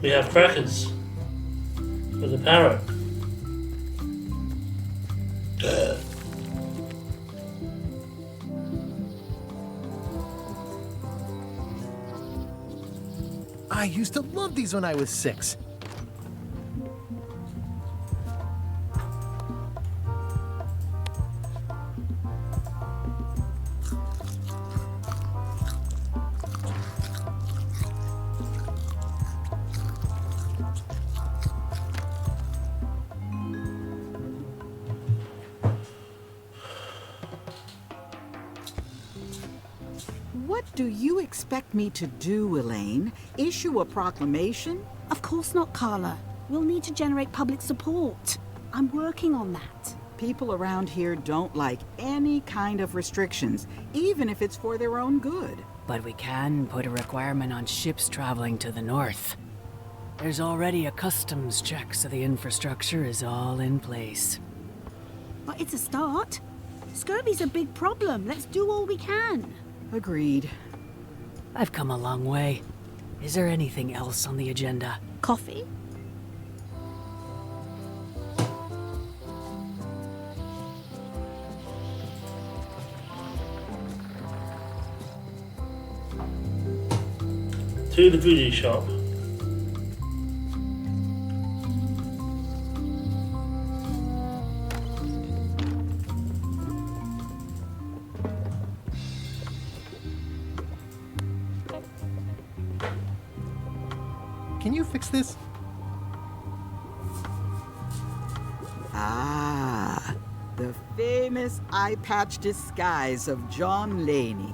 We have crackers with a parrot. I used to love these when I was 6. What do you expect me to do, Elaine? Issue a proclamation? Of course not, Carla. We'll need to generate public support. I'm working on that. People around here don't like any kind of restrictions, even if it's for their own good. But we can put a requirement on ships traveling to the north. There's already a customs check, so the infrastructure is all in place. But it's a start. Scurvy's a big problem. Let's do all we can. Agreed. I've come a long way. Is there anything else on the agenda? Coffee? To the beauty shop. Can you fix this? Ah, the famous eye patch disguise of John Laney.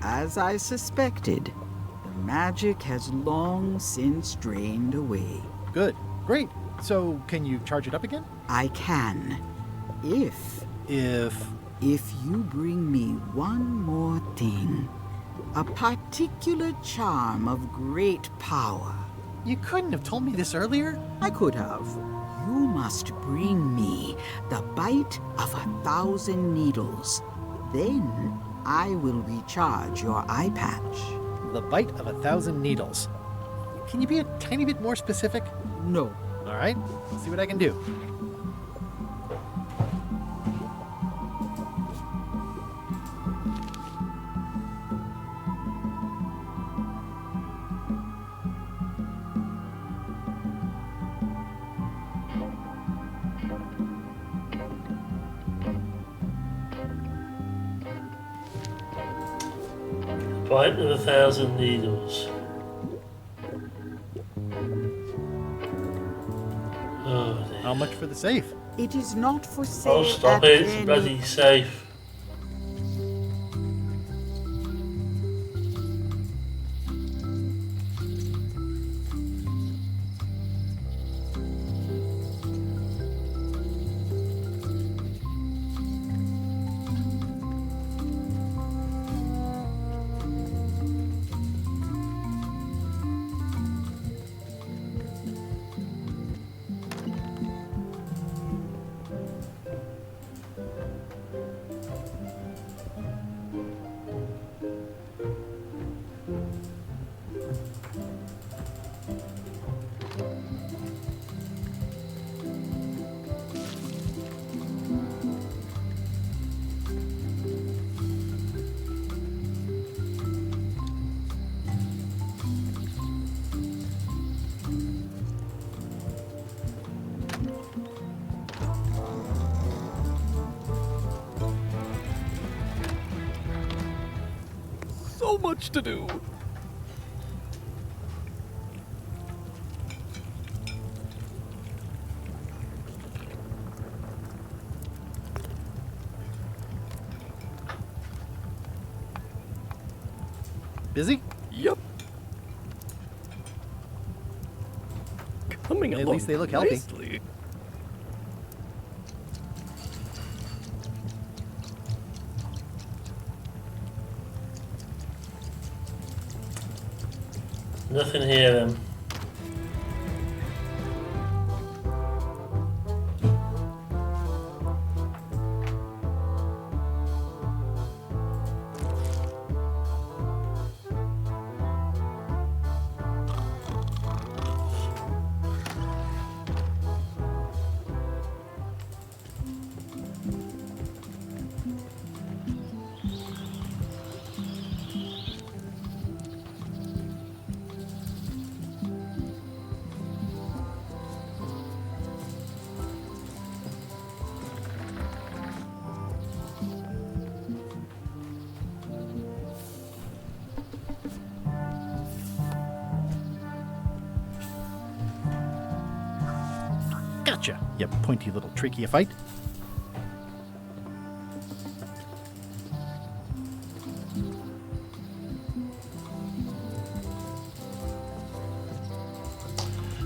As I suspected, the magic has long since drained away. Good. Great. So, can you charge it up again? I can. If you bring me one more thing. A particular charm of great power. You couldn't have told me this earlier? I could have. You must bring me the bite of 1,000 needles. Then I will recharge your eye patch. The bite of 1,000 needles. Can you be a tiny bit more specific? No. All right, let's see what I can do. Bite of 1,000 needles. Oh dear. How much for the safe? It is not for sale. Oh, stop it, it's bloody safe. So much to do. Busy? Yep. Coming At along least they look healthy. nicely. Nothing here then. Gotcha, you pointy little tracheophyte.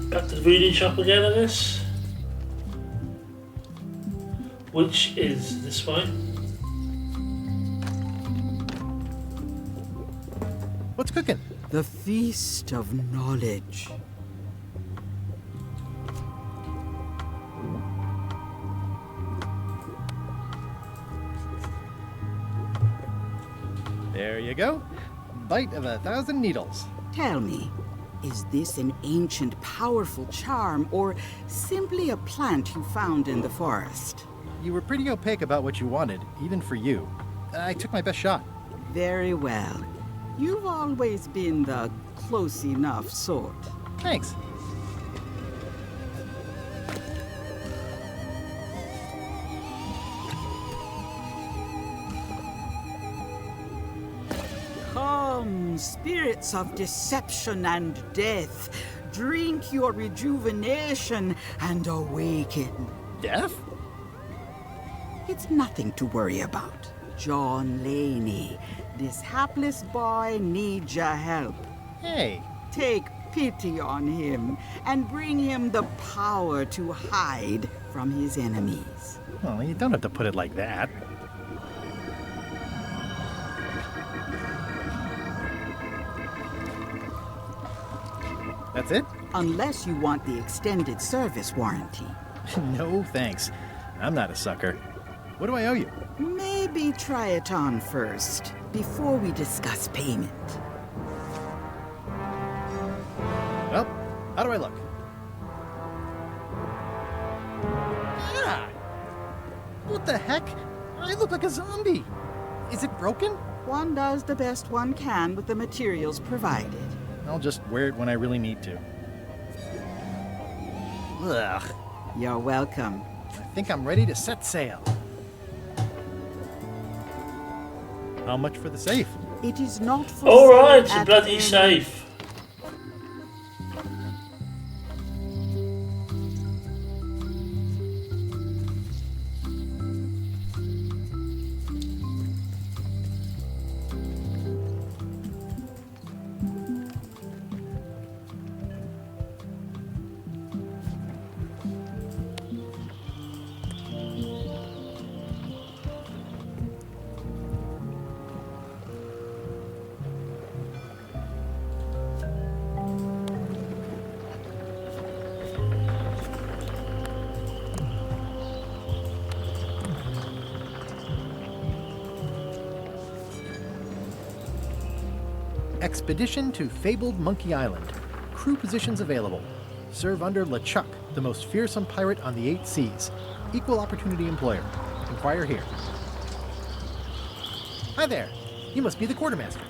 Back to the voodoo shop again, I guess. Which is this way. What's cooking? The Feast of Knowledge. There you go. Bite of 1,000 needles. Tell me, is this an ancient, powerful charm, or simply a plant you found in the forest? You were pretty opaque about what you wanted, even for you. I took my best shot. Very well. You've always been the close enough sort. Thanks. Come Come, spirits of deception and death, drink your rejuvenation and awaken. Death? It's nothing to worry about. John Laney, this hapless boy needs your help. Hey. Take pity on him and bring him the power to hide from his enemies. Well, you don't have to put it like that. That's it? Unless you want the extended service warranty. No, thanks. I'm not a sucker. What do I owe you? Maybe try it on first, before we discuss payment. Well, how do I look? Ah! What the heck? I look like a zombie. Is it broken? One does the best one can with the materials provided. I'll just wear it when I really need to. Ugh. You're welcome. I think I'm ready to set sail. How much for the safe? It is not for Alright, sale a at bloody any- safe. Expedition to fabled Monkey Island. Crew positions available. Serve under LeChuck, the most fearsome pirate on the 8 seas. Equal opportunity employer. Inquire here. Hi there. You must be the quartermaster.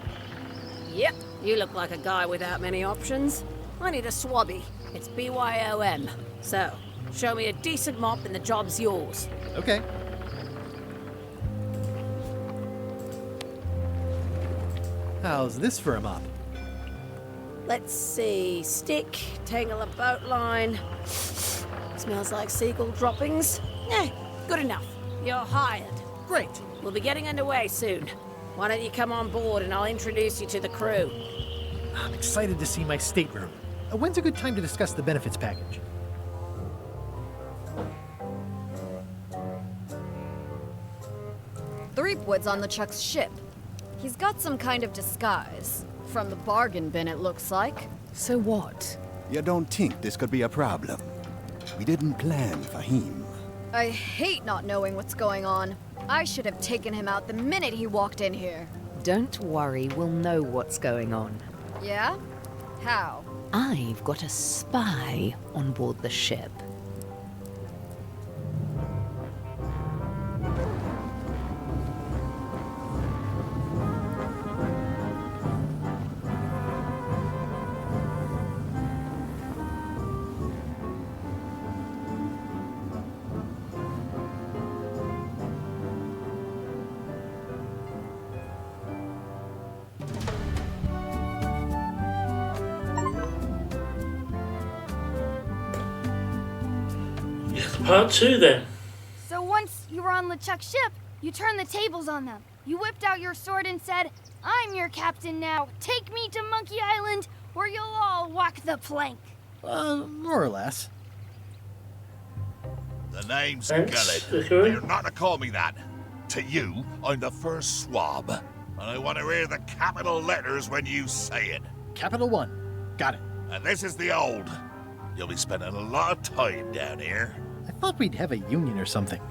Yep, you look like a guy without many options. I need a swabby. It's BYOM. So, show me a decent mop and the job's yours. Okay. How's this for a mop? Let's see. Stick, tangle a boat line. Smells like seagull droppings. Eh, good enough. You're hired. Great. We'll be getting underway soon. Why don't you come on board and I'll introduce you to the crew. I'm excited to see my stateroom. When's a good time to discuss the benefits package? Threepwood's on LeChuck's ship. He's got some kind of disguise. From the bargain bin, it looks like. So what? You don't think this could be a problem? We didn't plan for him. I hate not knowing what's going on. I should have taken him out the minute he walked in here. Don't worry, we'll know what's going on. Yeah? How? I've got a spy on board the ship. Part 2 then. So once you were on LeChuck's ship, you turned the tables on them. You whipped out your sword and said, "I'm your captain now. Take me to Monkey Island, or you'll all walk the plank." More or less. The name's Thanks, Gullet. Hickory. You're not to call me that. To you, I'm the first swab. And I want to hear the capital letters when you say it. Capital 1. Got it. And this is the old. You'll be spending a lot of time down here. I thought we'd have a union or something.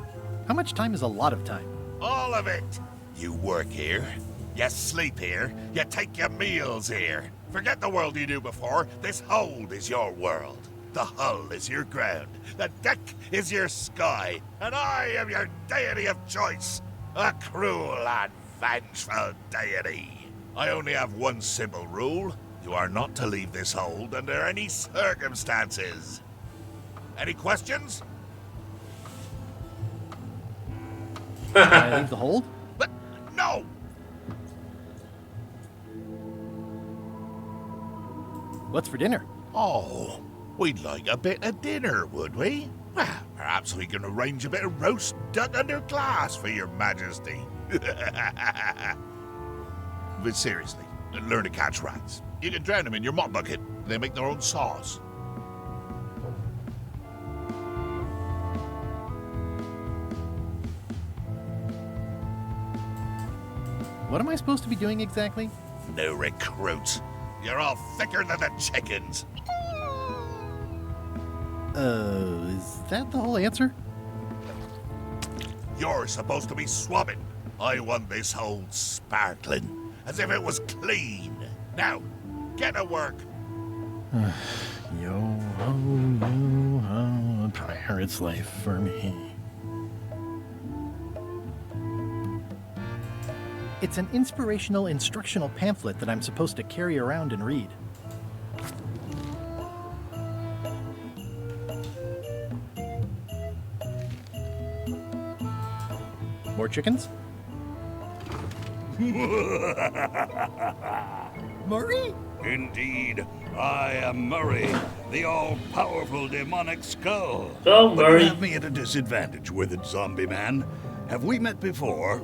How much time is a lot of time? All of it. You work here. You sleep here. You take your meals here. Forget the world you knew before. This hold is your world. The hull is your ground. The deck is your sky. And I am your deity of choice. A cruel and vengeful deity. I only have one simple rule. You are not to leave this hold under any circumstances. Any questions? Can I leave the hold? But no! What's for dinner? Oh, we'd like a bit of dinner, would we? Well, perhaps we can arrange a bit of roast duck under glass for your majesty. But seriously, learn to catch rats. You can drown them in your mop bucket. They make their own sauce. What am I supposed to be doing exactly? No recruits. You're all thicker than the chickens. Is that the whole answer? You're supposed to be swabbing. I want this hole sparkling, as if it was clean. Now, get to work. Yo ho, yo ho, a pirate's life for me. It's an inspirational instructional pamphlet that I'm supposed to carry around and read. More chickens? Murray? Indeed, I am Murray, the all-powerful demonic skull. Oh, But Murray. you have me at a disadvantage with it, zombie man. Have we met before?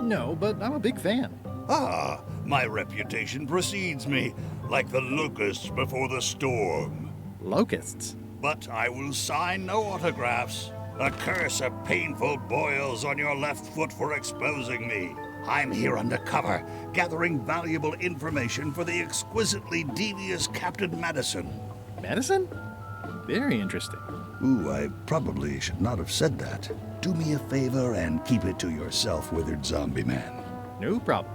No, but I'm a big fan. Ah, my reputation precedes me, like the locusts before the storm. Locusts? But I will sign no autographs. A curse of painful boils on your left foot for exposing me. I'm here undercover, gathering valuable information for the exquisitely devious Captain Madison. Madison? Very interesting. Ooh, I probably should not have said that. Do me a favor and keep it to yourself, withered zombie man. No problem.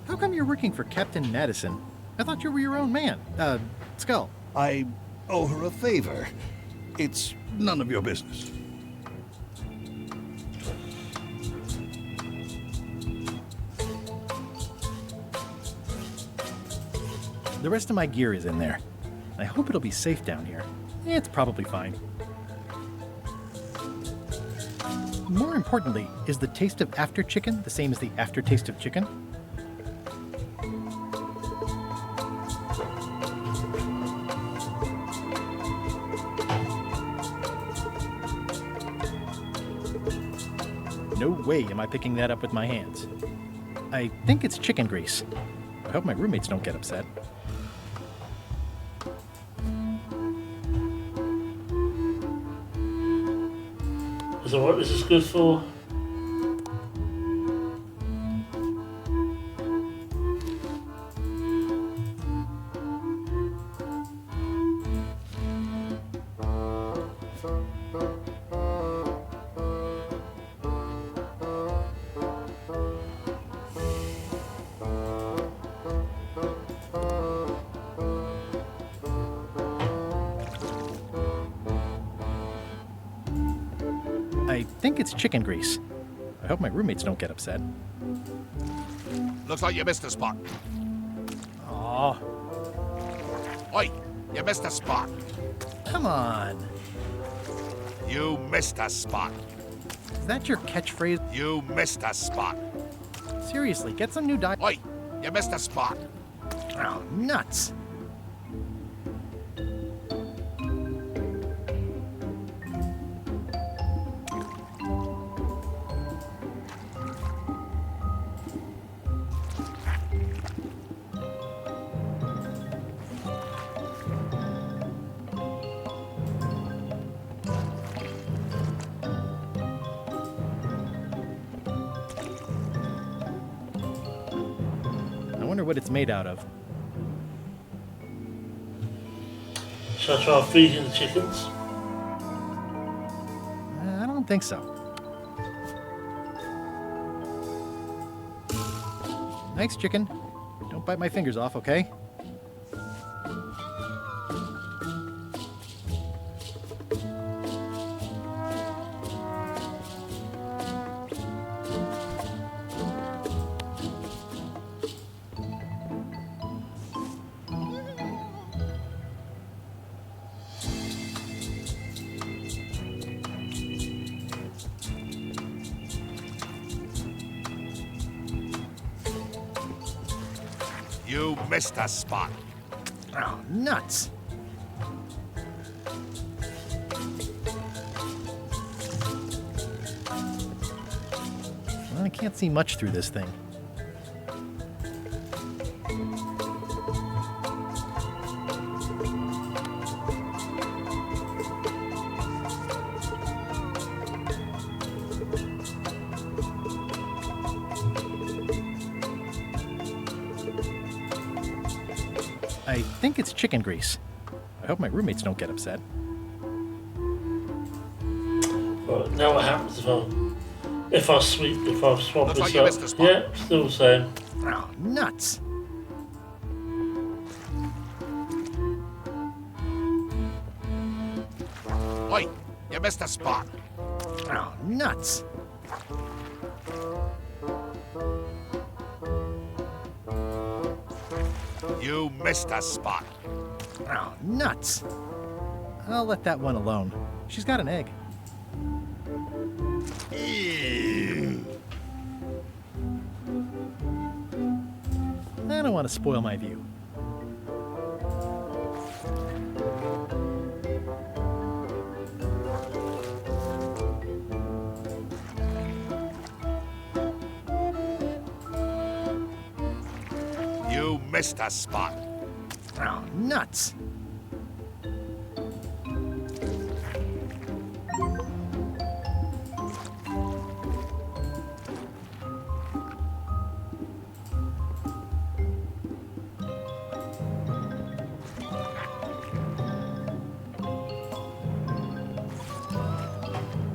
How come you're working for Captain Madison? I thought you were your own man. Skull. I owe her a favor. It's none of your business. The rest of my gear is in there. I hope it'll be safe down here. It's probably fine. More importantly, is the taste of after chicken the same as the aftertaste of chicken? No way am I picking that up with my hands. I think it's chicken grease. I hope my roommates don't get upset. So what this is good for? I think it's chicken grease. I hope my roommates don't get upset. Looks like you missed a spot. Aw. Oi, you missed a spot. Come on. You missed a spot. Is that your catchphrase? You missed a spot. Seriously, get some new Oi, you missed a spot. Oh, nuts. I wonder what it's made out of. Shall I try feeding the chickens? I don't think so. Thanks, chicken. Don't bite my fingers off, okay? You missed a spot. Oh, nuts. Well, I can't see much through this thing. I think it's chicken grease. I hope my roommates don't get upset. Right, now what happens if I swap Looks this like you up? missed a spot. Yeah, still the same. Oh, nuts. Oi, you missed a spot. Oh, nuts. You missed a spot. Oh, nuts. I'll let that one alone. She's got an egg. Ew. I don't want to spoil my view. You missed a spot. Oh, nuts.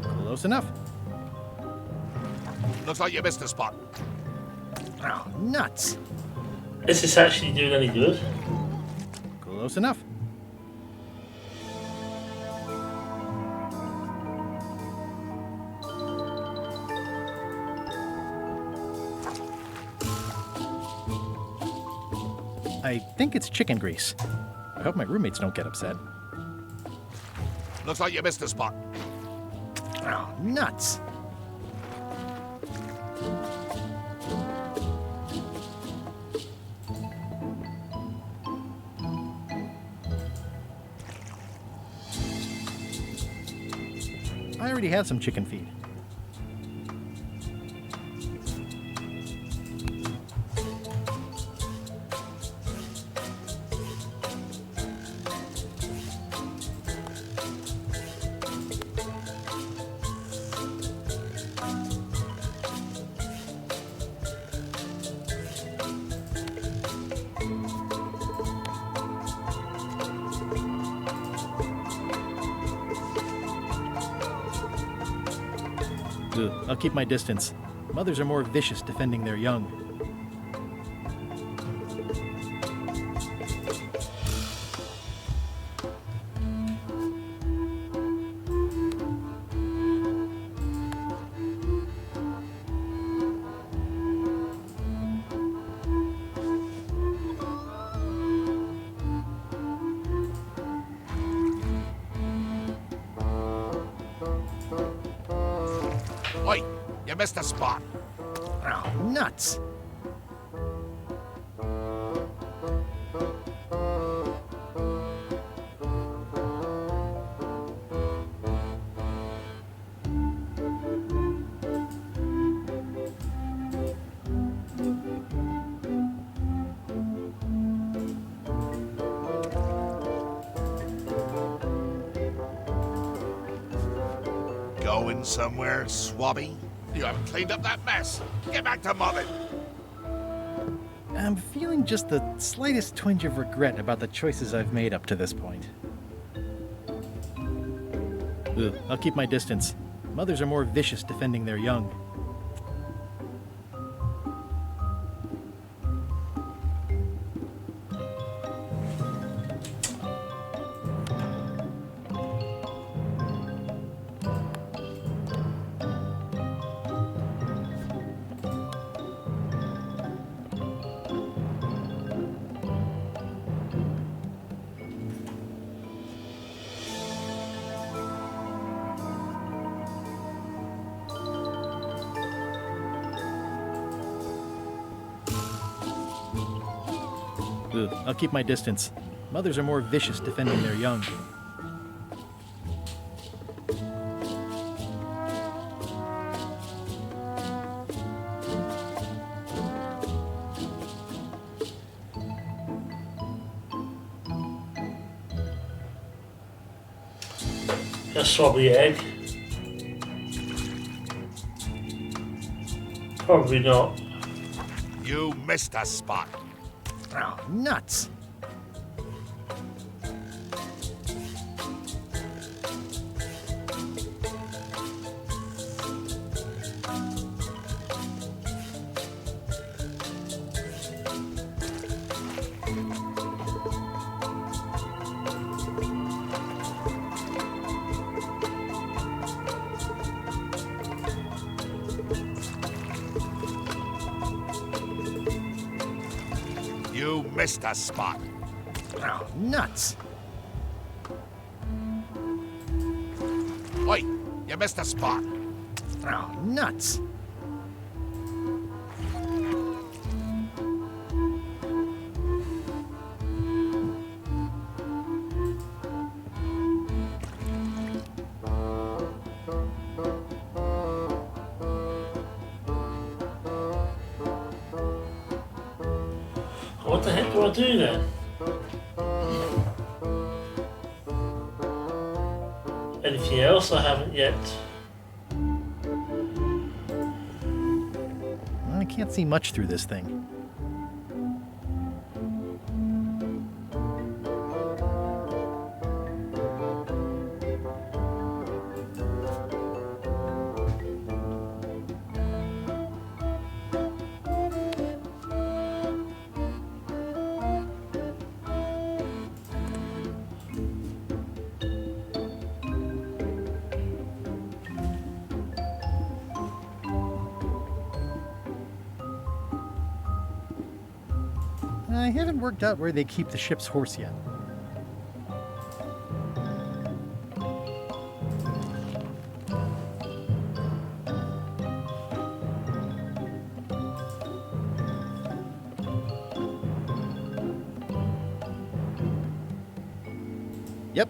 Close enough. Looks like you missed a spot. Oh, nuts. Is this actually doing any good? Close enough. I think it's chicken grease. I hope my roommates don't get upset. Looks like you missed a spot. Oh, nuts. I already had some chicken feed. Ugh, I'll keep my distance. Mothers are more vicious defending their young. Oi, you missed a spot. Oh, nuts. Going somewhere, Swabby? You haven't cleaned up that mess. Get back to mobbing. I'm feeling just the slightest twinge of regret about the choices I've made up to this point. Ugh, I'll keep my distance. Mothers are more vicious defending their young. Ugh, I'll keep my distance. Mothers are more vicious defending their young. Just swap the egg. Probably not. You missed a spot. Oh, nuts. You missed a spot. Oh, nuts. Oi, you missed a spot. Oh, nuts. What the heck do I do then? Anything else I haven't yet? I can't see much through this thing. I haven't worked out where they keep the ship's horse yet. Yep.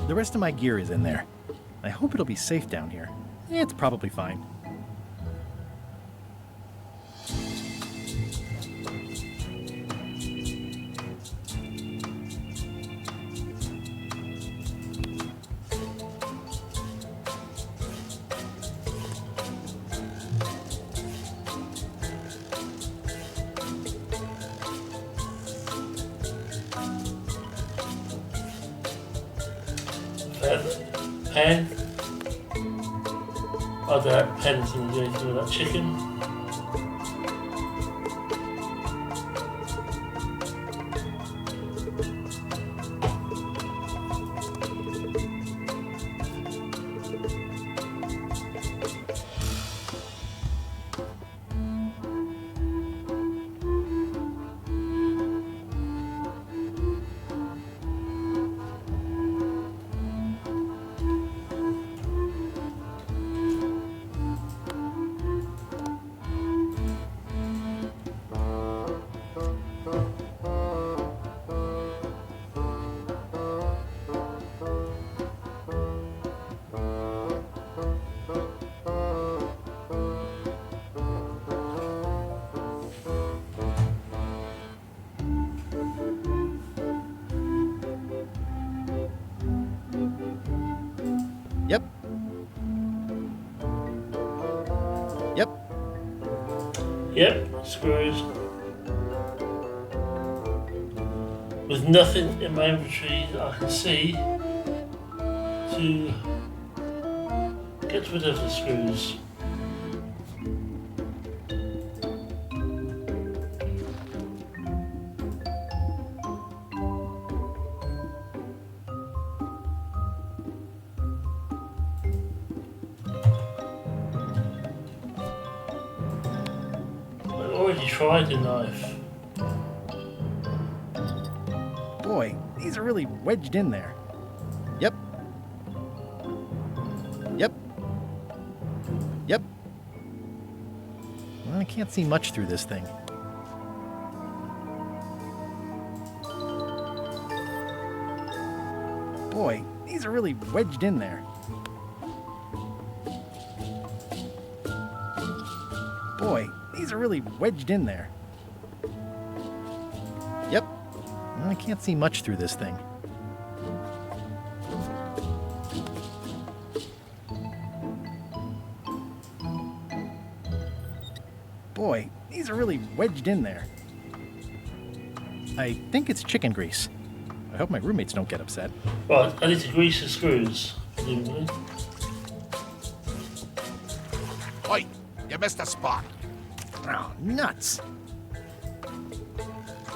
The rest of my gear is in there. I hope it'll be safe down here. It's probably fine. Pen. Oh, that pen is going to do anything with that chicken. Yep. Yep. Yep, screws. With nothing in my inventory that I can see to get rid of the screws. you tried the knife. Boy, these are really wedged in there. Yep. Yep. Yep. Well, I can't see much through this thing. Boy, these are really wedged in there. Boy, these are really wedged in there. Yep. Well, I can't see much through this thing. Boy, these are really wedged in there. I think it's chicken grease. I hope my roommates don't get upset. Right, I need to grease the screws, presumably. Oi, you missed a spot. Oh, nuts.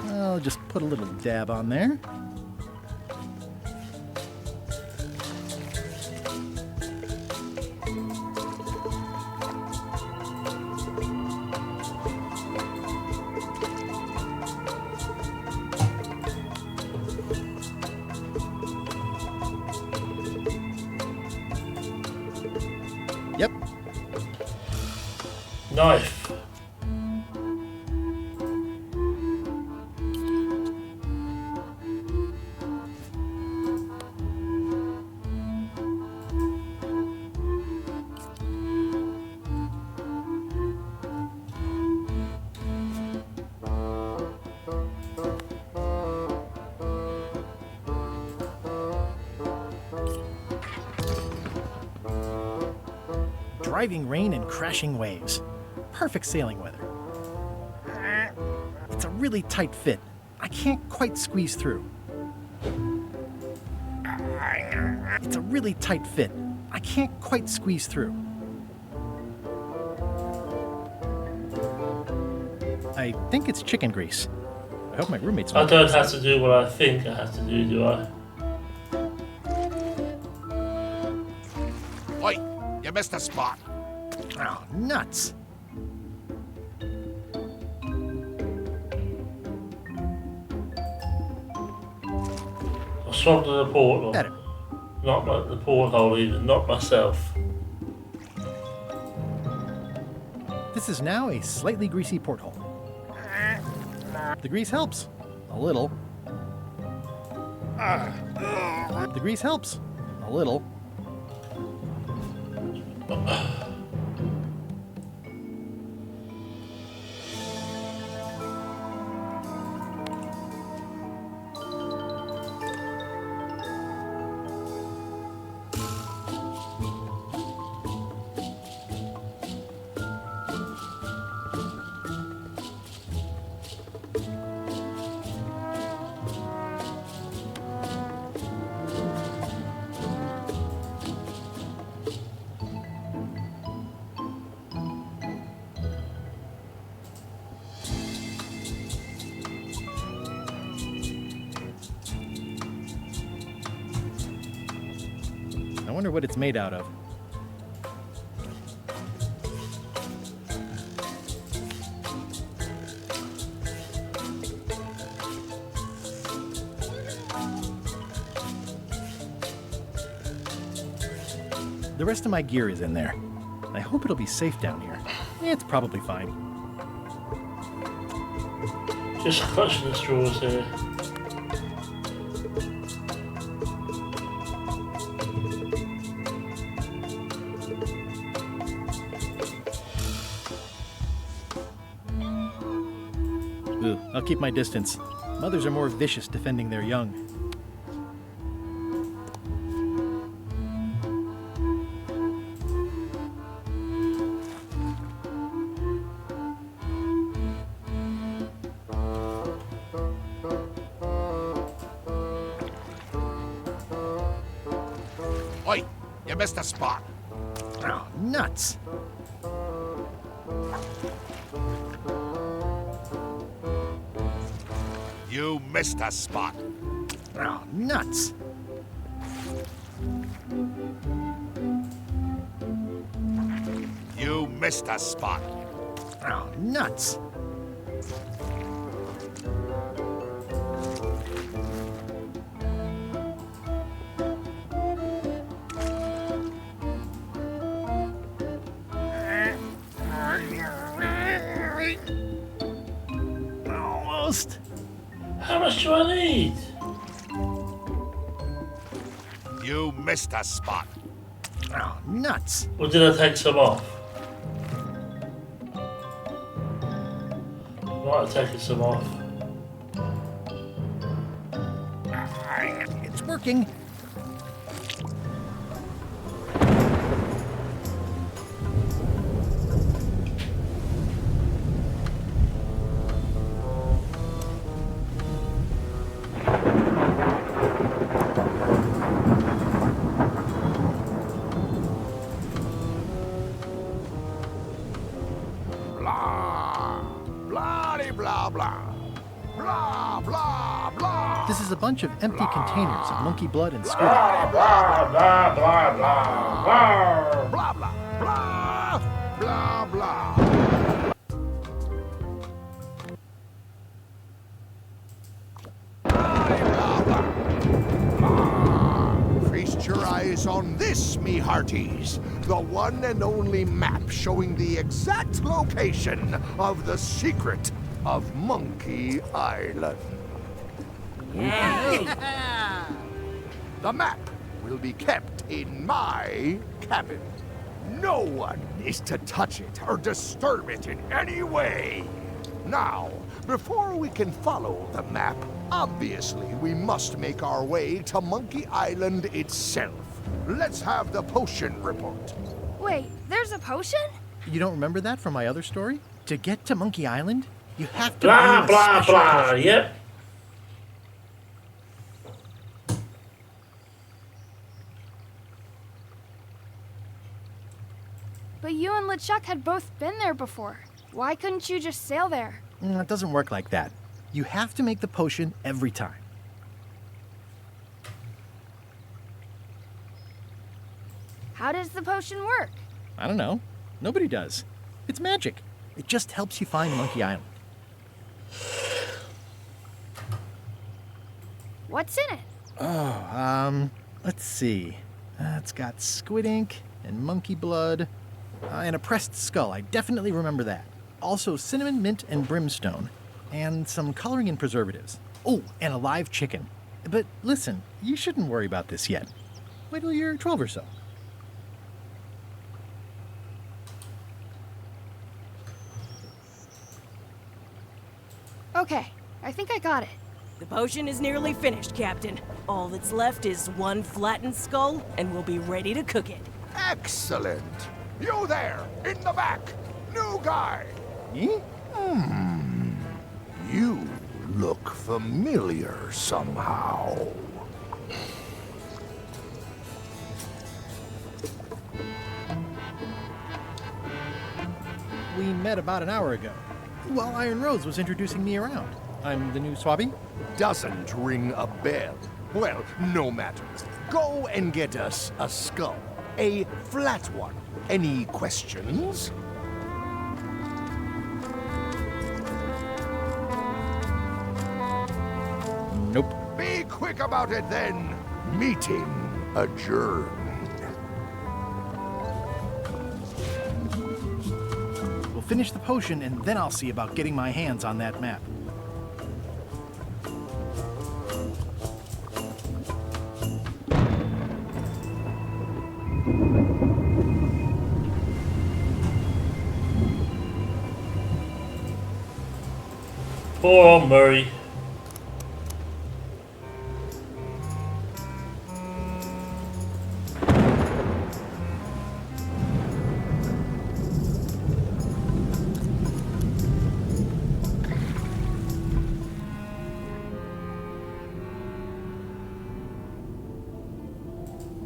I'll just put a little dab on there. Yep. Knife. Driving rain and crashing waves. Perfect sailing weather. It's a really tight fit. I can't quite squeeze through. It's a really tight fit. I can't quite squeeze through. I think it's chicken grease. I hope my roommates I don't have to do what I think I have to do I? Oi, you missed a spot. Oh, nuts. I swapped to the porthole. Better. Not like the porthole even, not myself. This is now a slightly greasy porthole. The grease helps. A little. The grease helps. A little. I wonder what it's made out of. The rest of my gear is in there. I hope it'll be safe down here. It's probably fine. Just clutching the straws here. Ooh, I'll keep my distance. Mothers are more vicious defending their young. Oi, you missed a spot. Oh, nuts. You missed a spot. Oh, nuts. You missed a spot. Oh, nuts. much do I need? You missed a spot. Oh, nuts. Or did I take some off? Might have taken some off. It's working. This is a bunch of empty containers of monkey blood and squid. Blah, blah, blah, blah, blah, blah, blah, blah, blah. Feast your eyes on this, me hearties. The one and only map showing the exact location of the secret of Monkey Island. The map will be kept in my cabin. No one is to touch it or disturb it in any way. Now, before we can follow the map, obviously we must make our way to Monkey Island itself. Let's have the potion report. Wait, there's a potion? You don't remember that from my other story? To get to Monkey Island, you have to Blah, bring a blah, special blah. potion. Yep. But you and LeChuck had both been there before. Why couldn't you just sail there? It doesn't work like that. You have to make the potion every time. How does the potion work? I don't know. Nobody does. It's magic. It just helps you find Monkey Island. What's in it? Oh, let's see. It's got squid ink and monkey blood and a pressed skull. I definitely remember that. Also cinnamon, mint, and brimstone. And some coloring and preservatives. Oh, and a live chicken. But listen, you shouldn't worry about this yet. Wait till you're 12 or so. Okay, I think I got it. The potion is nearly finished, Captain. All that's left is one flattened skull, and we'll be ready to cook it. Excellent. You there, in the back. New guy. Me? You look familiar somehow. We met about an hour ago, while Iron Rose was introducing me around. I'm the new Swabby. Doesn't ring a bell. Well, no matter. Go and get us a skull. A flat one. Any questions? Nope. Be quick about it then. Meeting adjourned. We'll finish the potion, and then I'll see about getting my hands on that map. Poor old Murray.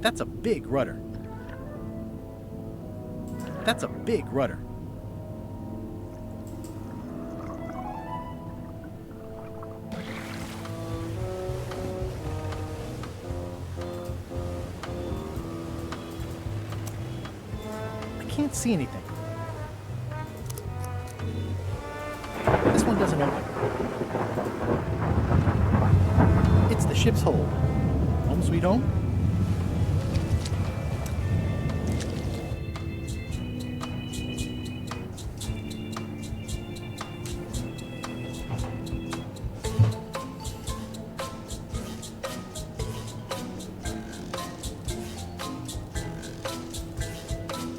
That's a big rudder. That's a big rudder. I can't see anything. This one doesn't open. It's the ship's hold. Home sweet home?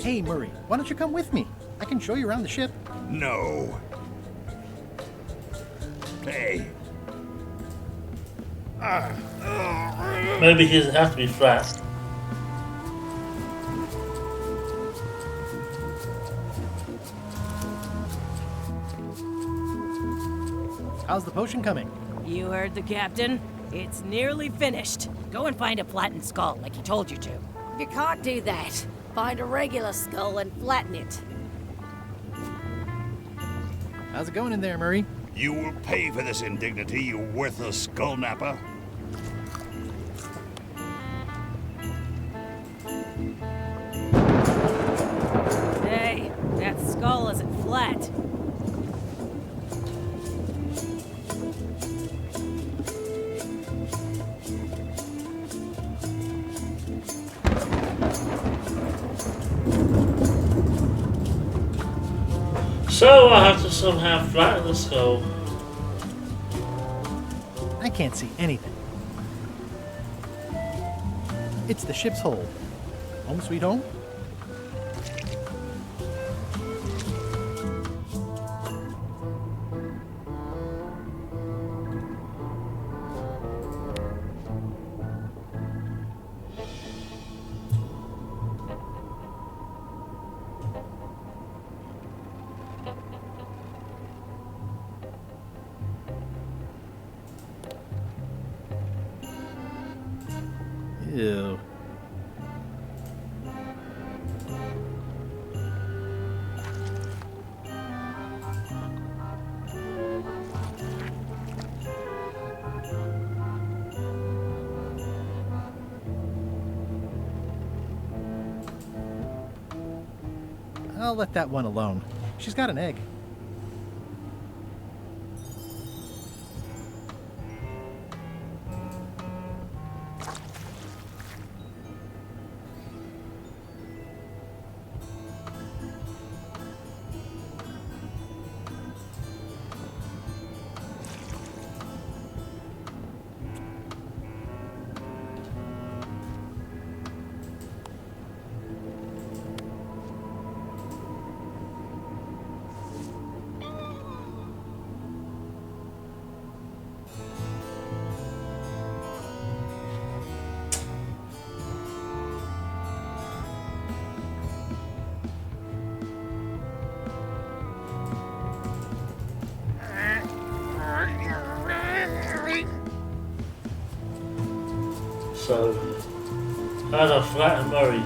Hey, Murray, why don't you come with me? I can show you around the ship. No. Hey. Maybe he doesn't have to be flat. How's the potion coming? You heard the captain. It's nearly finished. Go and find a flattened skull like he told you to. You can't do that. Find a regular skull and flatten it. How's it going in there, Murray? You will pay for this indignity, you worthless skull napper. Hey, that skull isn't flat. So I have to somehow flatten the skull. I can't see anything. It's the ship's hold. Home sweet home? Ew. I'll let that one alone. She's got an egg. So, how do I flatten Murray?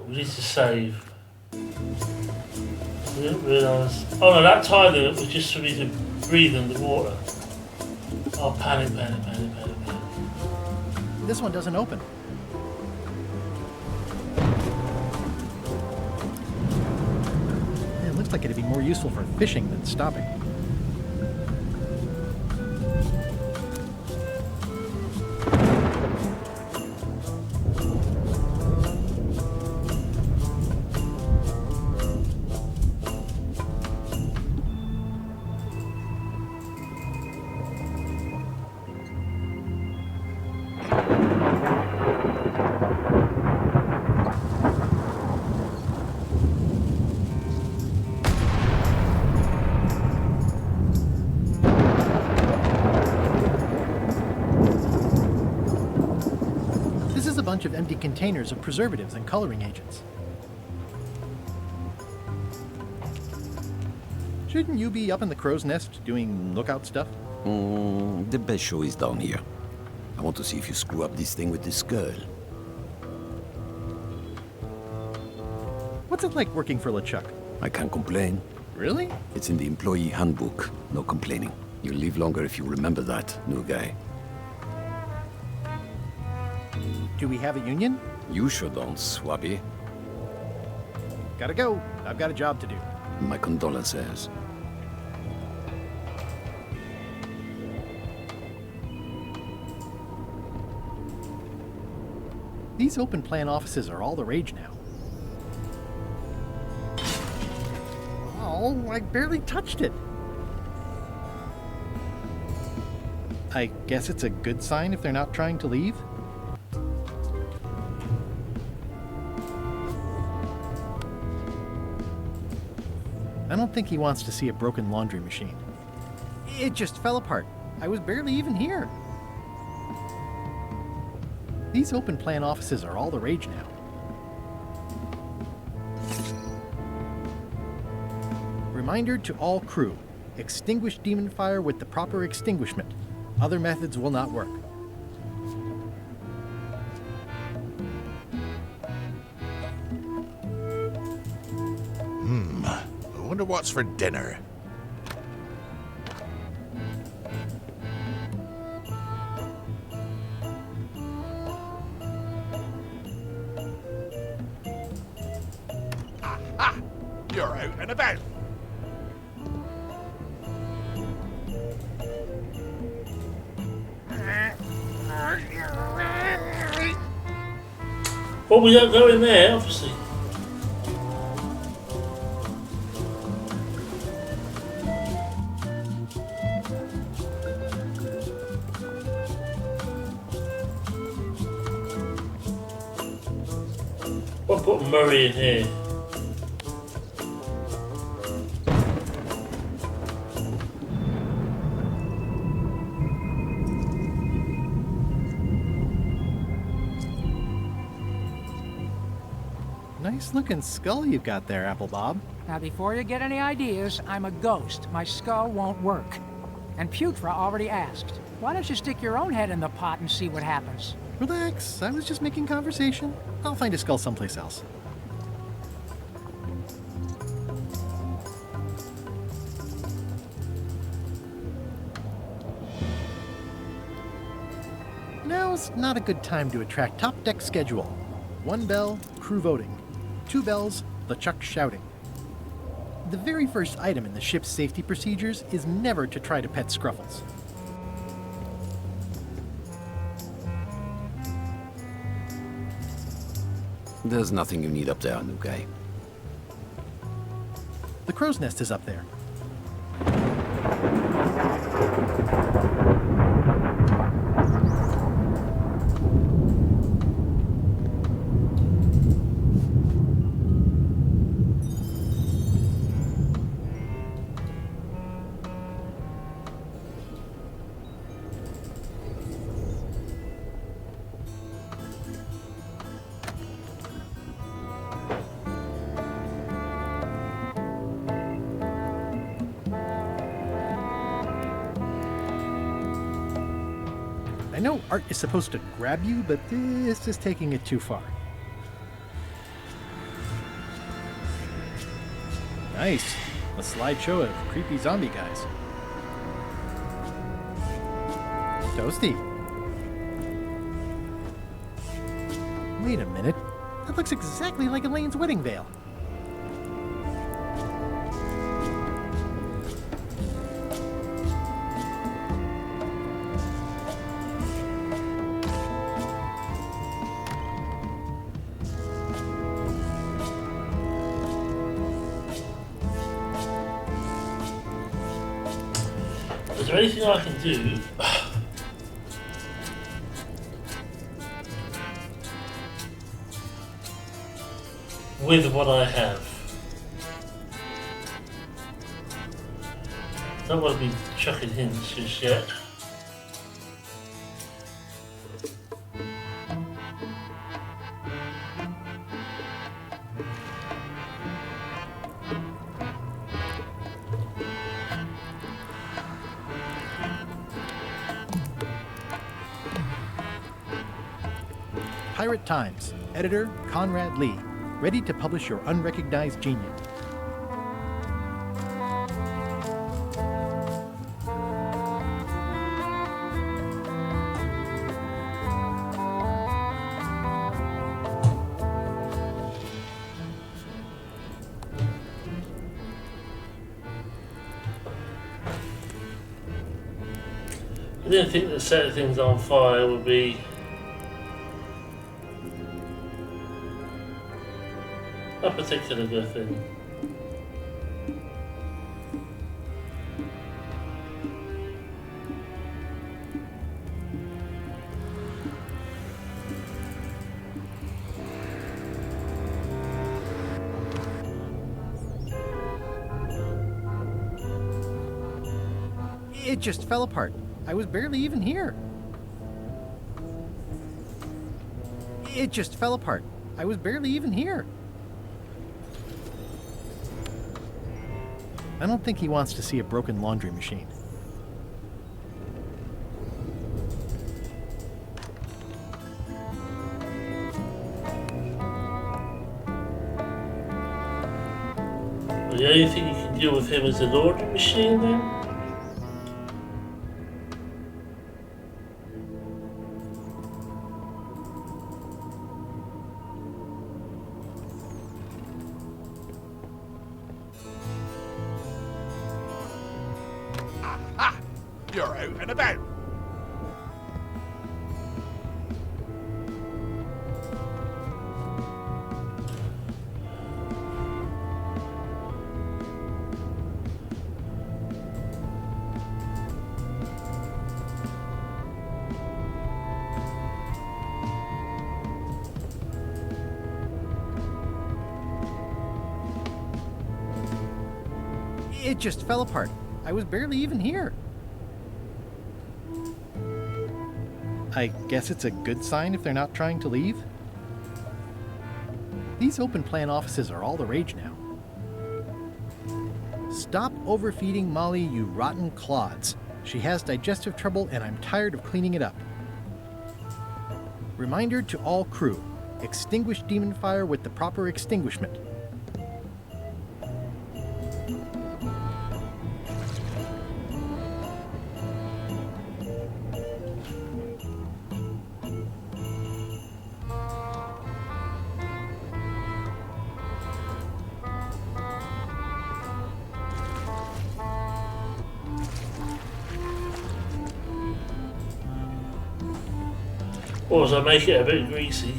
We need to save. I didn't realise. Oh no, that tide limit was just for me to breathe in the water. Oh, panic. This one doesn't open. It looks like it'd be more useful for fishing than stopping. Bunch of empty containers of preservatives and coloring agents. Shouldn't you be up in the crow's nest doing lookout stuff? The best show is down here. I want to see if you screw up this thing with this girl. What's it like working for LeChuck? I can't complain. Really? It's in the employee handbook. No complaining. You'll live longer if you remember that, new guy. Do we have a union? You sure don't, Swabby. Gotta go. I've got a job to do. My condolences. These open plan offices are all the rage now. Oh, I barely touched it. I guess it's a good sign if they're not trying to leave. I don't think he wants to see a broken laundry machine. It just fell apart. I was barely even here. These open plan offices are all the rage now. Reminder to all crew. Extinguish demon fire with the proper extinguishment. Other methods will not work. I wonder what's for dinner. Aha! You're out and about. Well, we don't go in there, obviously. We'll put Murray in here. Nice looking skull you've got there, Apple Bob. Now, before you get any ideas, I'm a ghost. My skull won't work. And Putra already asked. Why don't you stick your own head in the pot and see what happens? Relax, I was just making conversation. I'll find a skull someplace else. Now's not a good time to attract top deck schedule. 1 bell, crew voting. 2 bells, LeChuck shouting. The very first item in the ship's safety procedures is never to try to pet Scruffles. There's nothing you need up there, new guy. The crow's nest is up there. I know art is supposed to grab you, but this is taking it too far. Nice. A slideshow of creepy zombie guys. Toasty. Wait a minute. That looks exactly like Elaine's wedding veil. Is there anything I can do? With what I have? Don't want to be chucking hints just yet. Pirate Times, editor Conrad Lee, ready to publish your unrecognized genius. I didn't think that setting things on fire would be a particular good thing. It just fell apart. I was barely even here. It just fell apart. I was barely even here. I don't think he wants to see a broken laundry machine. Well, the only thing you can deal with him is the laundry machine then? You're out and about. It just fell apart. I was barely even here. I guess it's a good sign if they're not trying to leave. These open plan offices are all the rage now. Stop overfeeding Molly, you rotten clods. She has digestive trouble and I'm tired of cleaning it up. Reminder to all crew, extinguish demon fire with the proper extinguishment. Or as I make it a bit greasy.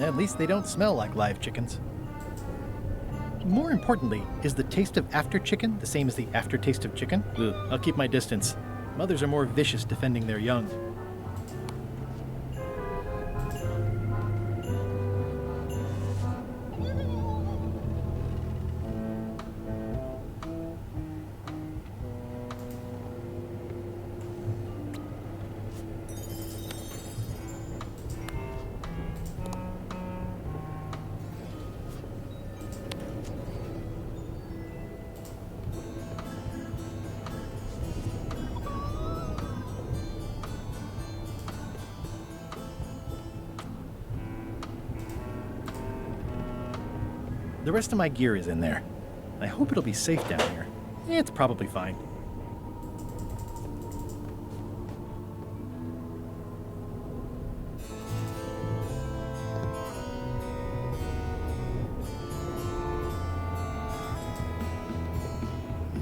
At least they don't smell like live chickens. More importantly, is the taste of after chicken the same as the aftertaste of chicken? Ugh, I'll keep my distance. Mothers are more vicious defending their young. The rest of my gear is in there. I hope it'll be safe down here. It's probably fine.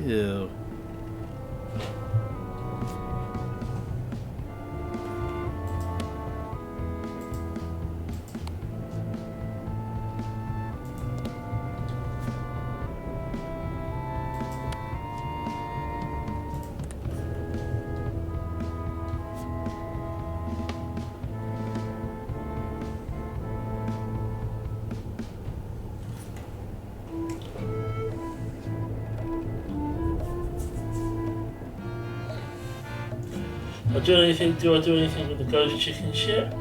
Ew. Do I do anything with the ghost chicken shit?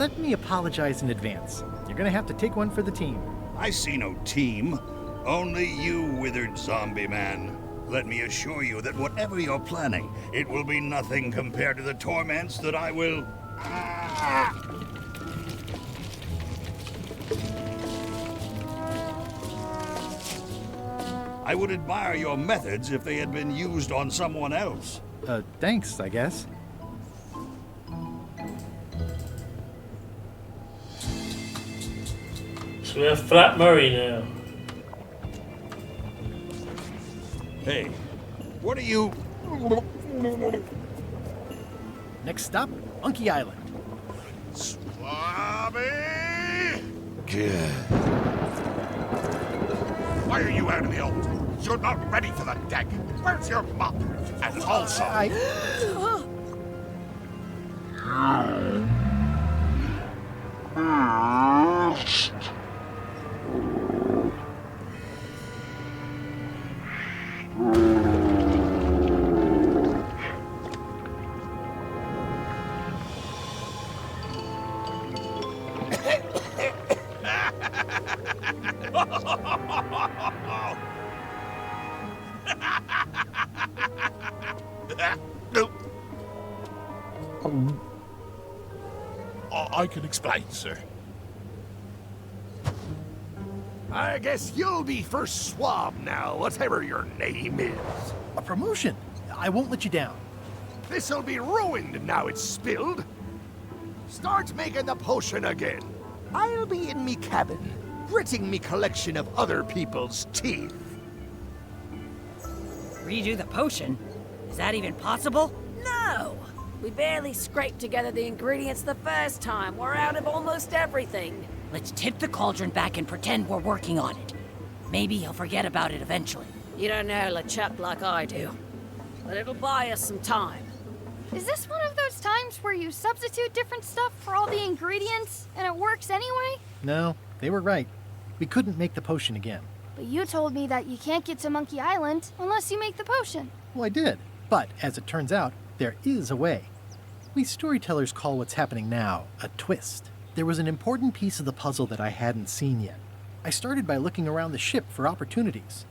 let me apologize in advance. You're gonna have to take one for the team. I see no team. Only you, withered zombie man. Let me assure you that whatever you're planning, it will be nothing compared to the torments that I will... I would admire your methods if they had been used on someone else. Thanks, I guess. So we have Flat Murray now. Hey, what are you... Next stop, Monkey Island. Swabby! Good. Why are you out of the old? You're not ready for the deck. Where's your mop? And also... I can explain, sir. I guess you'll be first swab now, whatever your name is. A promotion. I won't let you down. This'll be ruined now it's spilled. Start making the potion again. I'll be in me cabin, gritting me collection of other people's teeth. Redo the potion? Is that even possible? No! We barely scraped together the ingredients the first time. We're out of almost everything. Let's tip the cauldron back and pretend we're working on it. Maybe he'll forget about it eventually. You don't know LeChuck like I do. But it'll buy us some time. Is this one of those times where you substitute different stuff for all the ingredients and it works anyway? No, they were right. We couldn't make the potion again. But you told me that you can't get to Monkey Island unless you make the potion. Well, I did. But, as it turns out, there is a way. We storytellers call what's happening now a twist. There was an important piece of the puzzle that I hadn't seen yet. I started by looking around the ship for opportunities.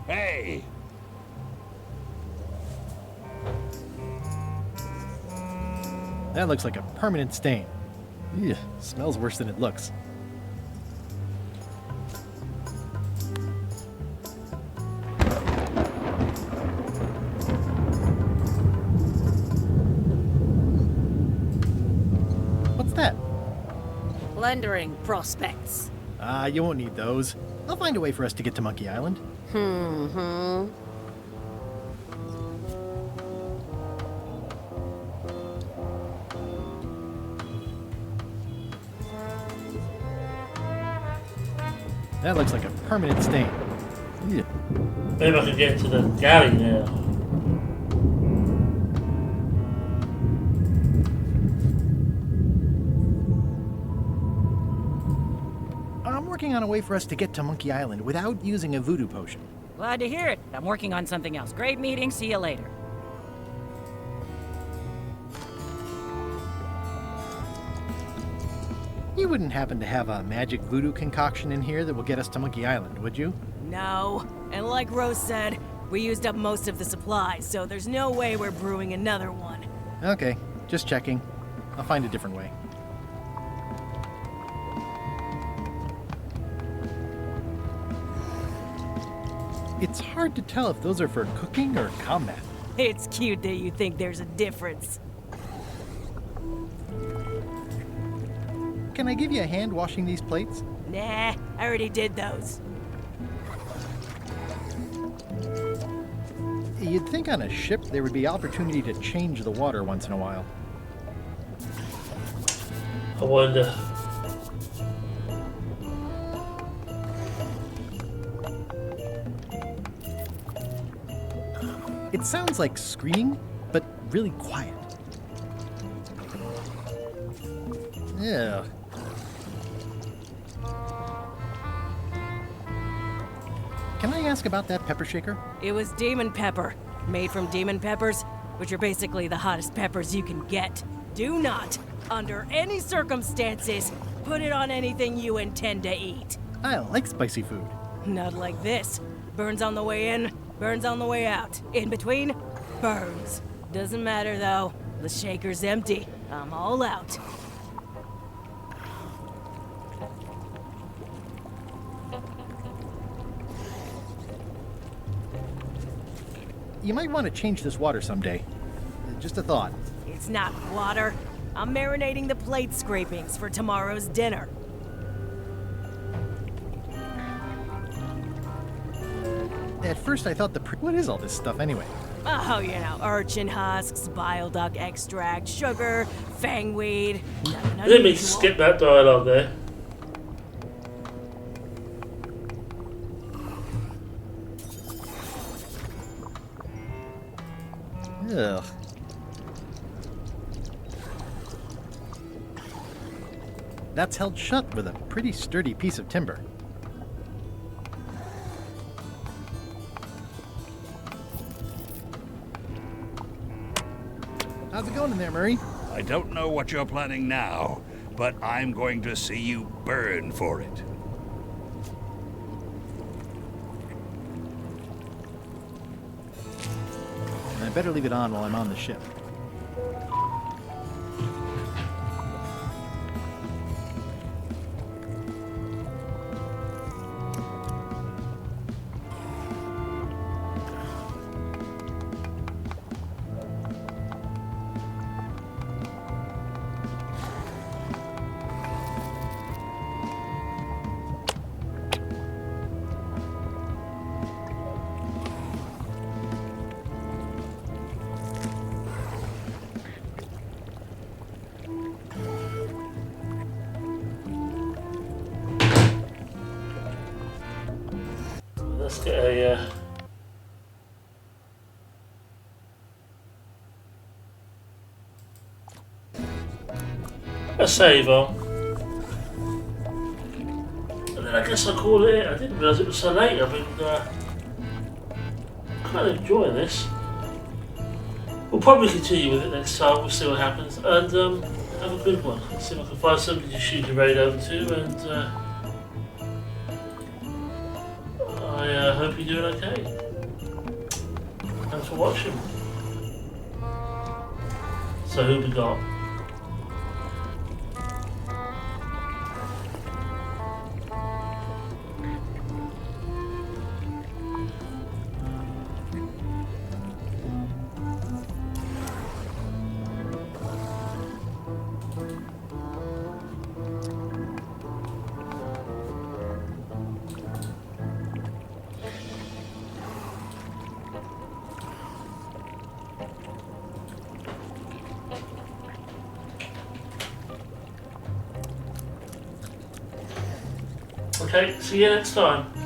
Hey! That looks like a permanent stain. Ew, smells worse than it looks. What's that? Plundering prospects. You won't need those. I'll find a way for us to get to Monkey Island. That looks like a permanent stain. Ew. Maybe I can get to the galley now. I'm working on a way for us to get to Monkey Island without using a voodoo potion. Glad to hear it. I'm working on something else. Great meeting. See you later. You wouldn't happen to have a magic voodoo concoction in here that will get us to Monkey Island, would you? No. And like Rose said, we used up most of the supplies, so there's no way we're brewing another one. Okay, just checking. I'll find a different way. It's hard to tell if those are for cooking or combat. It's cute that you think there's a difference. Can I give you a hand washing these plates? Nah, I already did those. You'd think on a ship there would be opportunity to change the water once in a while. I wonder. It sounds like screaming, but really quiet. Yeah. Can I ask about that pepper shaker? It was demon pepper, made from demon peppers, which are basically the hottest peppers you can get. Do not Under any circumstances, put it on anything you intend to eat. I like spicy food. Not like this. Burns on the way in, burns on the way out. In between, burns. Doesn't matter though. The shaker's empty. I'm all out. You might want to change this water someday. Just a thought. It's not water. I'm marinating the plate scrapings for tomorrow's dinner. At first I thought what is all this stuff anyway? Oh, you know, urchin husks, bile duck extract, sugar, fangweed. I didn't mean to skip that dialogue there. Ugh. That's held shut with a pretty sturdy piece of timber. How's it going in there, Murray? I don't know what you're planning now, but I'm going to see you burn for it. I better leave it on while I'm on the ship. Let's get a save on. And then I guess I'll call it. I didn't realise it was so late. I've been kind of enjoying this. We'll probably continue with it next time. We'll see what happens. And have a good one. See if I can find somebody to shoot the raid over to. And I hope you're doing okay. Thanks for watching. So who we got? Okay, see you next time.